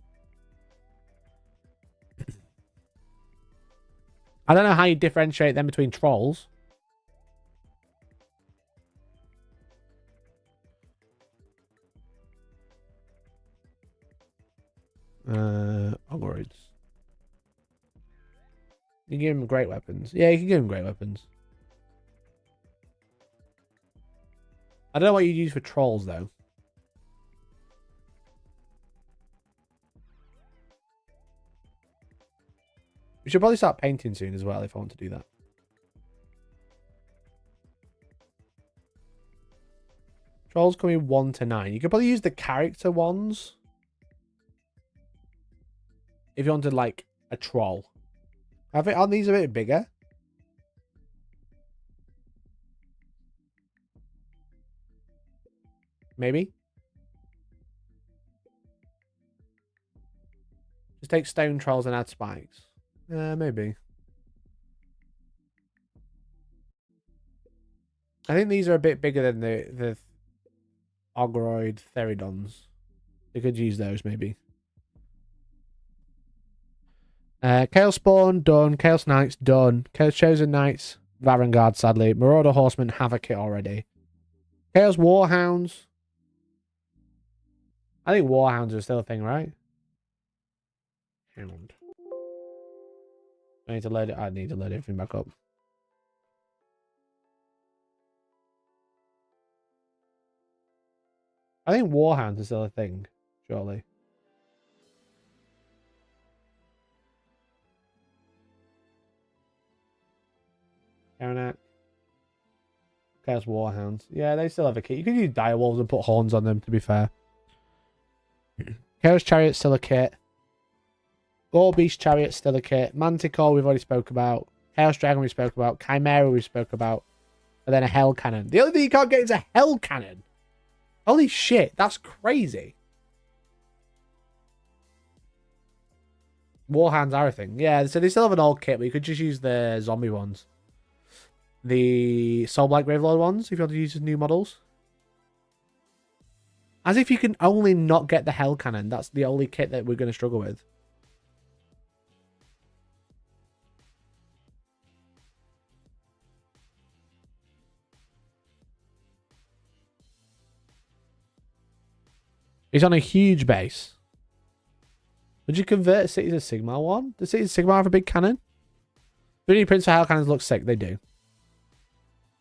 I don't know how you differentiate them between trolls. Ogroids. You can give them great weapons. Yeah, you can give them great weapons. I don't know what you use for trolls, though. We should probably start painting soon as well if I want to do that. Trolls come in 1 to 9. You could probably use the character ones. If you wanted, like, a troll. Aren't these a bit bigger? maybe. Just take stone trolls and add spikes. Maybe. I think these are a bit bigger than the Ogroid Theridons. They could use those, maybe. Chaos Spawn, done. Chaos Knights, done. Chaos Chosen Knights, Varangard, sadly. Marauder Horsemen have a kit already. Chaos Warhounds. I think Warhounds are still a thing, right? Hound. I need to load it. I need to load everything back up. I think Warhounds are still a thing, surely. Karanak. Chaos Warhounds. Yeah, they still have a kit. You could use Direwolves and put horns on them, to be fair. Chaos Chariot still a kit. Gore Beast Chariot still a kit. Manticore we've already spoke about. Chaos Dragon we spoke about. Chimera we spoke about. And then a Hell Cannon. The only thing you can't get is a Hell Cannon. Holy shit, that's crazy. Warhounds are a thing. Yeah, so they still have an old kit, but you could just use the zombie ones. The Soulblight Gravelord ones, if you want to use the new models. As if you can only not get the Hell Cannon. That's the only kit that we're going to struggle with. It's on a huge base. Would you convert Cities of Sigmar one? Does Cities of Sigmar have a big cannon? 3D prints for Hell Cannons look sick. They do.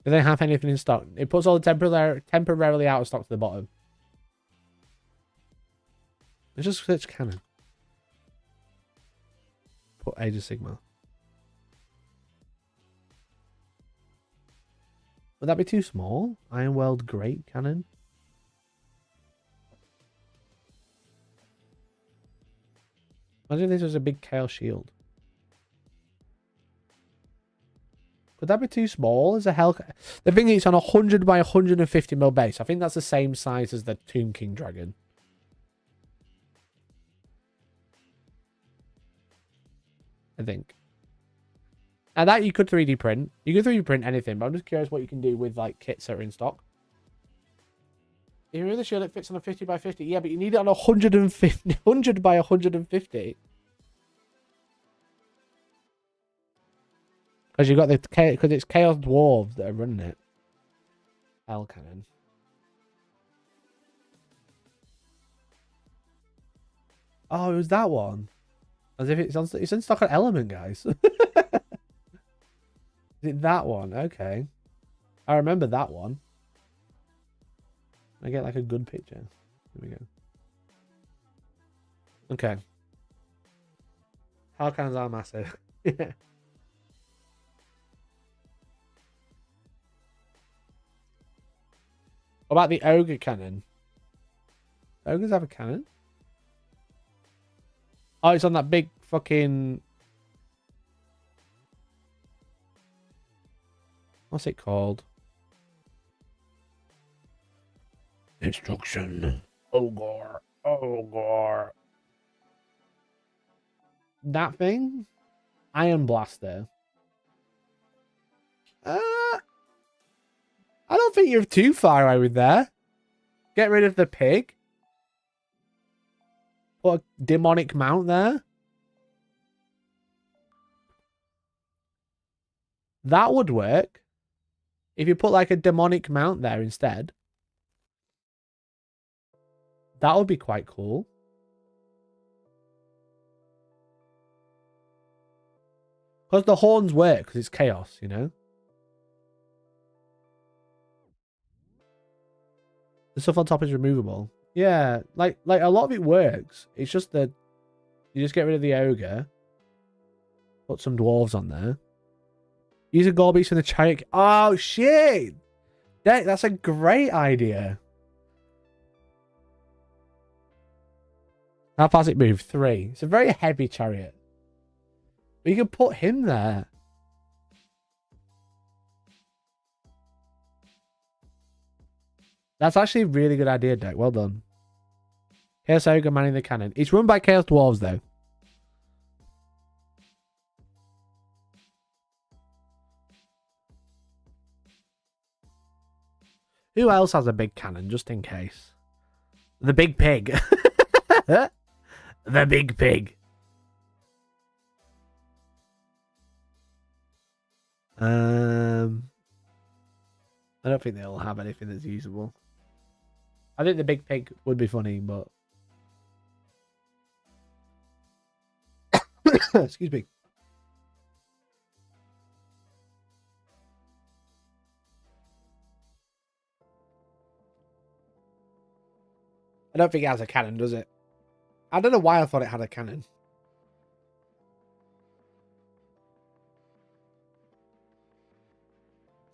Do they have anything in stock? It puts all the temporarily out of stock to the bottom. It's just switch cannon. Put Age of Sigmar. Would that be too small? Ironworld Great Cannon. Imagine if this was a big Chaos Shield. Could that be too small as a Hell? The thing is, it's on a 100 by 150 mil base. I think that's the same size as the Tomb King Dragon. I think. And that you could 3D print. You could 3D print anything, but I'm just curious what you can do with like kits that are in stock. You really sure it fits on a 50 by 50? Yeah, but you need it on a 100 by 150. Because you've got the because it's Chaos Dwarves that are running it. Hell Cannon. Oh, it was that one. As if it's in stock at Element, guys. Is it that one? Okay. I remember that one. I get like a good picture. Here we go. Okay. Hell Cannons are massive. Yeah. What about the Ogre Cannon? Ogres have a cannon? Oh, it's on that big fucking... What's it called? Instruction. Ogre. Ogre. That thing? Iron Blaster. I don't think you're too far away with there. Get rid of the pig. Put a demonic mount there. That would work. If you put like a demonic mount there instead. That would be quite cool. Because the horns work, because it's chaos, you know? The stuff on top is removable. Yeah, like a lot of it works. It's just that you just get rid of the ogre. Put some dwarves on there. Use a gore beast in the chariot. Oh, shit! That's a great idea. How fast it move? 3. It's a very heavy chariot. But you can put him there. That's actually a really good idea, Deck. Well done. Chaos Ogre manning the cannon. It's run by Chaos Dwarves, though. Who else has a big cannon, just in case? The Big Pig. The Big Pig. I don't think they'll have anything that's usable. I think the Big Pig would be funny, but... Excuse me. I don't think it has a cannon, does it? I don't know why I thought it had a cannon.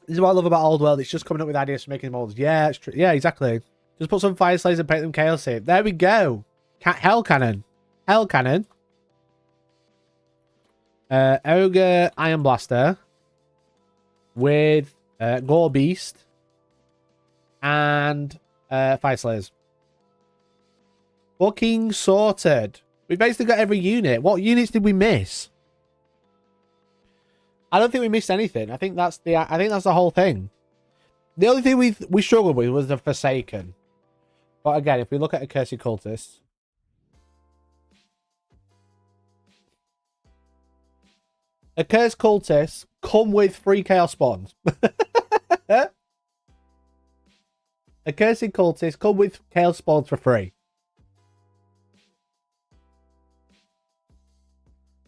This is what I love about Old World. It's just coming up with ideas for making molds. Yeah, it's true. Yeah, exactly. Just put some fire slaves and paint them chaos here. There we go. Hell cannon. Hell cannon. Ogre Iron Blaster. With Gore Beast. And fire slayers. Fucking sorted. We basically got every unit. What units did we miss? I don't think we missed anything. I think that's the whole thing. The only thing we struggled with was the Forsaken. But again, if we look at a Accursed Cultist, Accursed Cultists come with 3 Chaos Spawns. Accursed Cultists come with Chaos Spawns for free.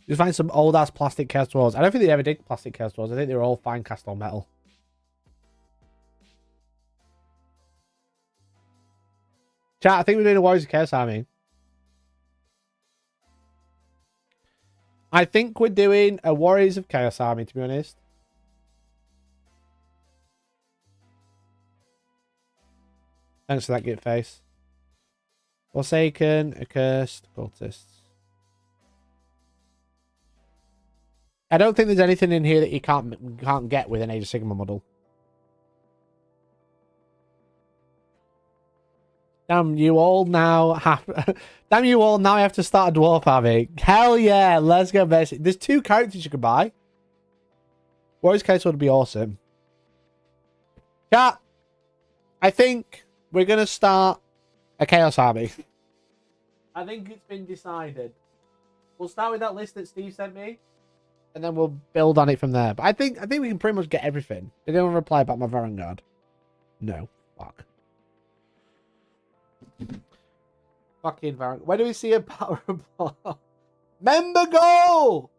Just find some old ass plastic Chaos Dwarves. I don't think they ever did plastic Chaos Dwarves. I think they were all fine cast on metal. Chat, I think we're doing a Warriors of Chaos Army. I think we're doing a Warriors of Chaos Army, to be honest. Thanks for that gift face. Forsaken, Accursed, Cultists. I don't think there's anything in here that you can't get with an Age of Sigma model. Damn you all now have damn you all now I have to start a dwarf army. Hell yeah, let's go basic. There's 2 characters you can buy. Warriors Chaos would be awesome. Chat, I think we're gonna start a Chaos army. I think it's been decided. We'll start with that list that Steve sent me. And then we'll build on it from there. But I think we can pretty much get everything. Did anyone reply about my Vanguard? No. Fuck. Fucking Vanguard. Where do we see a power report? Member goal!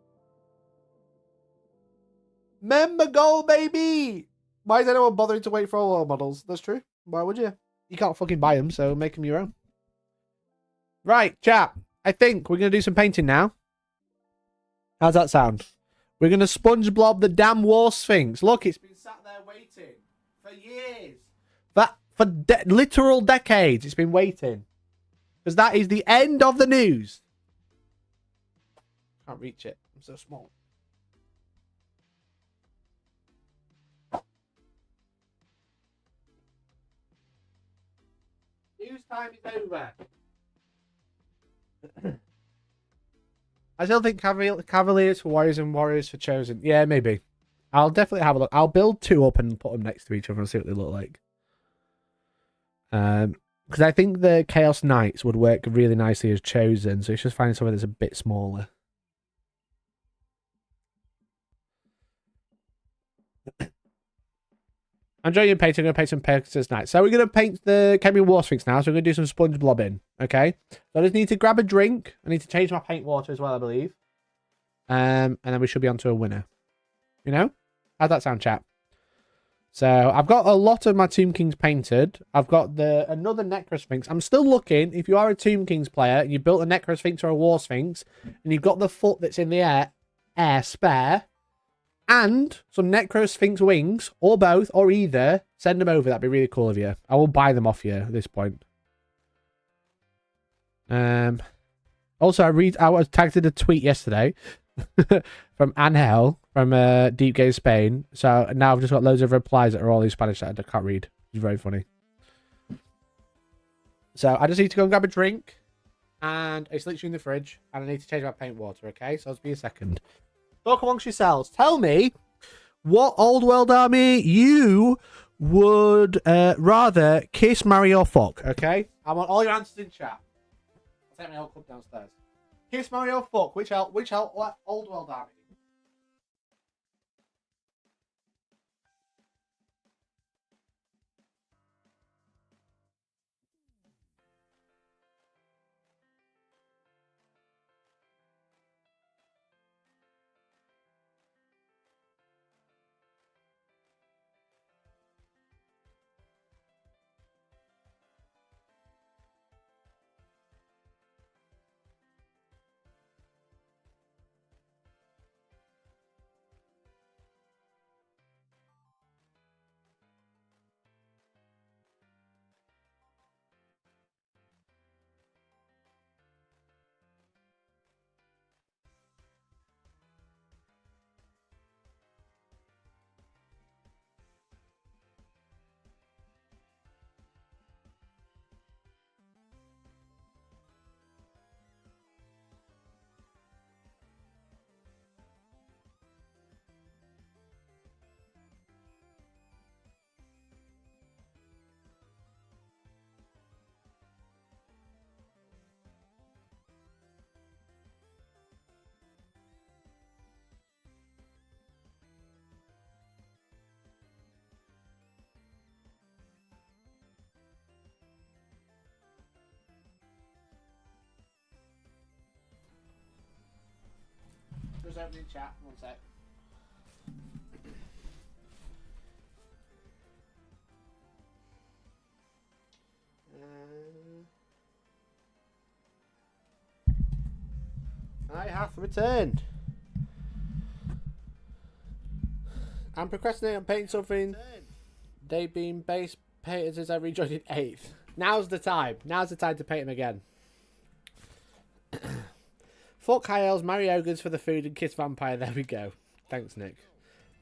Member goal, baby! Why is anyone bothering to wait for all our models? That's true. Why would you? You can't fucking buy them, so make them your own. Right, chat. I think we're going to do some painting now. How's that sound? We're going to Spongeblob the damn War Sphinx. Look, it's been sat there waiting for years. For literal decades, it's been waiting. Because that is the end of the news. Can't reach it. I'm so small. News time is over. I still think Cavaliers for Warriors and Warriors for Chosen. Yeah, maybe. I'll definitely have a look. I'll build 2 up and put them next to each other and see what they look like. Because I think the Chaos Knights would work really nicely as Chosen, so it's just finding something that's a bit smaller. I'm enjoying your painting. I'm going to paint some Pegasus Knights. So we're going to paint the Chemical War Sphinx now. So we're going to do some Spongeblob in. Okay. So I just need to grab a drink. I need to change my paint water as well, I believe. And then we should be on to a winner. You know? How'd that sound, chat? So I've got a lot of my Tomb Kings painted. I've got another Necrosphinx. I'm still looking. If you are a Tomb Kings player, you built a Necrosphinx or a War Sphinx, and you've got the foot that's in the air spare, and some Necrosphinx wings, or both, or either, send them over. That'd be really cool of you. I will buy them off you at this point. Also, I was tagged in a tweet yesterday from Angel from Deep Game Spain. So now I've just got loads of replies that are all in Spanish that I can't read. It's very funny. So I just need to go and grab a drink. And it's literally in the fridge. And I need to change my paint water, okay? So it'll be a second. Talk amongst yourselves. Tell me what old world army you would rather kiss, marry, or fuck, okay? I want all your answers in chat. I'll take my whole cup downstairs. Kiss, marry, or fuck? Which old world army? Just opening chat. One sec. I have returned. I'm procrastinating on painting something. They've been base painted since I rejoined in 8th. Now's the time. Now's the time to paint them again. Fuck high elves, marry ogres for the food, and kiss vampire. There we go. Thanks, Nick.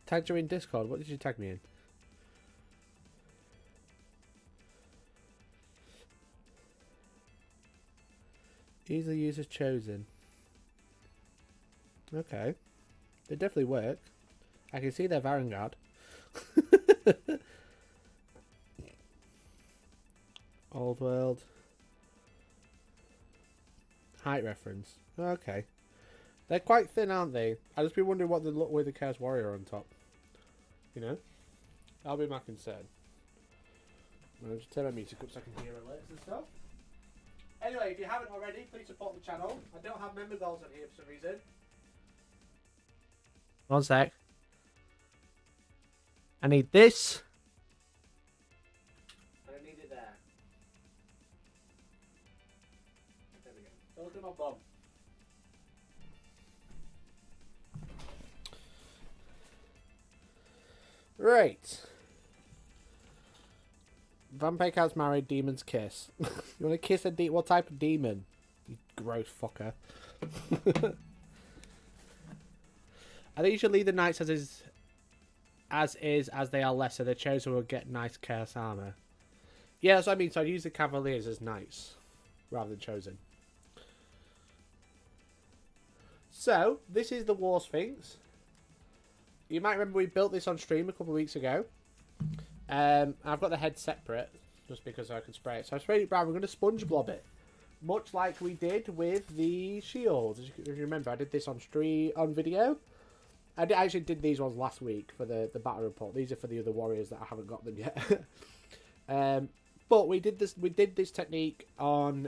Tagged you in Discord. What did you tag me in? Easily used as chosen. Okay. They definitely work. I can see their Varangard. Old world. Height reference. Okay. They're quite thin, aren't they? I just be wondering what they look with the Chaos Warrior on top. You know? That'll be my concern. I'm going to turn my music up so I can hear alerts and stuff. Anyway, if you haven't already, please support the channel. I don't have member goals on here for some reason. One sec. I need this. And I need it there. There we go. Don't look at my bum. Right. Vampire Cat's married, demons kiss. You want to kiss a what type of demon? You gross fucker. I think you should leave the knights as they are less, so the chosen will get nice chaos armor. Yeah, that's what I mean. So I'd use the cavaliers as knights rather than chosen. So this is the War Sphinx. You might remember we built this on stream a couple of weeks ago. I've got the head separate just because I can spray it. So I sprayed it brown. We're going to Spongeblob it, much like we did with the shields. If you remember, I did this on stream on video. I actually did these ones last week for the battle report. These are for the other warriors that I haven't got them yet. But we did this technique on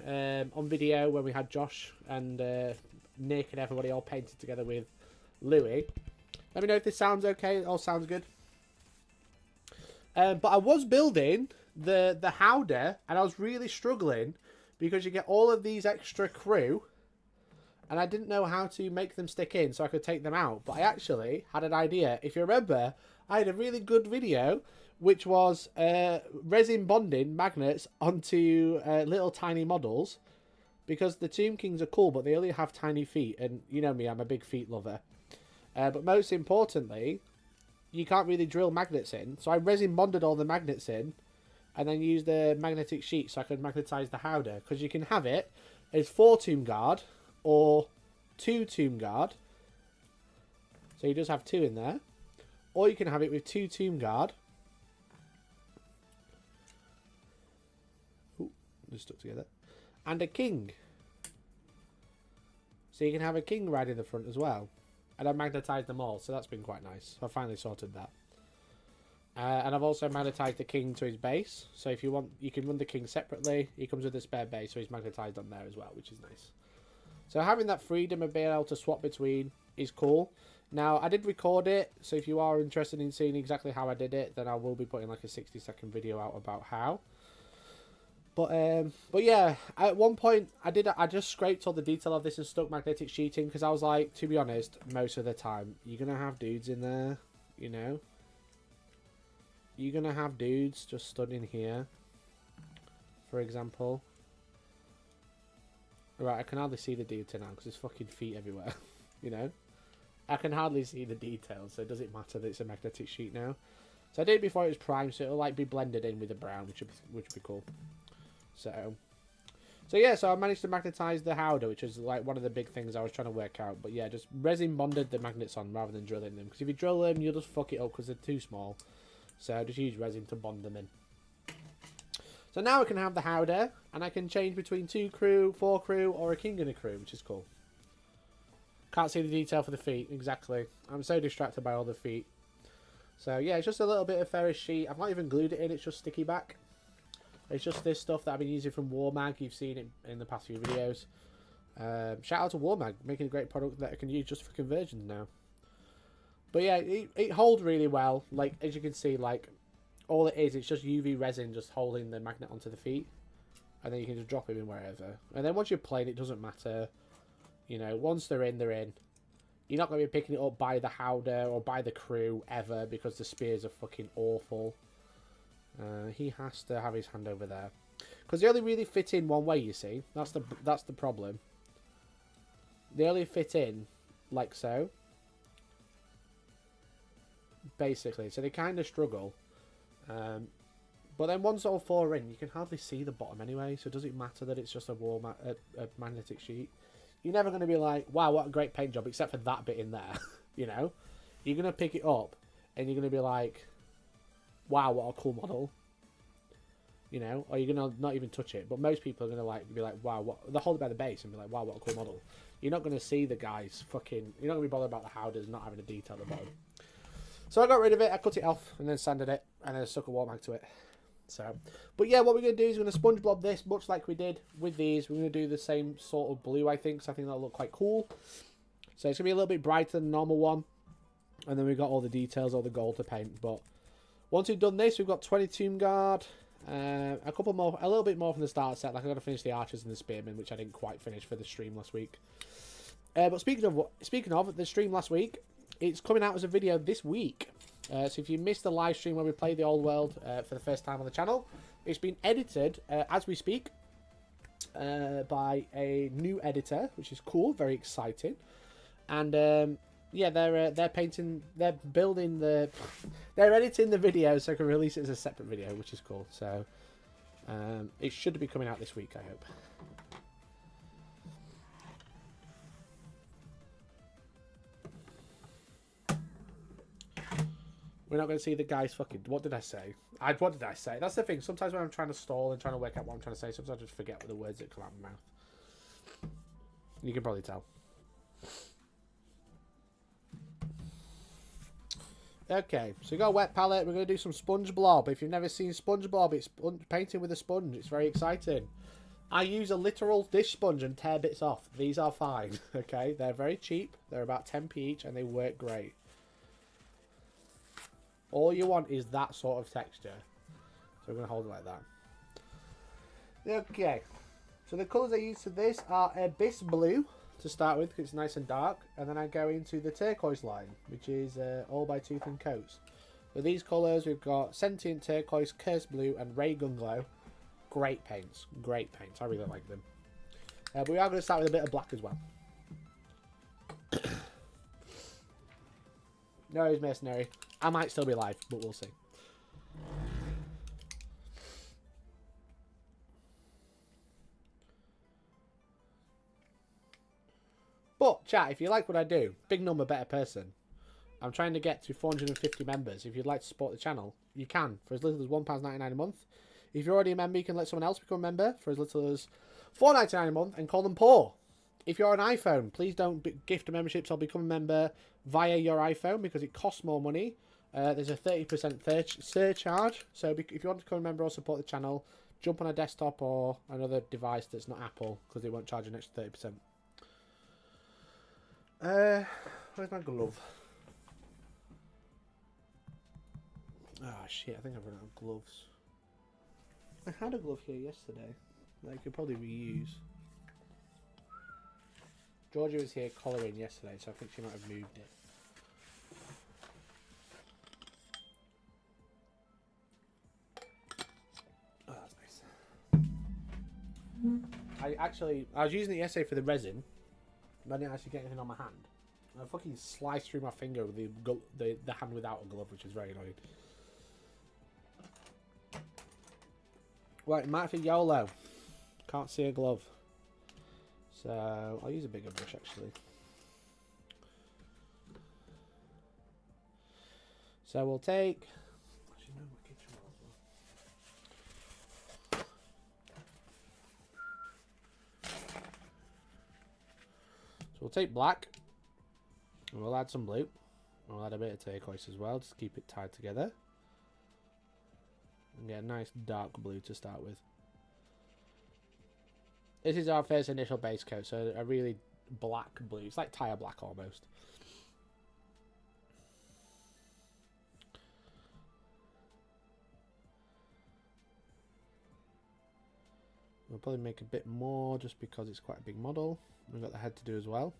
video when we had Josh and Nick and everybody all painted together with Louis. Let me know if this sounds okay. It all sounds good. But I was building the Howder, and I was really struggling because you get all of these extra crew, and I didn't know how to make them stick in so I could take them out. But I actually had an idea. If you remember, I had a really good video, which was resin bonding magnets onto little tiny models, because the Tomb Kings are cool, but they only have tiny feet, and you know me, I'm a big feet lover. But most importantly, you can't really drill magnets in. So I resin bonded all the magnets in, and then use the magnetic sheet so I can magnetize the Howder. Because you can have it as 4 Tomb Guard or 2 Tomb Guard. So he does have 2 in there. Or you can have it with 2 Tomb Guard. Ooh, they're stuck together. And a King. So you can have a King right in the front as well. And I've magnetized them all, so that's been quite nice. I finally sorted that. And I've also magnetized the King to his base. So if you want, you can run the King separately. He comes with a spare base, so he's magnetized on there as well, which is nice. So having that freedom of being able to swap between is cool. Now, I did record it, so if you are interested in seeing exactly how I did it, then I will be putting like a 60-second video out about how. But yeah, at one point I just scraped all the detail of this and stuck magnetic sheeting because I was like, to be honest, most of the time you're gonna have dudes in there, you know. You're gonna have dudes just stood in here, for example. Right, I can hardly see the detail now because there's fucking feet everywhere, you know. I can hardly see the details, so it doesn't matter that it's a magnetic sheet now. So I did it before it was primed, so it'll like be blended in with the brown, which would be cool. So yeah, so I managed to magnetize the Howder, which is like one of the big things I was trying to work out. But yeah, just resin bonded the magnets on rather than drilling them, because if you drill them, you'll just fuck it up because they're too small. So just use resin to bond them in. So now I can have the Howder, and I can change between 2 crew, 4 crew, or a King and a crew, which is cool. Can't see the detail for the feet, exactly. I'm so distracted by all the feet. So yeah, it's just a little bit of ferrous sheet. I've not even glued it in, it's just sticky back. It's just this stuff that I've been using from Warmag. You've seen it in the past few videos. Shout out to Warmag, making a great product that I can use just for conversions now. But yeah, it holds really well. Like, as you can see, like, all it is, it's just UV resin just holding the magnet onto the feet. And then you can just drop them in wherever. And then once you're playing, it doesn't matter. You know, once they're in, they're in. You're not going to be picking it up by the Howder or by the crew ever because the spears are fucking awful. He has to have his hand over there. Because they only really fit in one way, you see. That's the problem. They only fit in like so. Basically. So they kind of struggle. But then once all 4 are in, you can hardly see the bottom anyway. So it doesn't matter that it's just a magnetic sheet. You're never going to be like, wow, what a great paint job, except for that bit in there. You know? You're going to pick it up and you're going to be like, wow, what a cool model. You know? Or you're going to not even touch it. But most people are going to be like, wow, what... They'll hold it by the base and be like, wow, what a cool model. You're not going to see the guys fucking... You're not going to be bothered about the Howders not having a detail at the bottom. So I got rid of it, I cut it off and then sanded it and then stuck a Warmag to it. So, but yeah, what we're going to do is we're going to Spongeblob this, much like we did with these. We're going to do the same sort of blue, I think, so I think that'll look quite cool. So it's going to be a little bit brighter than the normal one. And then we've got all the details, all the gold to paint. But once we've done this, we've got 20 Tomb Guard, a little bit more from the start set. Like, I've got to finish the Archers and the Spearmen, which I didn't quite finish for the stream last week. But speaking of the stream last week, it's coming out as a video this week. So if you missed the live stream where we played the old world for the first time on the channel, it's been edited as we speak by a new editor, which is cool, very exciting. And yeah, they're editing the video so I can release it as a separate video, which is cool. So it should be coming out this week, I hope. We're not going to see the guys fucking... What did I say? What did I say? That's the thing. Sometimes when I'm trying to stall and trying to work out what I'm trying to say, sometimes I just forget the words that come out of my mouth. You can probably tell. Okay, so we got a wet palette. We're going to do some Spongeblob. If you've never seen Spongeblob, it's painting with a sponge. It's very exciting. I use a literal dish sponge and tear bits off. These are fine, okay? They're very cheap. They're about 10p each and they work great. All you want is that sort of texture. So we're going to hold it like that. Okay. So the colours I use for this are Abyss Blue to start with, because it's nice and dark. And then I go into the turquoise line, which is All by Tooth and Coats. For these colours, we've got Sentient Turquoise, Cursed Blue, and Ray Gun Glow. Great paints. Great paints. I really like them. But we are going to start with a bit of black as well. No, he's mercenary. I might still be alive, but we'll see. Chat, if you like what I do, big number, better person. I'm trying to get to 450 members. If you'd like to support the channel, you can for as little as £1.99 a month. If you're already a member, you can let someone else become a member for as little as £4.99 a month and call them poor. If you're on iPhone, please don't gift memberships or become a member via your iPhone because it costs more money. There's a 30% surcharge. So if you want to become a member or support the channel, jump on a desktop or another device that's not Apple because they won't charge an extra 30%. Where's my glove? Oh shit, I think I've run out of gloves. I had a glove here yesterday that I could probably reuse. Georgia was here collaring yesterday, so I think she might have moved it. Oh, that's nice. I was using it yesterday for the resin, but I didn't actually get anything on my hand. I fucking sliced through my finger with the hand without a glove, which is very annoying. Right, might be YOLO. Can't see a glove. So, I'll use a bigger brush actually. So we'll take... Actually, no, my kitchen roll. So we'll take black. And we'll add some blue. We'll add a bit of turquoise as well, just to keep it tied together. And get a nice dark blue to start with. This is our first initial base coat, so a really black blue. It's like tire black almost. We'll probably make a bit more just because it's quite a big model. We've got the head to do as well.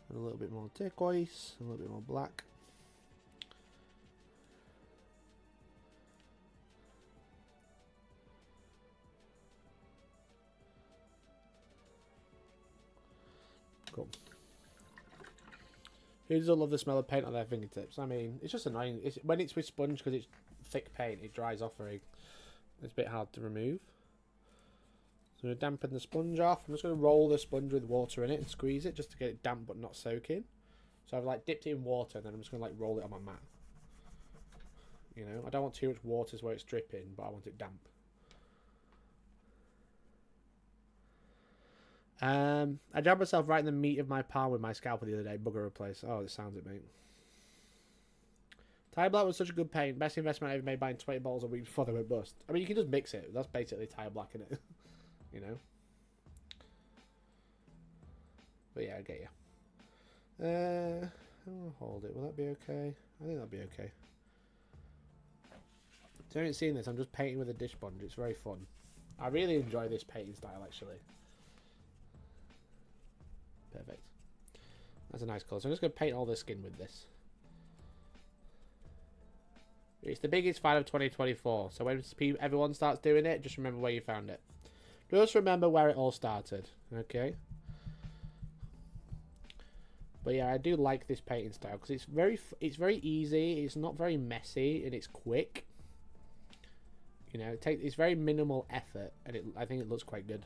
And a little bit more turquoise, a little bit more black. Cool. Who doesn't love the smell of paint on their fingertips? I mean, it's just annoying. When it's with sponge, because it's thick paint, it dries off very... It's a bit hard to remove. So I'm going to dampen the sponge off. I'm just going to roll the sponge with water in it and squeeze it just to get it damp but not soaking. So I've like dipped it in water and then I'm just going to like roll it on my mat. You know, I don't want too much water where it's dripping, but I want it damp. I jabbed myself right in the meat of my palm with my scalpel the other day. Bugger replace. Oh, it sounds it, mate. Tire black was such a good paint. Best investment I ever made buying 20 bottles a week before they went bust. I mean, you can just mix it. That's basically tire black in it. You know? But yeah, I get you. I'll hold it. Will that be okay? I think that'll be okay. If you haven't seen this, I'm just painting with a dish sponge. It's very fun. I really enjoy this painting style, actually. Perfect. That's a nice colour. So I'm just going to paint all the skin with this. It's the biggest find of 2024. So when everyone starts doing it, just remember where you found it. Just remember where it all started. Okay? But yeah, I do like this painting style because it's very easy. It's not very messy and it's quick. You know, it's very minimal effort, and I think it looks quite good.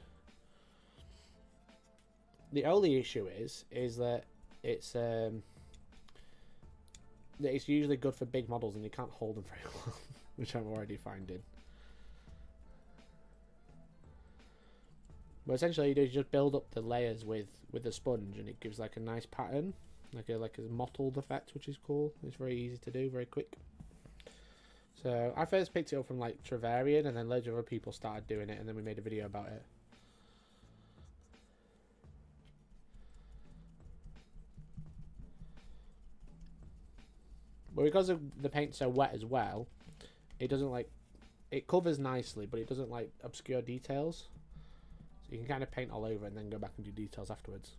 The only issue is that it's usually good for big models and you can't hold them very well, which I'm already finding. But essentially, you just build up the layers with the sponge, and it gives like a nice pattern, like a mottled effect, which is cool. It's very easy to do, very quick. So I first picked it up from like Travarian, and then loads of other people started doing it, and then we made a video about it. But because the paint's so wet as well, it doesn't like... It covers nicely, but it doesn't like obscure details. So you can kind of paint all over and then go back and do details afterwards.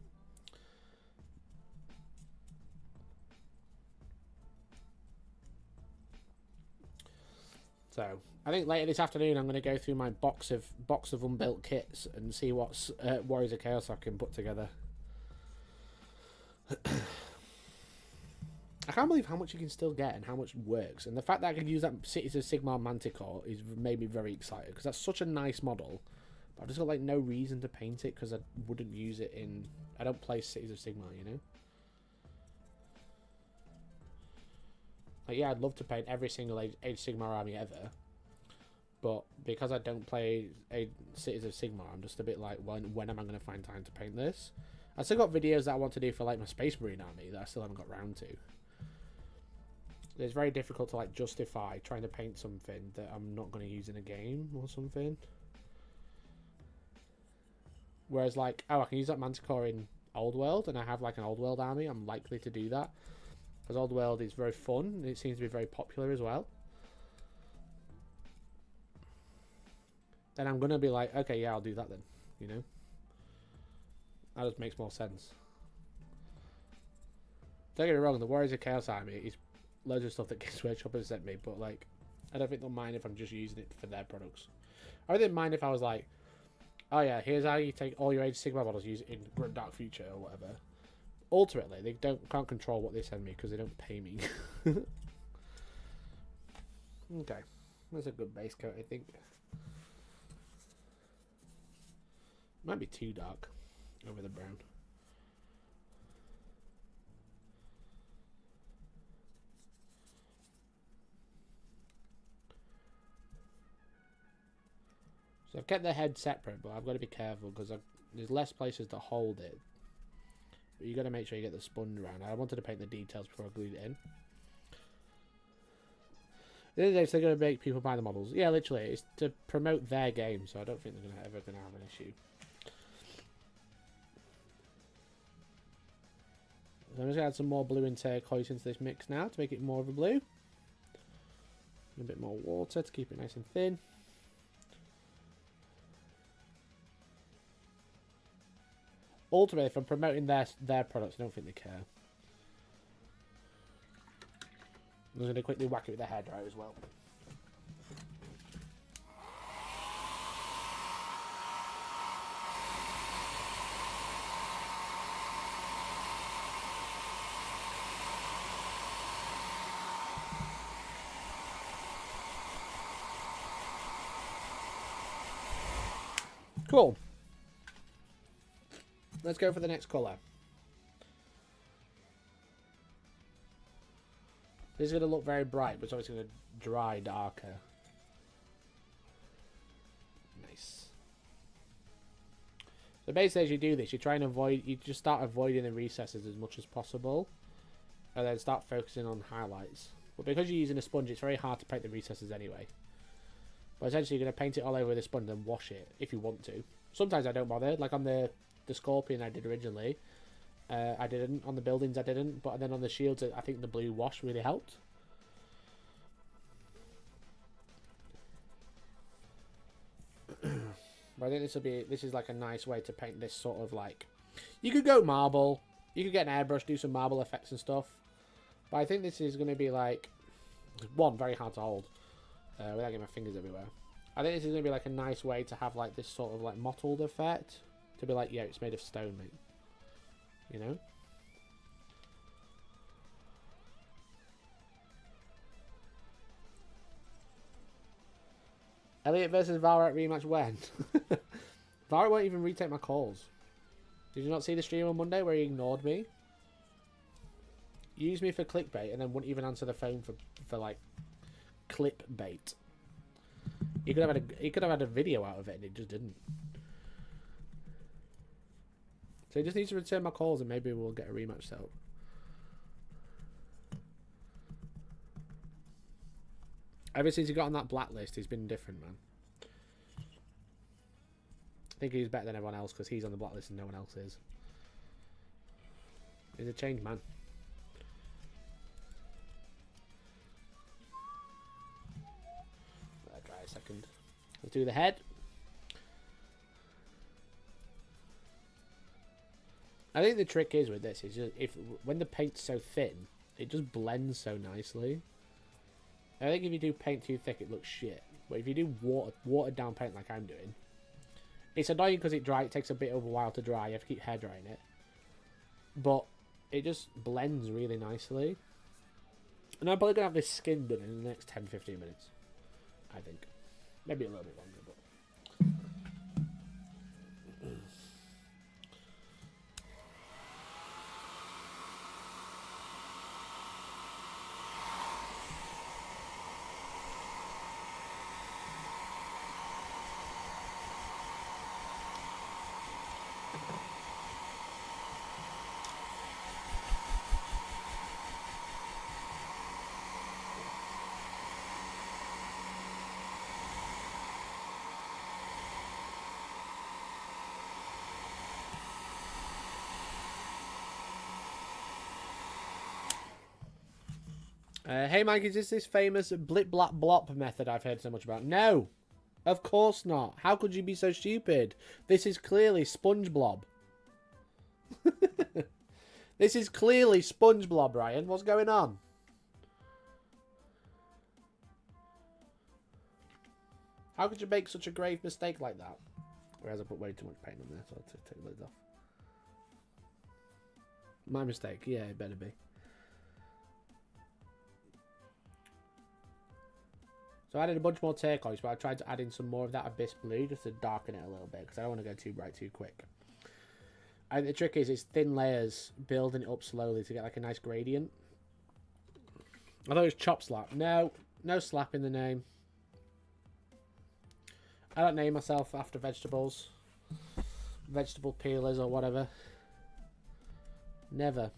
So I think later this afternoon I'm going to go through my box of unbuilt kits and see what Warriors of Chaos I can put together. I can't believe how much you can still get and how much works. And the fact that I can use that Cities of Sigmar Manticore is made me very excited because that's such a nice model. But I've just got like no reason to paint it because I wouldn't use it in... I don't play Cities of Sigmar, you know? Like, yeah, I'd love to paint every single Age of Sigmar army ever. But because I don't play Cities of Sigmar, I'm just a bit like, when am I going to find time to paint this? I still got videos that I want to do for like my Space Marine army that I still haven't got round to. It's very difficult to like justify trying to paint something that I'm not going to use in a game or something. Whereas like, oh, I can use that Manticore in Old World and I have like an Old World army, I'm likely to do that. Because Old World is very fun and it seems to be very popular as well. Then I'm going to be like, okay, yeah, I'll do that then, you know? That just makes more sense. Don't get me wrong, the Warriors of Chaos army is loads of stuff that Games Workshop has sent me, but like, I don't think they'll mind if I'm just using it for their products. I wouldn't mind if I was like, oh yeah, here's how you take all your Age of Sigmar models, use it in Grim Dark Future or whatever. Ultimately, they can't control what they send me because they don't pay me. Okay, that's a good base coat, I think. Might be too dark over the brown. So I've kept the head separate, but I've got to be careful because there's less places to hold it. But you got to make sure you get the sponge around. I wanted to paint the details before I glued it in. At the end of the day, they're going to make people buy the models. Yeah, literally, it's to promote their game, so I don't think they're ever going to have an issue. So I'm just going to add some more blue and turquoise into this mix now to make it more of a blue. A bit more water to keep it nice and thin. Ultimately, if I'm promoting their products, I don't think they care. I'm going to quickly whack it with the hairdryer as well. Cool. Let's go for the next colour. This is going to look very bright, but it's obviously going to dry darker. Nice. So basically as you do this, you try and avoid, you just start avoiding the recesses as much as possible. And then start focusing on highlights. But because you're using a sponge, it's very hard to paint the recesses anyway. But essentially you're going to paint it all over with a sponge and then wash it, if you want to. Sometimes I don't bother, like on the Scorpion I did originally. I didn't. On the buildings I didn't. But then on the shields, I think the blue wash really helped. But I think this is like a nice way to paint this sort of like... You could go marble. You could get an airbrush, do some marble effects and stuff. But I think this is going to be like... One, very hard to hold. Without getting my fingers everywhere. I think this is going to be like a nice way to have like this sort of like mottled effect. To be like, yeah, it's made of stone, mate. You know? Elliot versus Valrat rematch when? Valrat won't even retake my calls. Did you not see the stream on Monday where he ignored me? Used me for clickbait and then wouldn't even answer the phone for like clickbait. He could have had a video out of it and it just didn't. So he just needs to return my calls and maybe we'll get a rematch set up. Ever since he got on that blacklist, he's been different, man. I think he's better than everyone else because he's on the blacklist and no one else is. He's a changed man. Let that dry a second. Let's do the head. I think the trick is with this is just when the paint's so thin, it just blends so nicely. I think if you do paint too thick, it looks shit. But if you do watered down paint like I'm doing, it's annoying because it takes a bit of a while to dry. You have to keep hair drying it, but it just blends really nicely. And I'm probably gonna have this skin done in the next 10-15 minutes. I think maybe a little bit longer, but Hey Mike, is this famous blip blap blop method I've heard so much about? No, of course not. How could you be so stupid? This is clearly Spongeblob. This is clearly Spongeblob, Ryan. What's going on? How could you make such a grave mistake like that? Whereas I put way too much paint on there, so I'll take the lid off. My mistake. Yeah, it better be. So I added a bunch more turquoise, but I tried to add in some more of that abyss blue just to darken it a little bit because I don't want to go too bright too quick. And the trick is it's thin layers, building it up slowly to get like a nice gradient. I thought it was chop slap. No, no slap in the name. I don't name myself after vegetables, vegetable peelers or whatever. Never.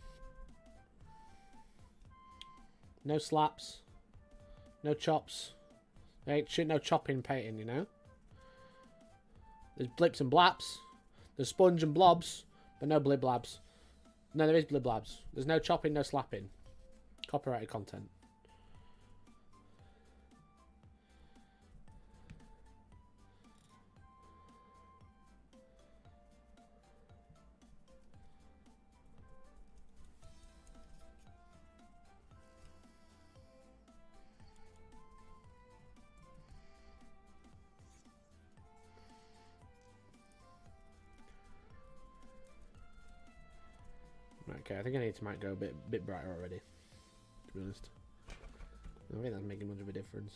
No slaps. No chops. There ain't no chopping painting, you know. There's blips and blaps. There's sponge and blobs, but no blib blabs. No, there is blib blabs. There's no chopping, no slapping. Copyrighted content. Okay, I think I need to might go a bit brighter already, to be honest. I don't think that's making much of a difference.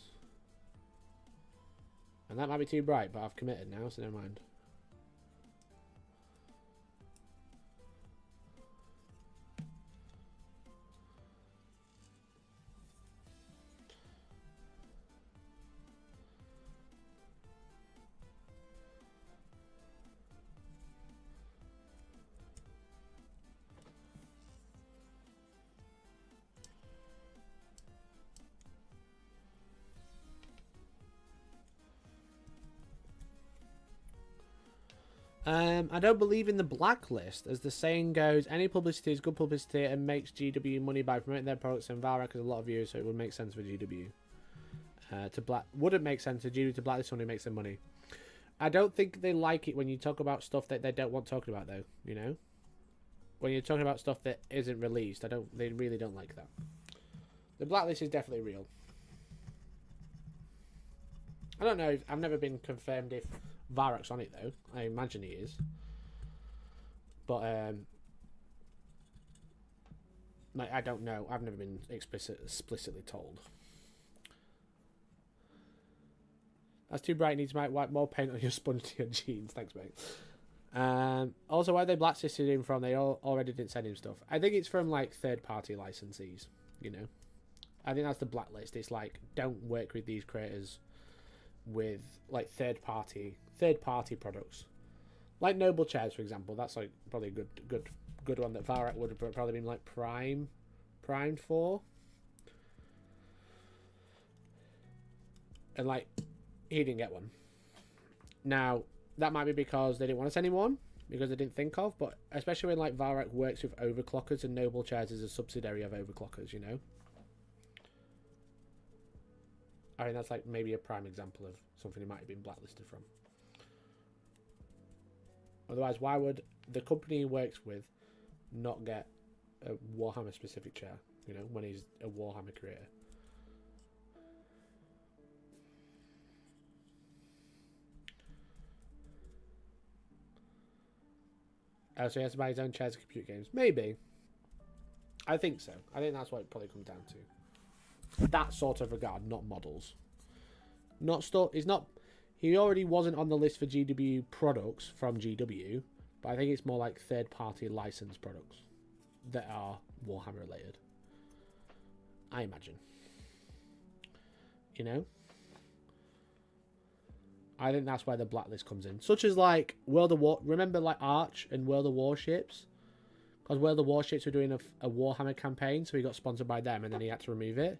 And that might be too bright, but I've committed now, so never mind. I don't believe in the blacklist. As the saying goes, any publicity is good publicity and makes GW money by promoting their products, and Valrak has a lot of views, so it would make sense for GW. Wouldn't make sense for GW to blacklist someone who makes them money. I don't think they like it when you talk about stuff that they don't want talking about, though, you know? When you're talking about stuff that isn't released, they really don't like that. The blacklist is definitely real. I don't know, I've never been confirmed if Varak's on it though. I imagine he is. But like I don't know. I've never been explicitly told. That's too bright. Needs to wipe more paint on your sponge to your jeans. Thanks, mate. Also, why they blacklisted him from? They already didn't send him stuff. I think it's from like third-party licensees. You know, I think that's the blacklist. It's like don't work with these creators with like third party products, like Noble Chairs, for example. That's like probably a good one that Varak would have probably been like primed for, and like he didn't get one. Now that might be because they didn't want to send him one because they didn't think of, but especially when like Varak works with overclockers and Noble Chairs is a subsidiary of overclockers, you know. I mean, that's like maybe a prime example of something he might have been blacklisted from. Otherwise, why would the company he works with not get a Warhammer specific chair, you know, when he's a Warhammer creator? Oh, so he has to buy his own chairs and computer games? Maybe. I think so. I think that's what it probably comes down to. That sort of regard, not models. Not stuff. He's not. He already wasn't on the list for GW products from GW, but I think it's more like third-party licensed products that are Warhammer related. I imagine. You know. I think that's where the blacklist comes in. Such as like World of War. Remember like Arch and World of Warships? Because World of Warships were doing a Warhammer campaign, so he got sponsored by them and then he had to remove it.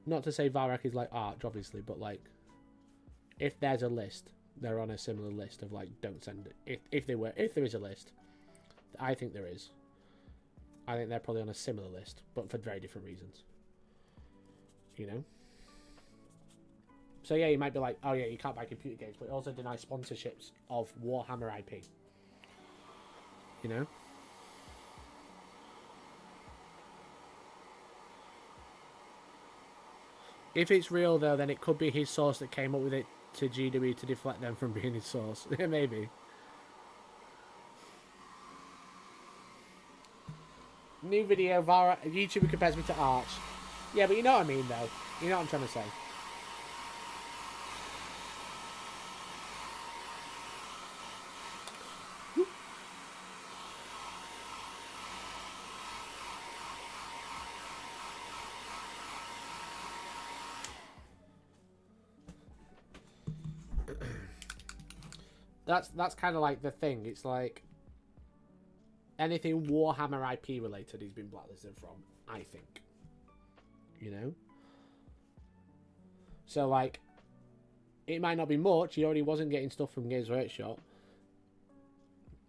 Not to say Varrock is like Arch, obviously, but like if there's a list, they're on a similar list of like don't send it. If there is a list, I think there is. I think they're probably on a similar list, but for very different reasons. You know? So yeah, you might be like, oh yeah, you can't buy computer games, but it also denies sponsorships of Warhammer IP. You know? If it's real though, then it could be his source that came up with it to GW to deflect them from being his source. Maybe. New video, YouTuber compares me to Arch. Yeah, but you know what I mean though. You know what I'm trying to say. That's kind of like the thing. It's like anything Warhammer IP related he's been blacklisted from, I think. You know? So like it might not be much, he already wasn't getting stuff from Games Workshop,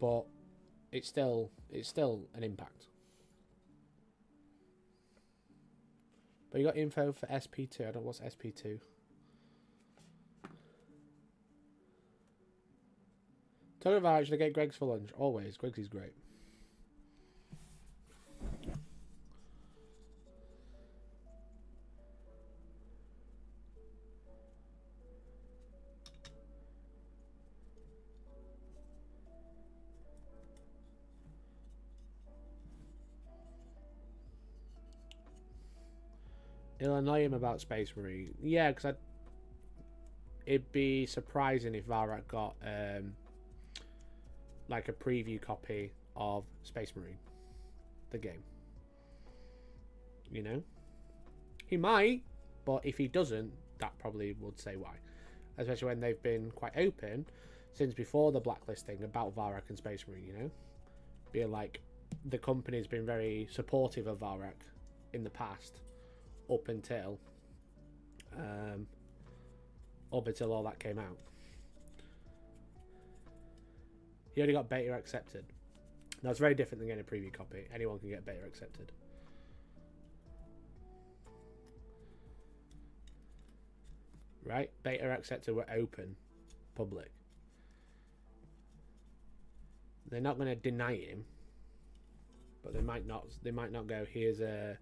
but it's still an impact. But you got info for SP2. I don't know what's SP2. Talking about actually get Greg's for lunch. Always. Greg's is great. It'll annoy him about Space Marine. Yeah, because it'd be surprising if Varrock got like a preview copy of Space Marine, the game. You know? He might, but if he doesn't, that probably would say why. Especially when they've been quite open since before the blacklisting about Varrock and Space Marine, you know? Being like, the company's been very supportive of Varrock in the past, up until all that came out. He only got beta accepted. Now it's very different than getting a preview copy. Anyone can get beta accepted. Right? Beta accepted were open, public. They're not going to deny him, but they might not. They might not go. Here's a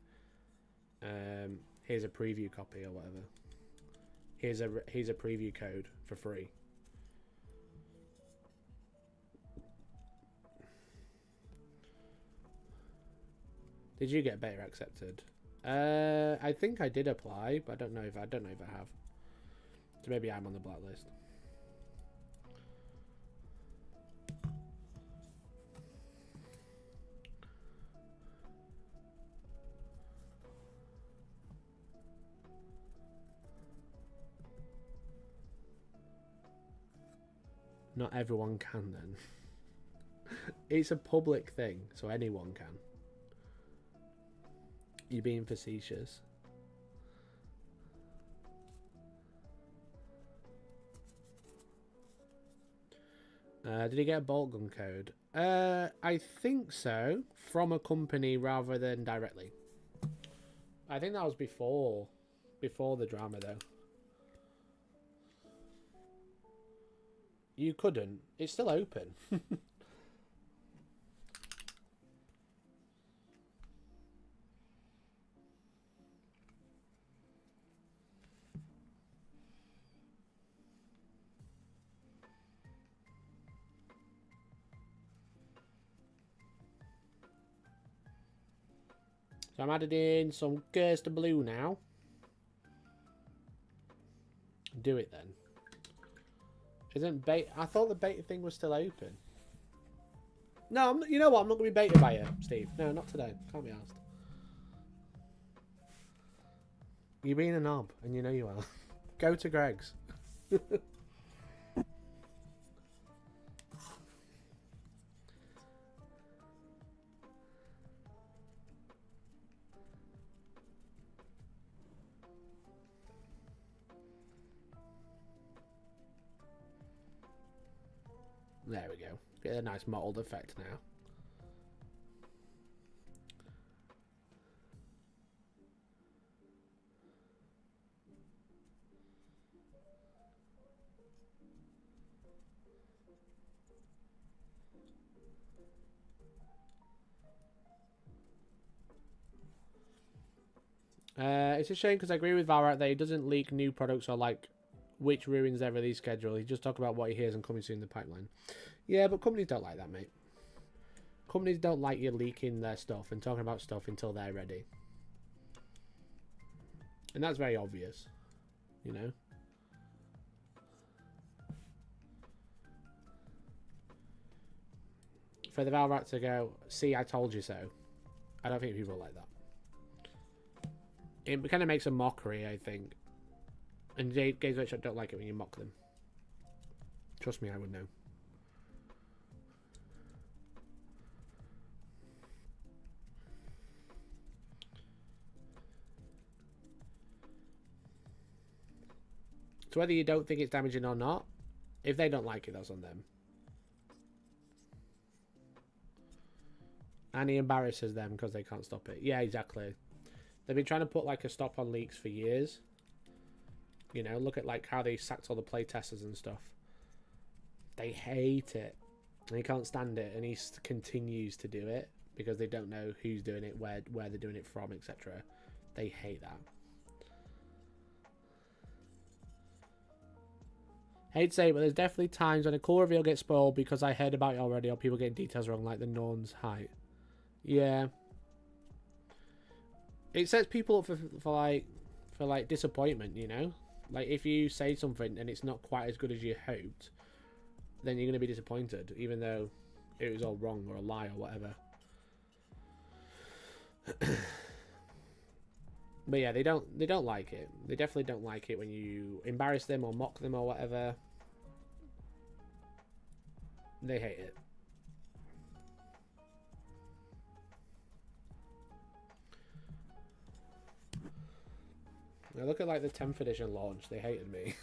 preview copy or whatever. Here's a preview code for free. Did you get beta accepted? I think I did apply, but I don't know if I have. So maybe I'm on the blacklist. Not everyone can then. It's a public thing, so anyone can. You're being facetious. Did he get a bolt gun code? I think so. From a company rather than directly. I think that was before the drama though. You couldn't. It's still open. So I'm adding in some Gerster Blue now. Do it then. Isn't beta? I thought the beta thing was still open. No, you know what? I'm not going to be beta by you, Steve. No, not today. Can't be asked. You're being a knob, and you know you are. Go to Greg's. There we go. Get a nice mottled effect now. It's a shame because I agree with Valrat that he doesn't leak new products or like which ruins their release schedule. He just talks about what he hears and coming soon in the pipeline. Yeah, but companies don't like that, mate. Companies don't like you leaking their stuff and talking about stuff until they're ready. And that's very obvious, you know? For the Valrat to go, see, I told you so. I don't think people like that. It kind of makes a mockery, I think. And Games Workshop don't like it when you mock them. Trust me, I would know. So whether you don't think it's damaging or not, if they don't like it, that's on them. And he embarrasses them because they can't stop it. Yeah, exactly. They've been trying to put like a stop on leaks for years. You know, look at like how they sacked all the playtesters and stuff. They hate it. And he can't stand it. And he continues to do it because they don't know who's doing it, where they're doing it from, etc. They hate that. Hate to say it, but there's definitely times when a cool reveal gets spoiled because I heard about it already or people getting details wrong, like the Norn's height. Yeah. It sets people up for like disappointment, you know? Like if you say something and it's not quite as good as you hoped, then you're going to be disappointed, even though it was all wrong or a lie or whatever. But yeah, they don't like it. They definitely don't like it when you embarrass them or mock them or whatever. They hate it. Now look at like the 10th edition launch. They hated me.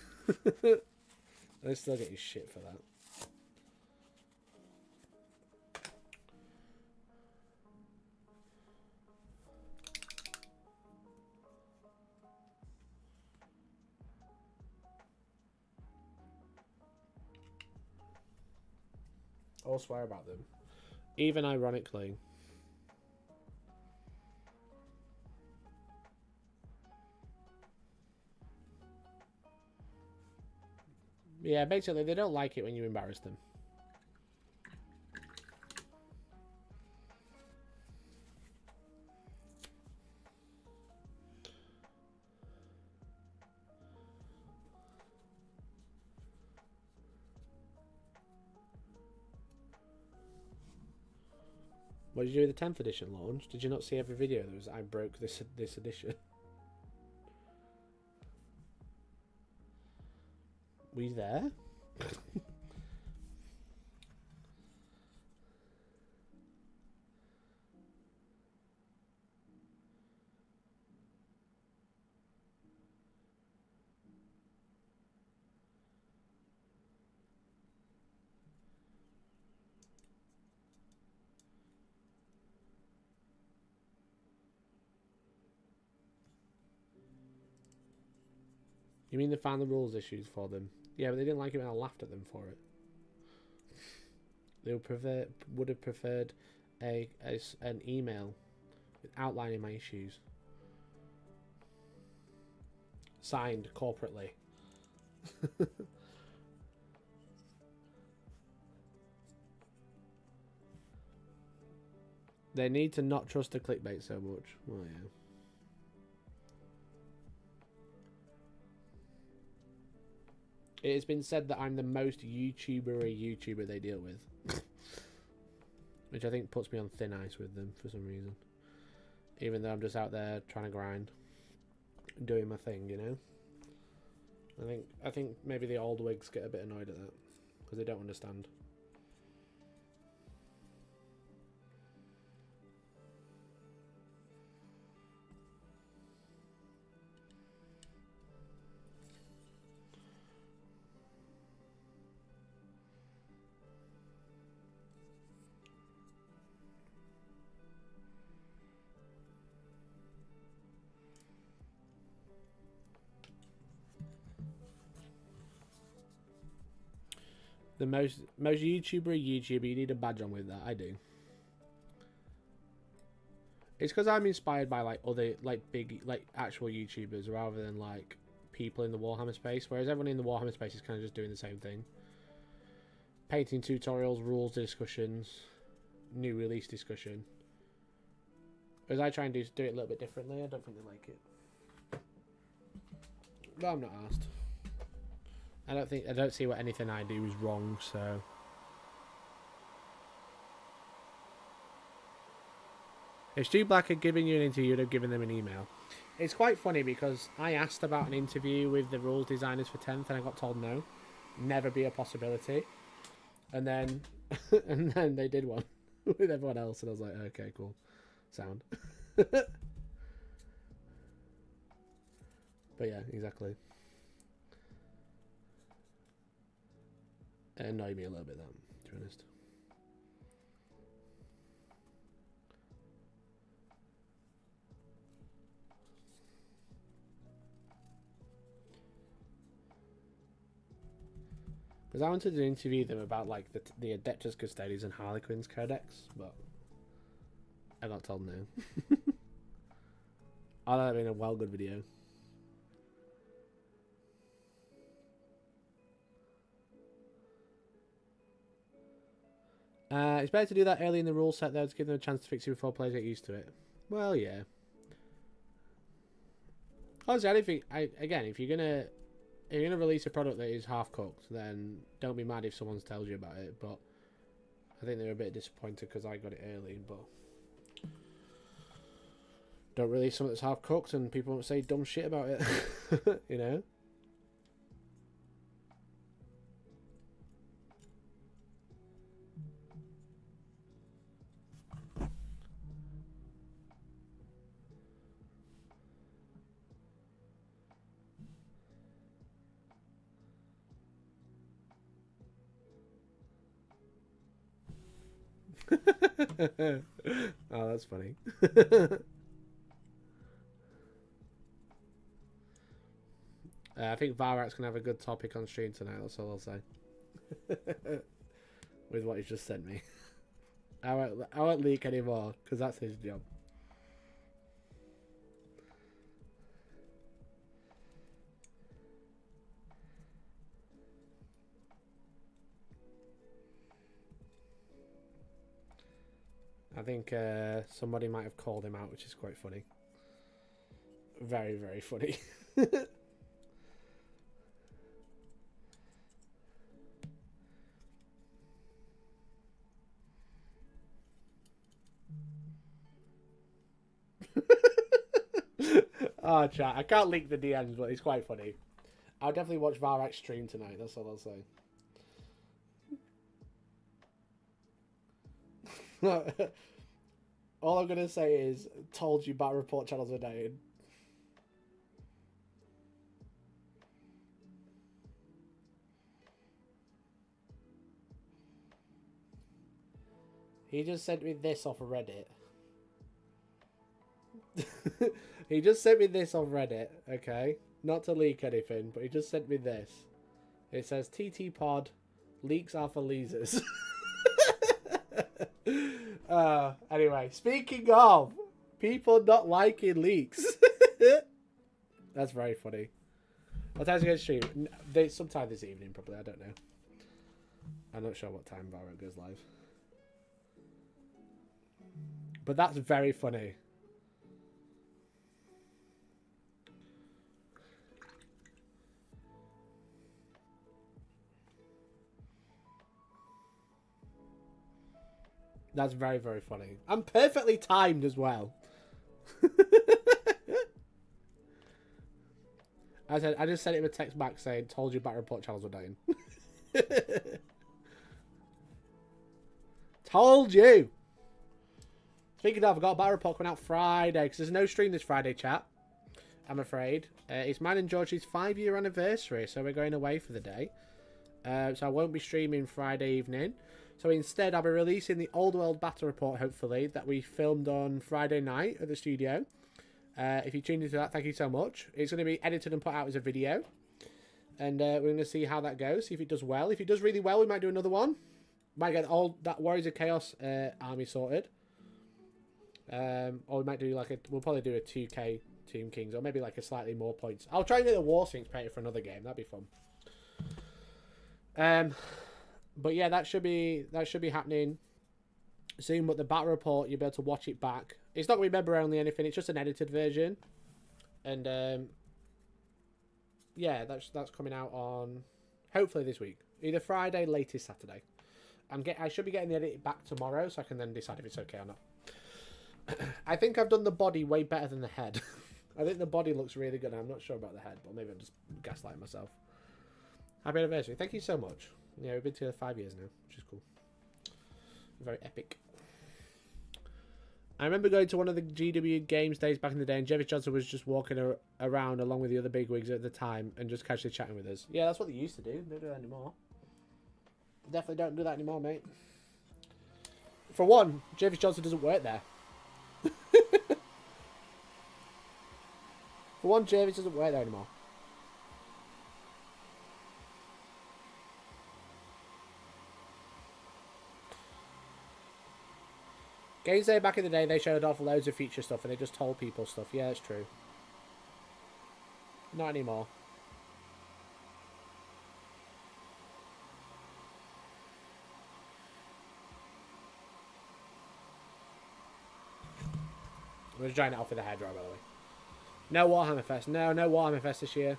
They're still getting shit for that. All swear about them, even ironically. Yeah, basically they don't like it when you embarrass them. What did you do with the 10th edition launch? Did you not see every video that was I broke this edition? Were you there? You mean they found the rules issues for them? Yeah, but they didn't like it when I laughed at them for it. They would have preferred an email outlining my issues. Signed corporately. They need to not trust the clickbait so much. Oh yeah. It has been said that I'm the most YouTuber they deal with. Which I think puts me on thin ice with them for some reason. Even though I'm just out there trying to grind. doing my thing, you know. I think maybe the old wigs get a bit annoyed at that because they don't understand. The most YouTuber, you need a badge on with that. I do. It's because I'm inspired by like other like big like actual YouTubers rather than like people in the Warhammer space. Whereas everyone in the Warhammer space is kind of just doing the same thing. Painting tutorials, rules discussions, new release discussion. As I try and do it a little bit differently, I don't think they like it. But I'm not asked. I don't see what anything I do is wrong, so. If Stu Black had given you an interview, you'd have given them an email. It's quite funny because I asked about an interview with the rules designers for 10th and I got told no. Never be a possibility. And then and then they did one with everyone else and I was like, okay, cool. Sound. But yeah, exactly. It annoyed me a little bit, that, to be honest. Because I wanted to interview them about like the Adeptus Custodians and Harlequins Codex, but I got told no. Oh, that would have been a well good video. It's better to do that early in the rule set though to give them a chance to fix it before players get used to it. Well, yeah. Honestly, I don't think. Again, if you're gonna release a product that is half cooked, then don't be mad if someone tells you about it. But I think they're a bit disappointed because I got it early. But don't release something that's half cooked and people won't say dumb shit about it. You know. Oh, that's funny. I think Varak's gonna have a good topic on stream tonight. That's all I'll say. With what he's just sent me, I won't leak anymore because that's his job. I think somebody might have called him out, which is quite funny. Very, very funny. Oh, chat. I can't link the DMs, but it's quite funny. I'll definitely watch Varak's stream tonight. That's all I'll say. All I'm gonna say is, told you battle report channels are dying. He just sent me this off of Reddit. He just sent me this on Reddit, okay? Not to leak anything, but he just sent me this. It says TT Pod leaks alpha leasers. Anyway, speaking of people not liking leaks. That's very funny. What time's it going to stream? Sometime this evening, probably. I don't know. I'm not sure what time Valorant goes live. But that's very funny. That's very, very funny. I'm perfectly timed as well. I just sent him a text back saying, "Told you battle report channels were dying." Told you. Speaking of, I've got a battle report coming out Friday because there's no stream this Friday, chat. I'm afraid. It's mine and George's 5-year anniversary, so we're going away for the day. So I won't be streaming Friday evening. So instead, I'll be releasing the Old World Battle Report, hopefully, that we filmed on Friday night at the studio. If you tuned into that, thank you so much. It's going to be edited and put out as a video. And we're going to see how that goes, see if it does well. If it does really well, we might do another one. Might get all that Warriors of Chaos army sorted. Or we might do like we'll probably do a 2K Tomb Kings, or maybe like a slightly more points. I'll try and get the War Sphinx painted for another game. That'd be fun. But yeah, that should be happening soon. But the battle report, you'll be able to watch it back. It's not going to be member only anything. It's just an edited version, and yeah, that's coming out on hopefully this week, either Friday, latest Saturday. I should be getting the edit back tomorrow, so I can then decide if it's okay or not. I think I've done the body way better than the head. I think the body looks really good. I'm not sure about the head, but maybe I'm just gaslighting myself. Happy anniversary. Thank you so much. Yeah, we've been together 5 years now, which is cool. Very epic. I remember going to one of the GW Games days back in the day, and Jevis Johnson was just walking around along with the other bigwigs at the time and just casually chatting with us. Yeah, that's what they used to do. They don't do that anymore. Definitely don't do that anymore, mate. For one, Jevis Johnson doesn't work there. For one, Jervis doesn't work there anymore. Games Day back in the day, they showed off loads of feature stuff and they just told people stuff. Yeah, that's true. Not anymore. I'm just drying it off with a hairdryer, by the way. No Warhammer Fest. No Warhammer Fest this year.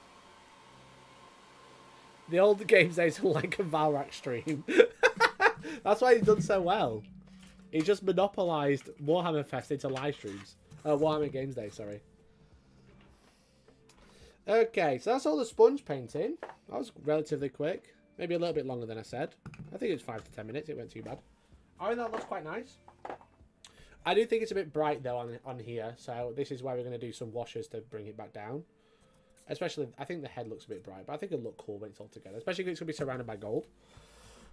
The old Games Days are like a Valrak stream. That's why he's done so well. He just monopolised Warhammer Fest into live streams. Warhammer Games Day, sorry. Okay, so that's all the sponge painting. That was relatively quick. Maybe a little bit longer than I said. I think it was 5 to 10 minutes. It went too bad. I think that looks quite nice. I do think it's a bit bright though on here, so this is why we're going to do some washes to bring it back down. Especially, I think the head looks a bit bright, but I think it'll look cool when it's all together. Especially because it's going to be surrounded by gold.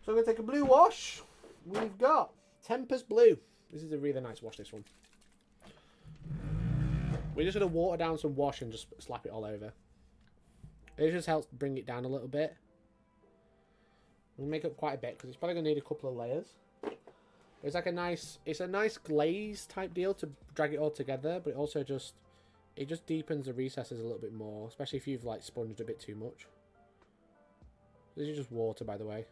So I'm going to take a blue wash. We've got Tempest Blue. This is a really nice wash, this one. We're just going to water down some wash and just slap it all over. It just helps bring it down a little bit. We'll make up quite a bit because it's probably going to need a couple of layers. It's like it's a nice glaze type deal to drag it all together, but it also just deepens the recesses a little bit more, especially if you've like sponged a bit too much. This is just water, by the way.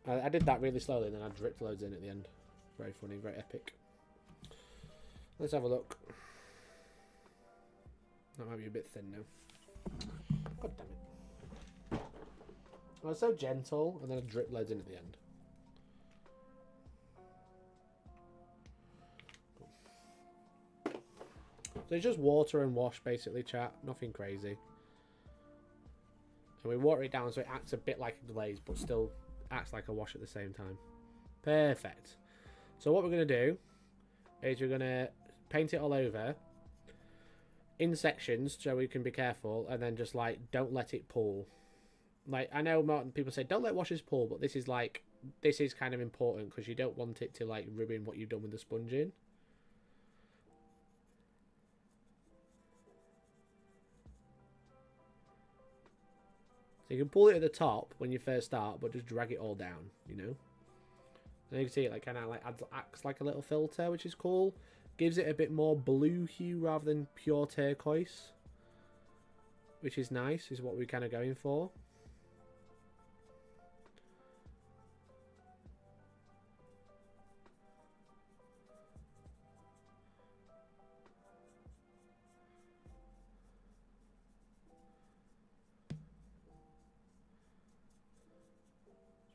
I did that really slowly and then I dripped loads in at the end. Very funny, very epic. Let's have a look. That might be a bit thin now. God damn it. I was so gentle, and then I drip loads in at the end. So it's just water and wash, basically, chat. Nothing crazy. And we water it down so it acts a bit like a glaze, but still acts like a wash at the same time. Perfect. So what we're going to do is we're going to paint it all over in sections so we can be careful, and then just, like, don't let it pool. Like, I know people say don't let washes pool, but this is kind of important because you don't want it to like ruin what you've done with the sponging. So you can pull it at the top when you first start, but just drag it all down, you know. And you can see it like kind of like acts like a little filter, which is cool. Gives it a bit more blue hue rather than pure turquoise, which is nice. Is what we're kind of going for.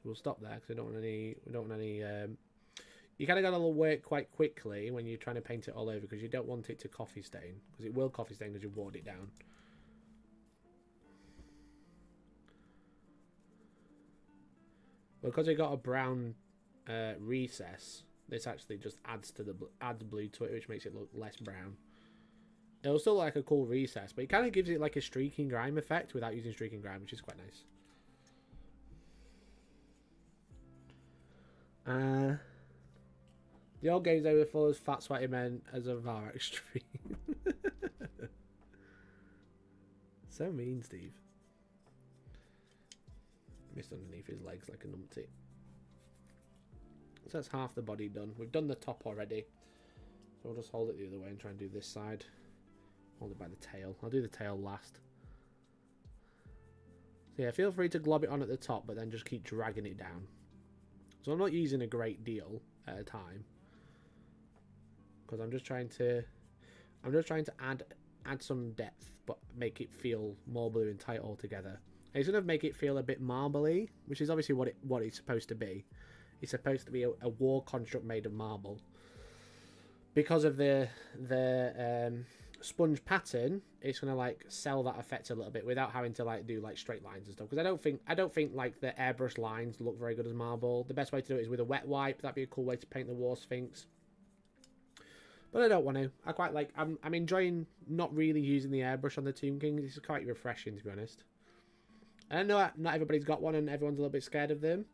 We'll stop there because we don't want any you kind of got to work quite quickly when you're trying to paint it all over, because you don't want it to coffee stain, because it will coffee stain because you've watered it down. But because it got a brown recess, this actually just adds blue to it, which makes it look less brown. It'll still look like a cool recess, but it kind of gives it like a streaking grime effect without using streaking grime, which is quite nice. The old games over full as fat sweaty men as a VAR extreme. So mean, Steve. Missed underneath his legs like a numpty. So that's half the body done. We've done the top already. So we'll just hold it the other way and try and do this side. Hold it by the tail. I'll do the tail last. So yeah, feel free to glob it on at the top, but then just keep dragging it down. So I'm not using a great deal at a time, because I'm just trying to add some depth, but make it feel more blue and tight altogether. And it's gonna make it feel a bit marbly, which is obviously what it's supposed to be. It's supposed to be a war construct made of marble. Because of the sponge pattern, it's gonna like sell that effect a little bit without having to like do like straight lines and stuff. Because I don't think like the airbrush lines look very good as marble. The best way to do it is with a wet wipe. That'd be a cool way to paint the War Sphinx. But I don't want to. I quite like. I'm enjoying not really using the airbrush on the Tomb King. This is quite refreshing, to be honest. I know not everybody's got one and everyone's a little bit scared of them,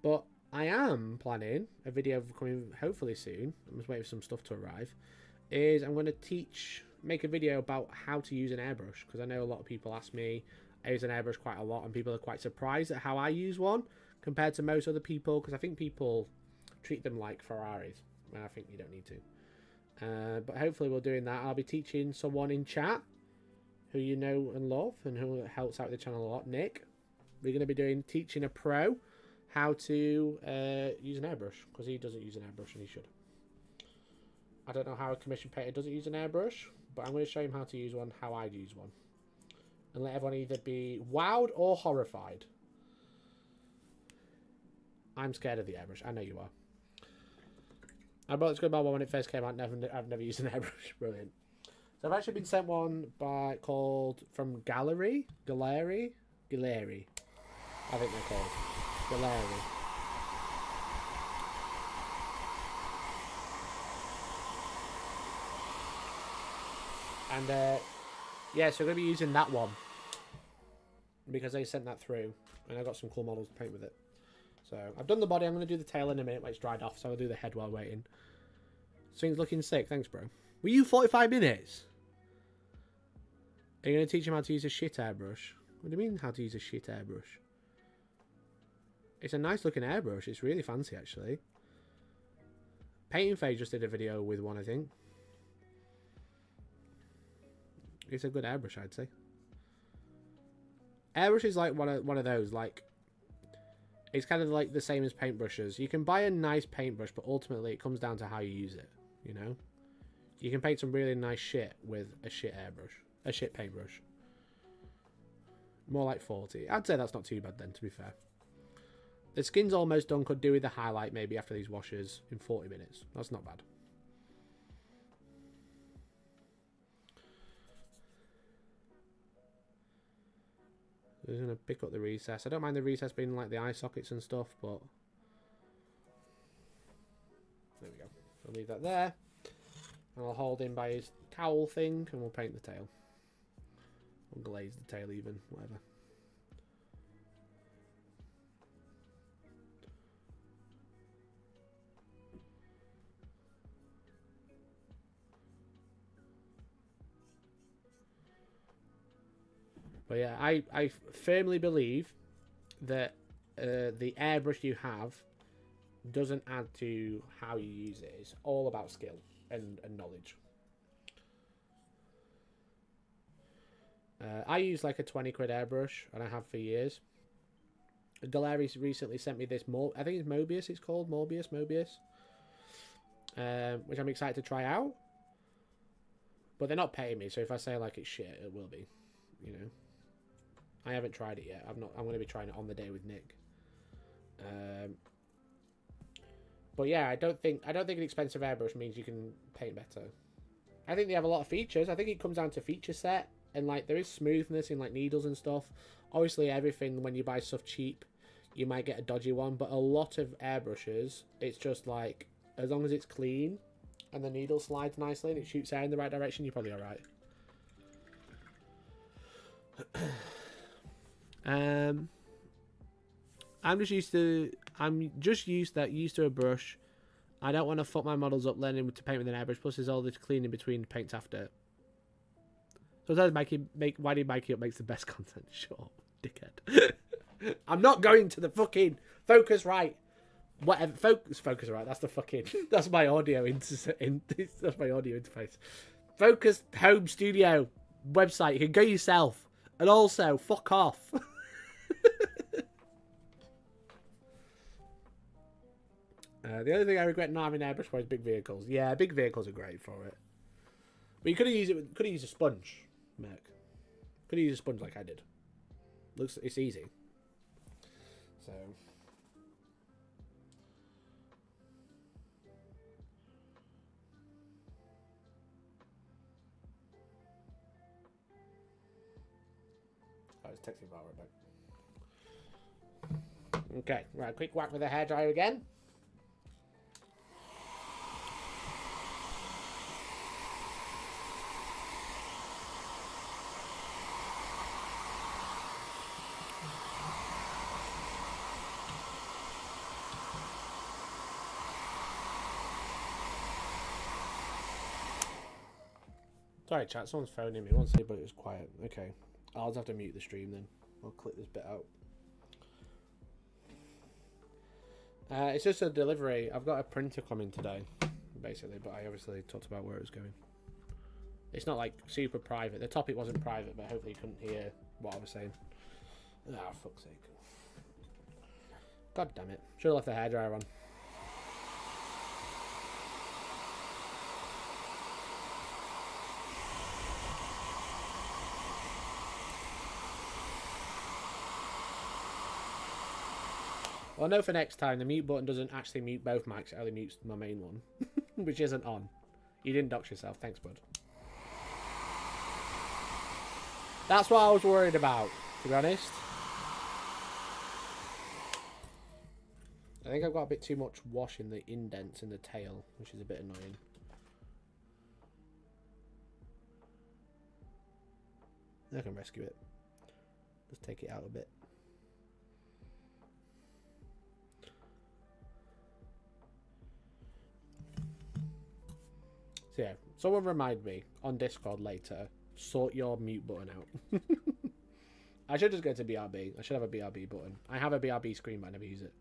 but I am planning a video coming hopefully soon. I'm just waiting for some stuff to arrive. Is I'm going to make a video about how to use an airbrush, because I know a lot of people ask me. I use an airbrush quite a lot, and people are quite surprised at how I use one compared to most other people, because I think people treat them like Ferraris, and I think you don't need to. But hopefully we're doing that. I'll be teaching someone in chat who you know and love and who helps out the channel a lot, Nick. We're going to be teaching a pro how to use an airbrush, because he doesn't use an airbrush and he should. I don't know how a commission painter doesn't use an airbrush, but I'm going to show him how to use one, how I'd use one. And let everyone either be wowed or horrified. I'm scared of the airbrush. I know you are. I bought this good one when it first came out. I've never used an airbrush. Brilliant. So I've actually been sent one from Gallery. I think they're called Gallery. And yeah, so I'm going to be using that one because they sent that through, and I got some cool models to paint with it. So I've done the body. I'm going to do the tail in a minute when it's dried off, so I'll do the head while waiting. Thing's looking sick. Thanks, bro. Were you 45 minutes? Are you going to teach him how to use a shit airbrush? What do you mean, how to use a shit airbrush? It's a nice looking airbrush. It's really fancy, actually. Painting Phase just did a video with one, I think. It's a good airbrush, I'd say. Airbrush is like one of those, like, it's kind of like the same as paintbrushes. You can buy a nice paintbrush, but ultimately it comes down to how you use it, you know? You can paint some really nice shit with a shit airbrush. A shit paintbrush. More like 40. I'd say that's not too bad then, to be fair. The skin's almost done. Could do with the highlight maybe after these washes in 40 minutes. That's not bad. I'm going to pick up the recess. I don't mind the recess being like the eye sockets and stuff, but there we go. I'll leave that there. And I'll hold him by his cowl thing, and we'll paint the tail. Or glaze the tail even, whatever. But yeah, I firmly believe that the airbrush you have doesn't add to how you use it. It's all about skill and knowledge. I use like a 20 quid airbrush, and I have for years. Gallery recently sent me this, I think it's Mobius, it's called Mobius, which I'm excited to try out. But they're not paying me, so if I say like it's shit, it will be, you know. I haven't tried it yet. I'm going to be trying it on the day with Nick. But yeah, I don't think an expensive airbrush means you can paint better. I think they have a lot of features. I think it comes down to feature set, and like there is smoothness in like needles and stuff. Obviously, everything when you buy stuff cheap, you might get a dodgy one. But a lot of airbrushes, it's just like as long as it's clean and the needle slides nicely and it shoots air in the right direction, you're probably all right. I'm just used to a brush. I don't want to fuck my models up learning to paint with an airbrush. Plus, there's all this cleaning between paints after. Sometimes why do Mikey Up makes the best content? Sure, dickhead. I'm not going to the fucking Focusrite. Whatever, Focusrite. That's the fucking. That's my audio that's my audio interface. Focus Home Studio website. You can go yourself. And also, fuck off. The only thing I regret not having airbrush for is big vehicles. Yeah, big vehicles are great for it. But you could have used a sponge, Merc. Could have used a sponge like I did. It's easy. So. I was texting about right back. Okay, right, quick whack with the hairdryer again. Sorry, chat. Someone's phoning me. Once but it was quiet. Okay, I'll just have to mute the stream then. I'll click this bit out. It's just a delivery. I've got a printer coming today, basically, but I obviously talked about where it was going. It's not like super private. The topic wasn't private, but hopefully you couldn't hear what I was saying. Ah, fuck's sake. God damn it. Should have left the hairdryer on. Well, no, for next time, the mute button doesn't actually mute both mics. It only mutes my main one, which isn't on. You didn't dox yourself. Thanks, bud. That's what I was worried about, to be honest. I think I've got a bit too much wash in the indents in the tail, which is a bit annoying. I can rescue it. Just take it out a bit. So yeah, someone remind me on Discord later, sort your mute button out. I should just go to BRB. I should have a BRB button. I have a BRB screen, but I never use it.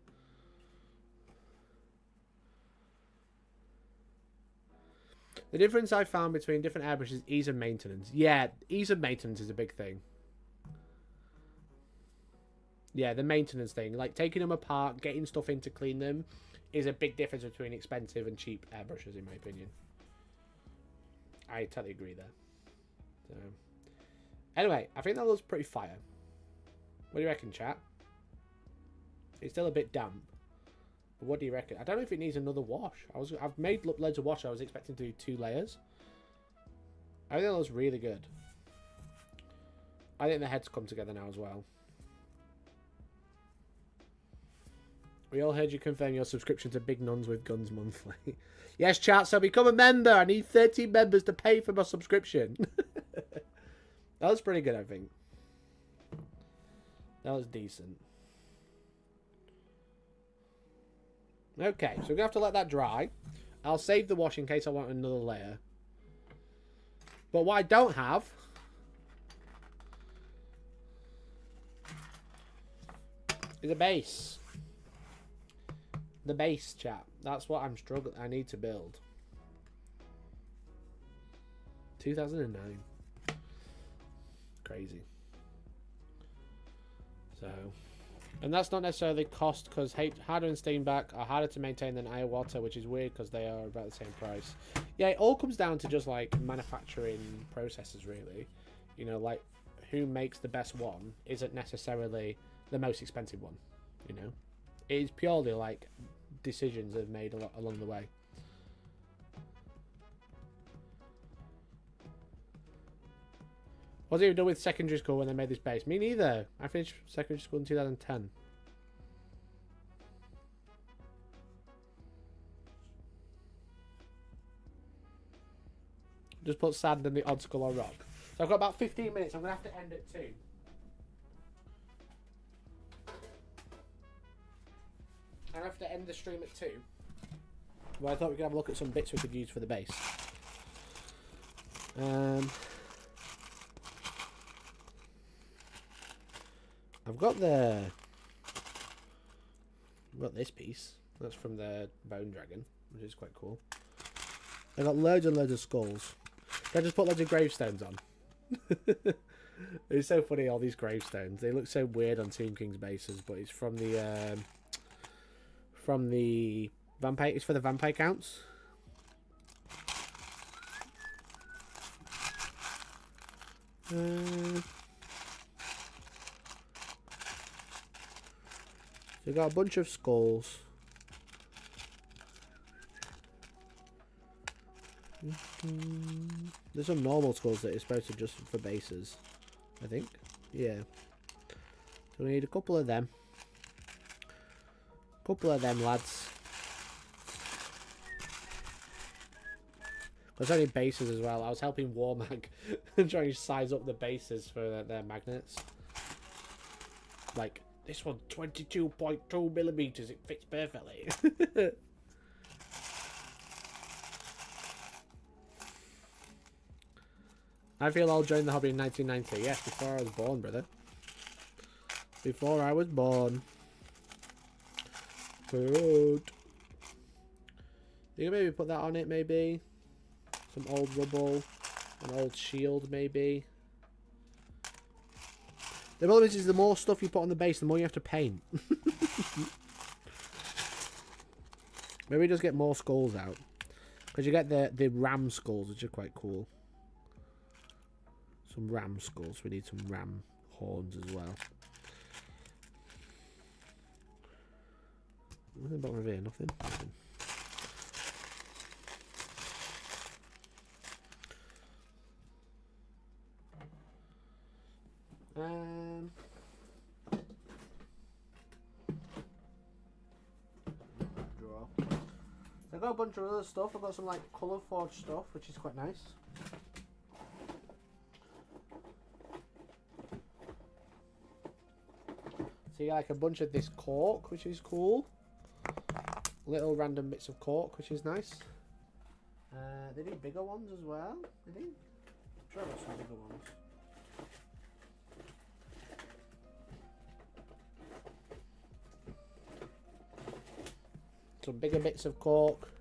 The difference I found between different airbrushes is ease of maintenance. Yeah, ease of maintenance is a big thing. Yeah, the maintenance thing. Like taking them apart, getting stuff in to clean them is a big difference between expensive and cheap airbrushes, in my opinion. I totally agree there. So, anyway, I think that looks pretty fire. What do you reckon, chat? It's still a bit damp. But what do you reckon? I don't know if it needs another wash. I've made loads of wash. I was expecting to do 2 layers. I think that looks really good. I think the heads come together now as well. We all heard you confirm your subscription to Big Nuns with Guns monthly. Yes, chat, so become a member. I need 13 members to pay for my subscription. That was pretty good, I think. That was decent. Okay, so we're going to have to let that dry. I'll save the wash in case I want another layer. But what I don't have... is a base. The base, chat. That's what I'm struggling. I need to build. 2009. Crazy. So, and that's not necessarily cost, because Harder and Steinbach are harder to maintain than Iowata, which is weird because they are about the same price. Yeah, it all comes down to just like manufacturing processes, really. You know, like who makes the best one isn't necessarily the most expensive one. You know, it is purely like decisions they've made along the way. What's it even done with secondary school when they made this base? Me neither. I finished secondary school in 2010. Just put sand in the odd skull or rock. So I've got about 15 minutes. I'm going to have to end at 2. I have to end the stream at 2. Well, I thought we could have a look at some bits we could use for the base. I've got this piece. That's from the bone dragon, which is quite cool. I've got loads and loads of skulls. I just put loads of gravestones on. It's so funny, all these gravestones. They look so weird on Tomb King's bases, but it's from the vampire. It's for the vampire counts. So we got a bunch of skulls. There's some normal skulls that are supposed to just for bases, I think. Yeah. So we need a couple of them. Couple of them, lads. There's only bases as well. I was helping Warmag and trying to size up the bases for their magnets. Like, this one's 22.2 millimeters. It fits perfectly. I feel I'll join the hobby in 1990. Yes, before I was born, brother. Before I was born. Good. You can maybe put that on it, maybe. Some old rubble. An old shield, maybe. The problem is the more stuff you put on the base, the more you have to paint. Maybe just get more skulls out. Because you get the ram skulls, which are quite cool. Some ram skulls. We need some ram horns as well. Nothing bottom of here, nothing. Draw. I've got a bunch of other stuff. I've got some like colour forged stuff, which is quite nice. So you got like a bunch of this cork, which is cool. Little random bits of cork, which is nice. They do bigger ones as well, I think. I'm sure I've got some bigger ones. Some bigger bits of cork.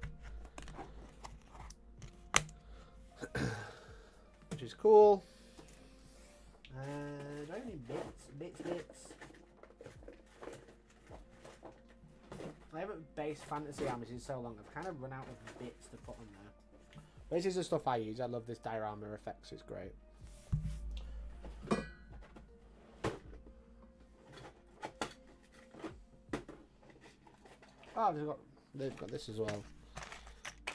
Which is cool. Do I have any bits? I haven't based fantasy armies in so long. I've kind of run out of bits to put on there. But this is the stuff I use. I love this diorama effects. It's great. Oh, they've got this as well.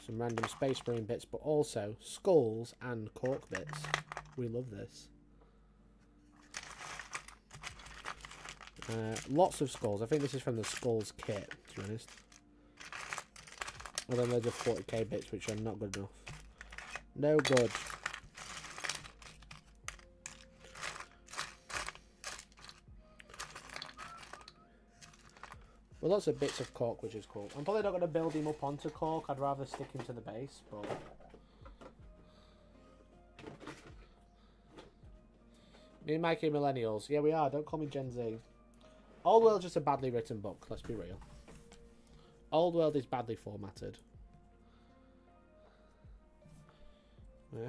Some random space marine bits, but also skulls and cork bits. We love this. Lots of skulls. I think this is from the skulls kit, to be honest. And then loads of 40k bits, which are not good enough. No good. Well, lots of bits of cork, which is cool. I'm probably not going to build him up onto cork. I'd rather stick him to the base, but... Me and Mikey millennials. Yeah, we are. Don't call me Gen Z. Old World's just a badly written book, let's be real. Old World is badly formatted.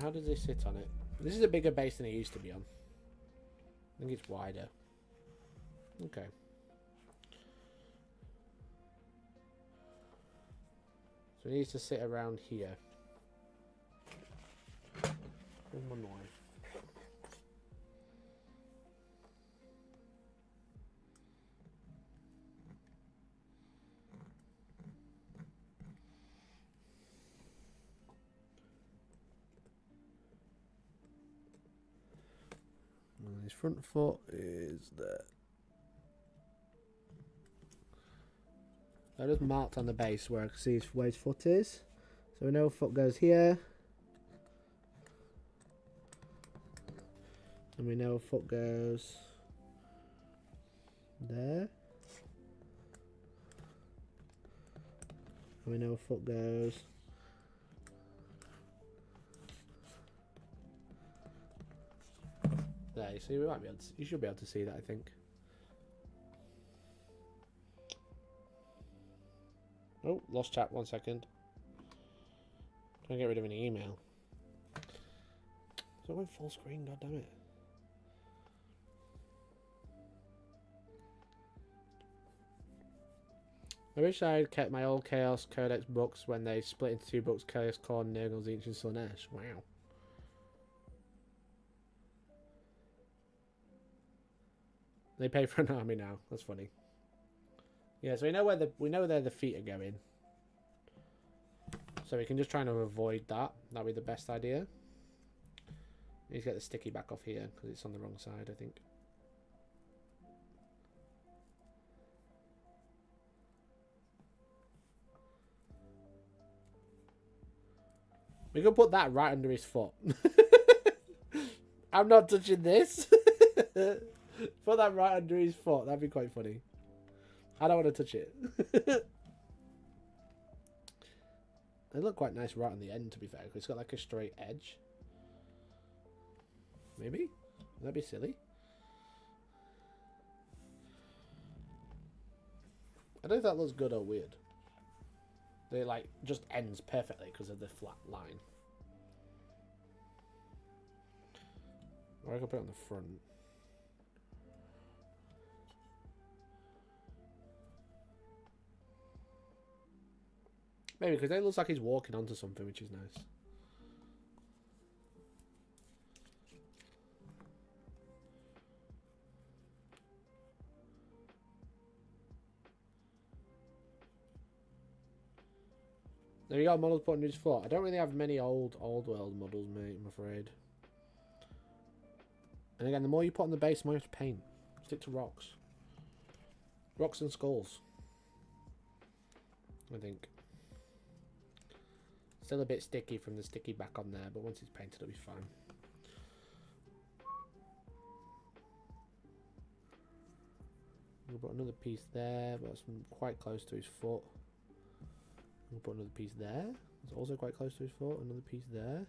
How does this sit on it? This is a bigger base than it used to be on. I think it's wider. Okay. So it needs to sit around here. Where's my knife? And his front foot is there. I just marked on the base where I can see where his foot is. So we know foot goes here. And we know foot goes there. And we know foot goes there. So we might be able to, you should be able to see that, I think. Oh, lost chat. 1 second. Trying to get rid of an email. So I went full screen. God damn it. I wish I had kept my old Chaos Codex books when they split into 2 books: Chaos Core, Nurgle's Ancient Slaanesh. Wow. They pay for an army now. That's funny. Yeah, so we know where the feet are going. So we can just try to avoid that. That'd be the best idea. Need to get the sticky back off here because it's on the wrong side, I think. We could put that right under his foot. I'm not touching this. Put that right under his foot. That'd be quite funny. I don't want to touch it. They look quite nice right on the end, to be fair, because it's got like a straight edge. Maybe? Would that be silly? I don't know if that looks good or weird. They like just ends perfectly because of the flat line. Or I could put it on the front. Maybe because it looks like he's walking onto something, which is nice. There you go, models put on his foot. I don't really have many old world models, mate, I'm afraid. And again, the more you put on the base, the more you have to paint. Stick to rocks. Rocks and skulls. I think. Still a bit sticky from the sticky back on there, but once it's painted, it'll be fine. We'll put another piece there, but it's quite close to his foot. We'll put another piece there. It's also quite close to his foot. Another piece there.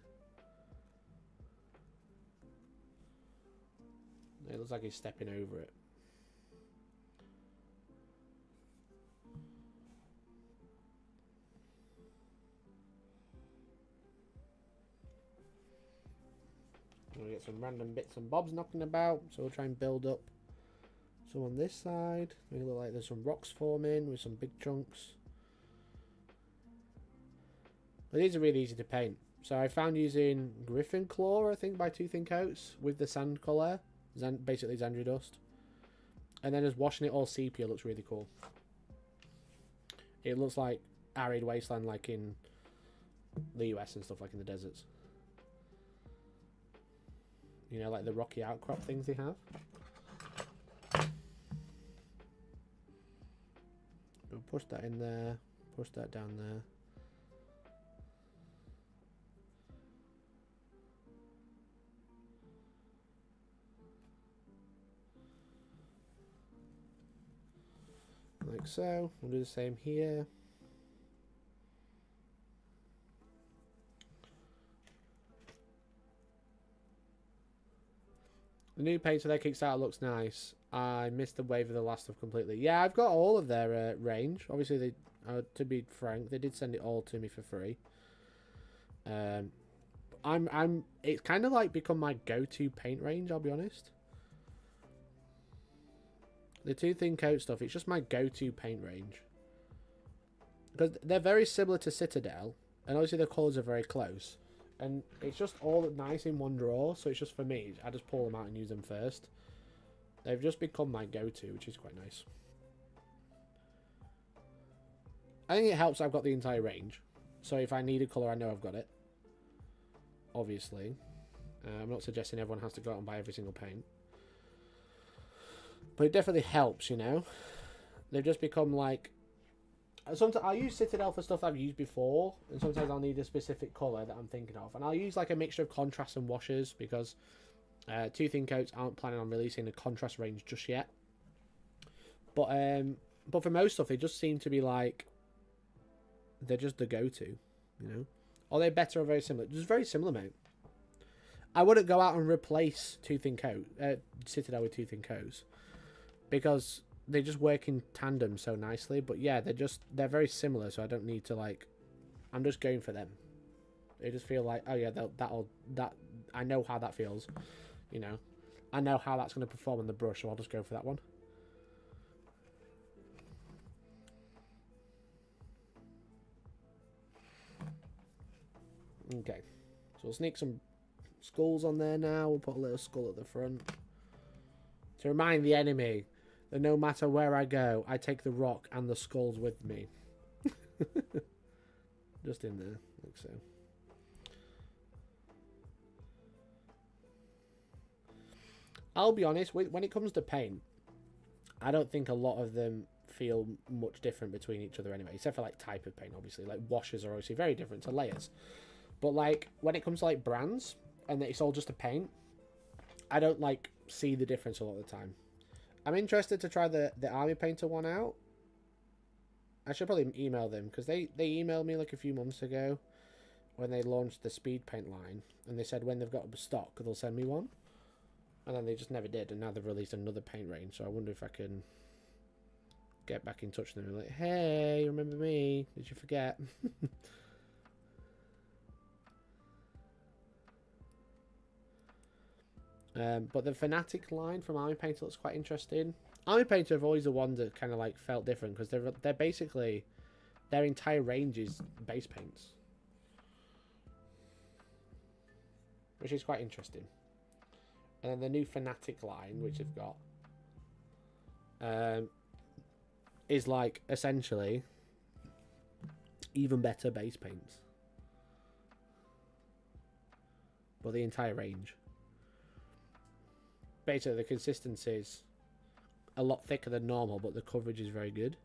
It looks like he's stepping over it. We'll get some random bits and bobs knocking about, so we'll try and build up some on this side. Make it look like there's some rocks forming with some big chunks. But these are really easy to paint. So I found using Griffin Claw, I think, by Two Thin Coats with the sand colour, basically Xandri dust, and then just washing it all sepia looks really cool. It looks like arid wasteland, like in the US and stuff, like in the deserts. You know, like the rocky outcrop things they have. We'll push that in there, push that down there. Like so. We'll do the same here. The new paint for their Kickstarter looks nice. I missed the wave of the last stuff completely. Yeah, I've got all of their range. Obviously, they, to be frank, they did send it all to me for free. It's kind of like become my go-to paint range, I'll be honest. The Two Thin Coat stuff, it's just my go-to paint range. Because they're very similar to Citadel, and obviously the colours are very close. And it's just all nice in one drawer, so it's just for me. I just pull them out and use them first. They've just become my go-to, which is quite nice. I think it helps I've got the entire range. So if I need a colour, I know I've got it. Obviously. I'm not suggesting everyone has to go out and buy every single paint. But it definitely helps, you know. They've just become like. Sometimes I'll use Citadel for stuff I've used before, and sometimes I'll need a specific colour that I'm thinking of, and I'll use like a mixture of contrast and washes because Two Thin Coats aren't planning on releasing a contrast range just yet. But for most stuff, they just seem to be like they're just the go-to, you know. Are they better or very similar? Just very similar, mate. I wouldn't go out and replace Two Thin Coat Citadel with Two Thin Coats because they just work in tandem so nicely. But yeah, they're very similar, so I don't need to like. I'm just going for them. They just feel like, oh yeah, that I know how that feels, you know. I know how that's going to perform on the brush, so I'll just go for that one. Okay, so we'll sneak some skulls on there now. We'll put a little skull at the front to remind the enemy that no matter where I go, I take the rock and the skulls with me. Just in there, like so. I'll be honest, when it comes to paint, I don't think a lot of them feel much different between each other anyway, except for like type of paint, obviously. Like washes are obviously very different to layers. But like when it comes to like brands and it's all just a paint, I don't like see the difference a lot of the time. I'm interested to try the Army Painter one out. I should probably email them because they emailed me like a few months ago when they launched the speed paint line, and they said when they've got a stock they'll send me one, and then they just never did, and now they've released another paint range. So I wonder if I can get back in touch with them and like, hey, remember me? Did you forget? But the Fanatic line from Army Painter looks quite interesting. Army Painter have always the ones that kind of like felt different because they're basically their entire range is base paints, which is quite interesting. And then the new Fanatic line, which they've got, is like essentially even better base paints, but the entire range. Basically, the consistency is a lot thicker than normal, but the coverage is very good.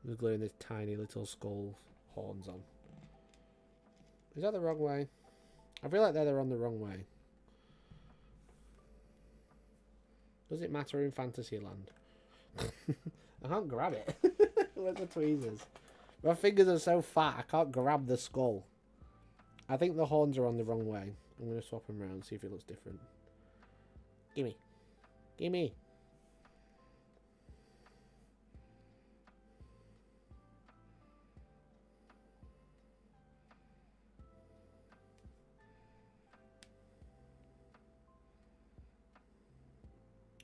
Just gluing this tiny little skull horns on. Is that the wrong way? I feel like they're on the wrong way. Does it matter in Fantasyland? I can't grab it. Where's the tweezers? My fingers are so fat, I can't grab the skull. I think the horns are on the wrong way. I'm going to swap them around and see if it looks different. Gimme. Gimme.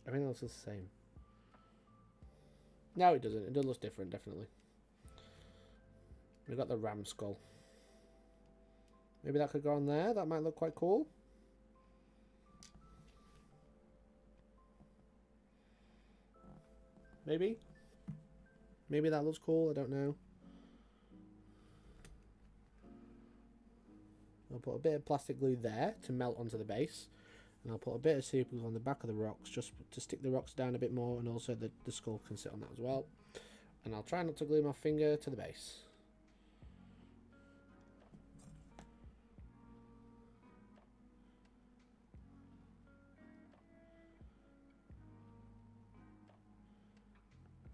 I think it looks the same. No, it doesn't. It does look different, definitely. We've got the ram skull. Maybe that could go on there. That might look quite cool. Maybe. Maybe that looks cool. I don't know. I'll put a bit of plastic glue there to melt onto the base. And I'll put a bit of super glue on the back of the rocks just to stick the rocks down a bit more, and also the skull can sit on that as well. And I'll try not to glue my finger to the base.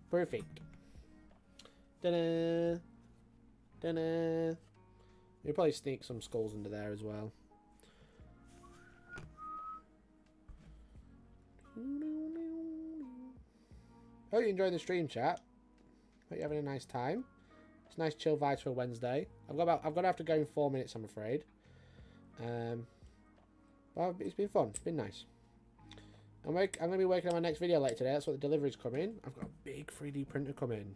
Perfect. Da-da. Da-da. You'll probably sneak some skulls under there as well. Hope you enjoyed the stream, chat. Hope you're having a nice time. It's nice chill vibes for a Wednesday. I've got to have to go in 4 minutes, I'm afraid. Well, it's been fun. It's been nice. I'm going to be working on my next video later today. That's what the delivery's coming. I've got a big 3D printer coming.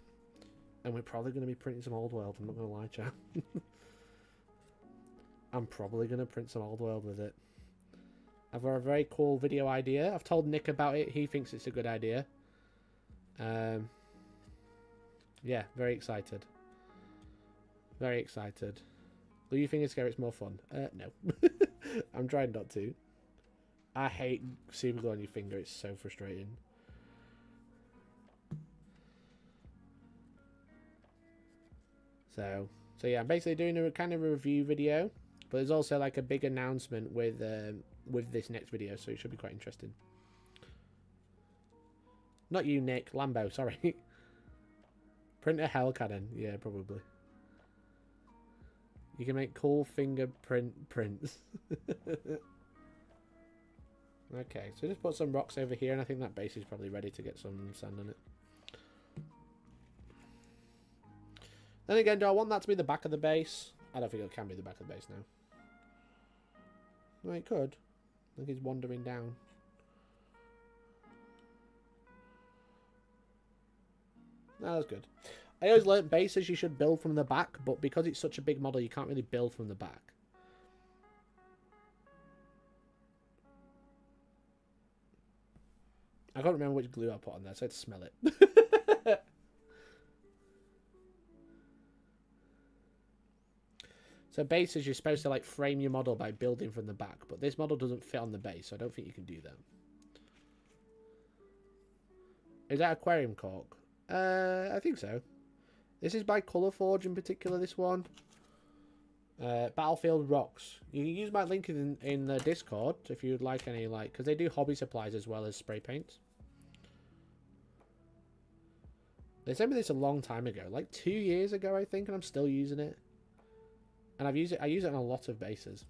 And we're probably going to be printing some Old World. I'm not going to lie, chat. I'm probably going to print some Old World with it. I've got a very cool video idea. I've told Nick about it. He thinks it's a good idea. Yeah, very excited. Very excited. Glue your fingers together, it's more fun. No. I'm trying not to. I hate super glue on your finger, it's so frustrating. So yeah, I'm basically doing a kind of a review video, but there's also like a big announcement with this next video, so it should be quite interesting. Not you, Nick. Lambo, sorry. Print a hell cannon. Yeah, probably. You can make cool fingerprint prints. Okay, so just put some rocks over here, and I think that base is probably ready to get some sand on it. Then again, do I want that to be the back of the base? I don't think it can be the back of the base now. Well, it could. I think he's wandering down. No, that's good. I always learnt bases you should build from the back, but because it's such a big model, you can't really build from the back. I can't remember which glue I put on there, so I had to smell it. So bases, you're supposed to like frame your model by building from the back, but this model doesn't fit on the base, so I don't think you can do that. Is that aquarium cork? I think so. This is by Colourforge in particular, this one. Battlefield Rocks. You can use my link in the Discord if you'd like any, like, because they do hobby supplies as well as spray paints. They sent me this a long time ago, like 2 years ago, I think, and I'm still using it. And I use it on a lot of bases.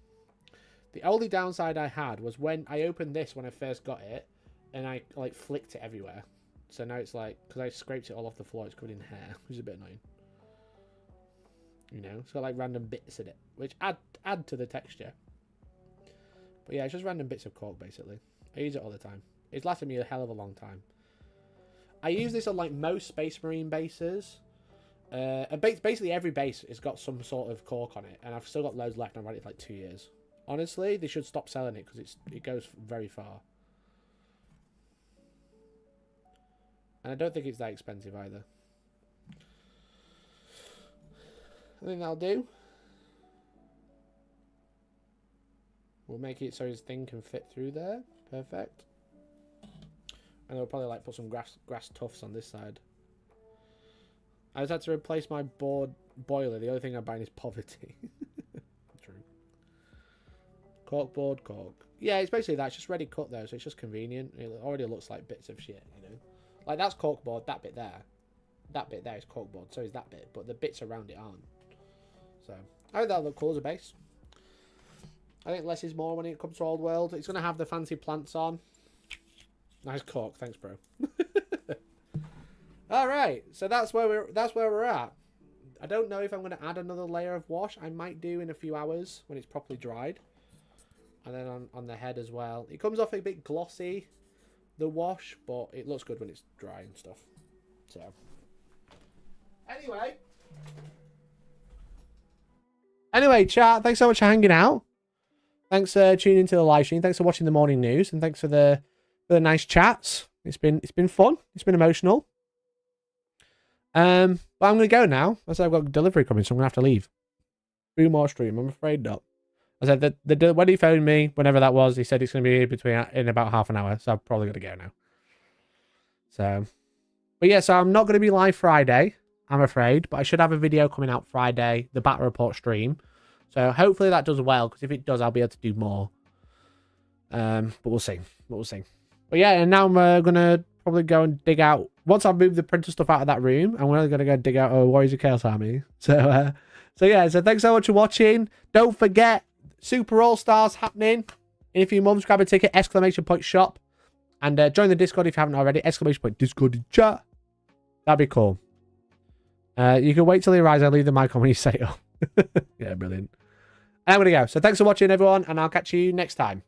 The only downside I had was when I opened this when I first got it, and I like flicked it everywhere. So now it's like, because I scraped it all off the floor, it's covered in hair, which is a bit annoying. You know, it's got like random bits in it, which add to the texture. But yeah, it's just random bits of cork basically. I use it all the time. It's lasted me a hell of a long time. I use this on like most Space Marine bases. And basically every base has got some sort of cork on it, and I've still got loads left. And I've had it for like 2 years. Honestly, they should stop selling it because it goes very far. And I don't think it's that expensive either. I think that'll do. We'll make it so his thing can fit through there. Perfect. And we'll probably like put some grass tufts on this side. I just had to replace my boiler. The only thing I'm buying is poverty. True. Corkboard, cork. Yeah, it's basically that. It's just ready cut though, so it's just convenient. It already looks like bits of shit, you know. Like that's corkboard, that bit there. That bit there is corkboard, so is that bit. But the bits around it aren't. So, I think that'll look cool as a base. I think less is more when it comes to Old World. It's going to have the fancy plants on. Nice cork, thanks bro. Alright, so that's where we're at. I don't know if I'm going to add another layer of wash. I might do in a few hours when it's properly dried. And then on the head as well. It comes off a bit glossy, the wash, but it looks good when it's dry and stuff. So, anyway, chat, thanks so much for hanging out. Thanks for tuning into the live stream. Thanks for watching the morning news, and thanks for the nice chats. It's been fun. It's been emotional. But I'm gonna go now. I said I've got delivery coming, so I'm gonna have to leave. 3 more stream. I'm afraid not. I said that when he phoned me, whenever that was, he said it's gonna be in about half an hour, so I'm probably gonna go now. So, but yeah, so I'm not gonna be live Friday, I'm afraid, but I should have a video coming out Friday, the battle report stream. So hopefully that does well, because if it does, I'll be able to do more. But we'll see. But yeah, and now I'm gonna probably go and dig out. Once I've moved the printer stuff out of that room, I'm gonna go dig out Warriors of Chaos Army. So yeah, so thanks so much for watching. Don't forget, Super All Stars happening in a few months. Grab a ticket, !shop, and join the Discord if you haven't already. !Discord in chat. That'd be cool. You can wait till he arrives. I'll leave the mic on when you say it up. Yeah, brilliant. I'm gonna go. So thanks for watching, everyone, and I'll catch you next time.